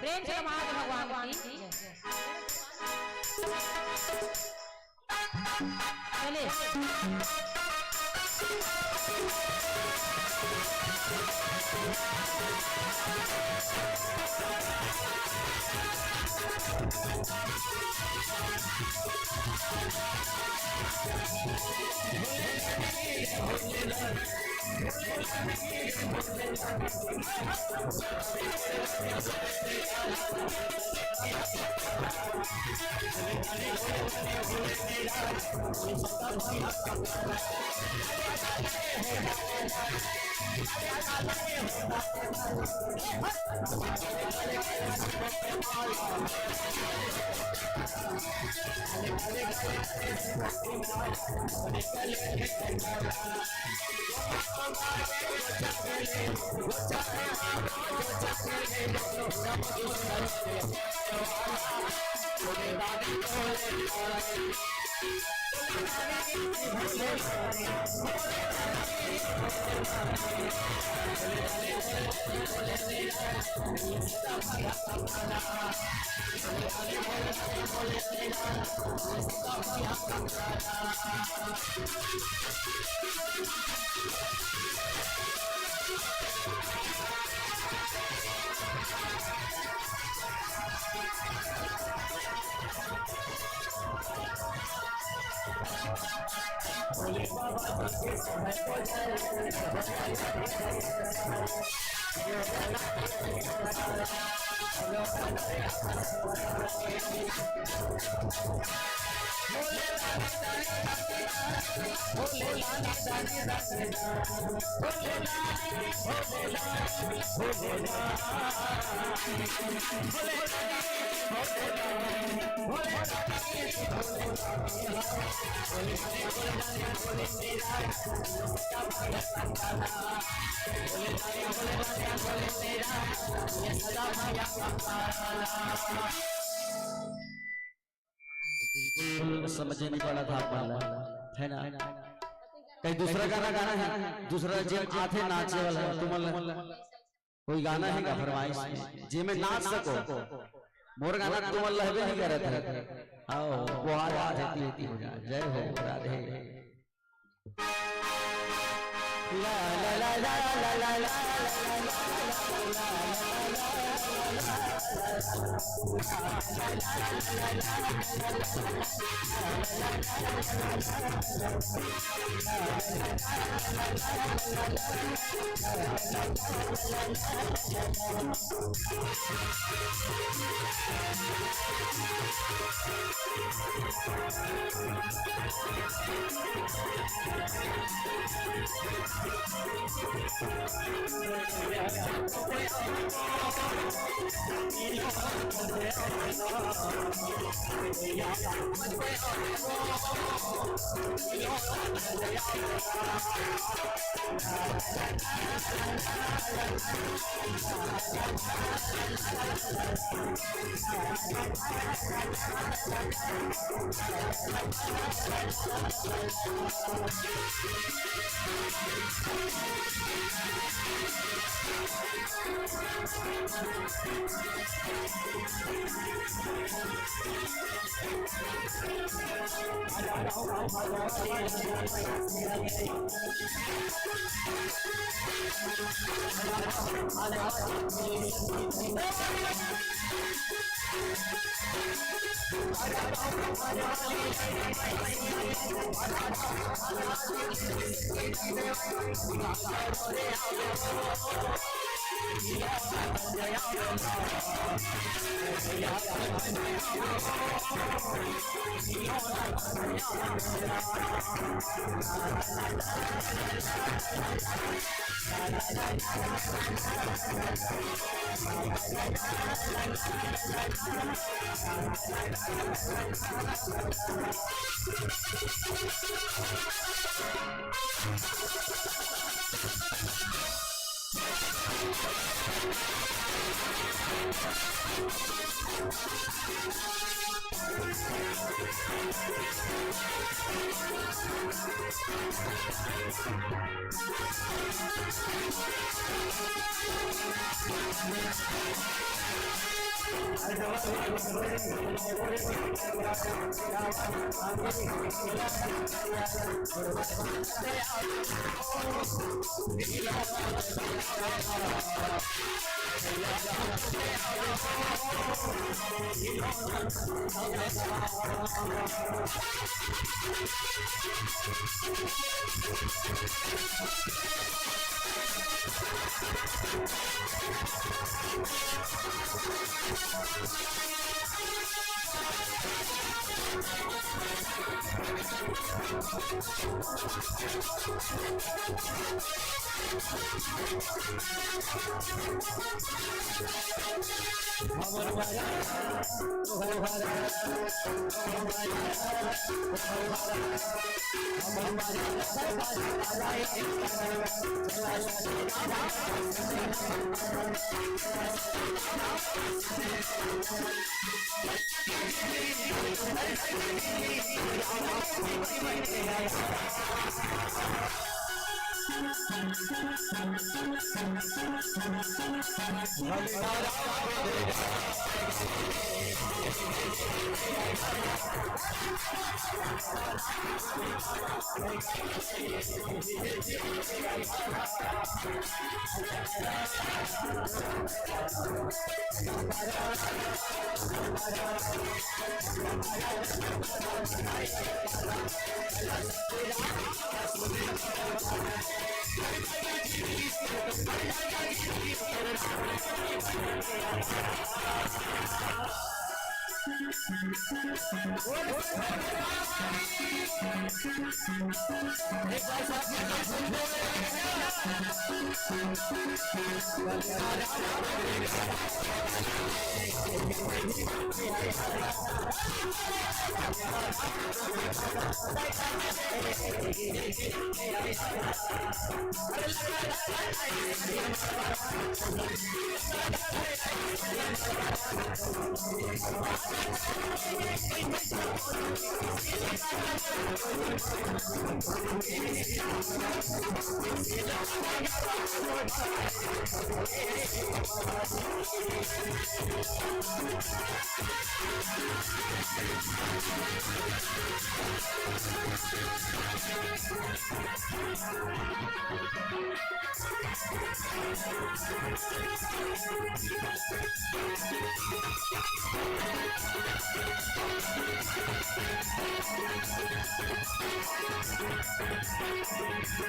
प्रेम से महादेव भगवान की चलिए। बिल्कुल समझने वाला था पहला, है ना? कहीं दूसरा गाना गाना है, दूसरा जिम आते नाचे वाला तुम कोई गाना है का फरमाइश में जे में नाच सको मोर गाना तुम लहबे नहीं करत है। आओ वो आवाज है हो जा। जय हो राधे। ला ला ला ला ला ला ला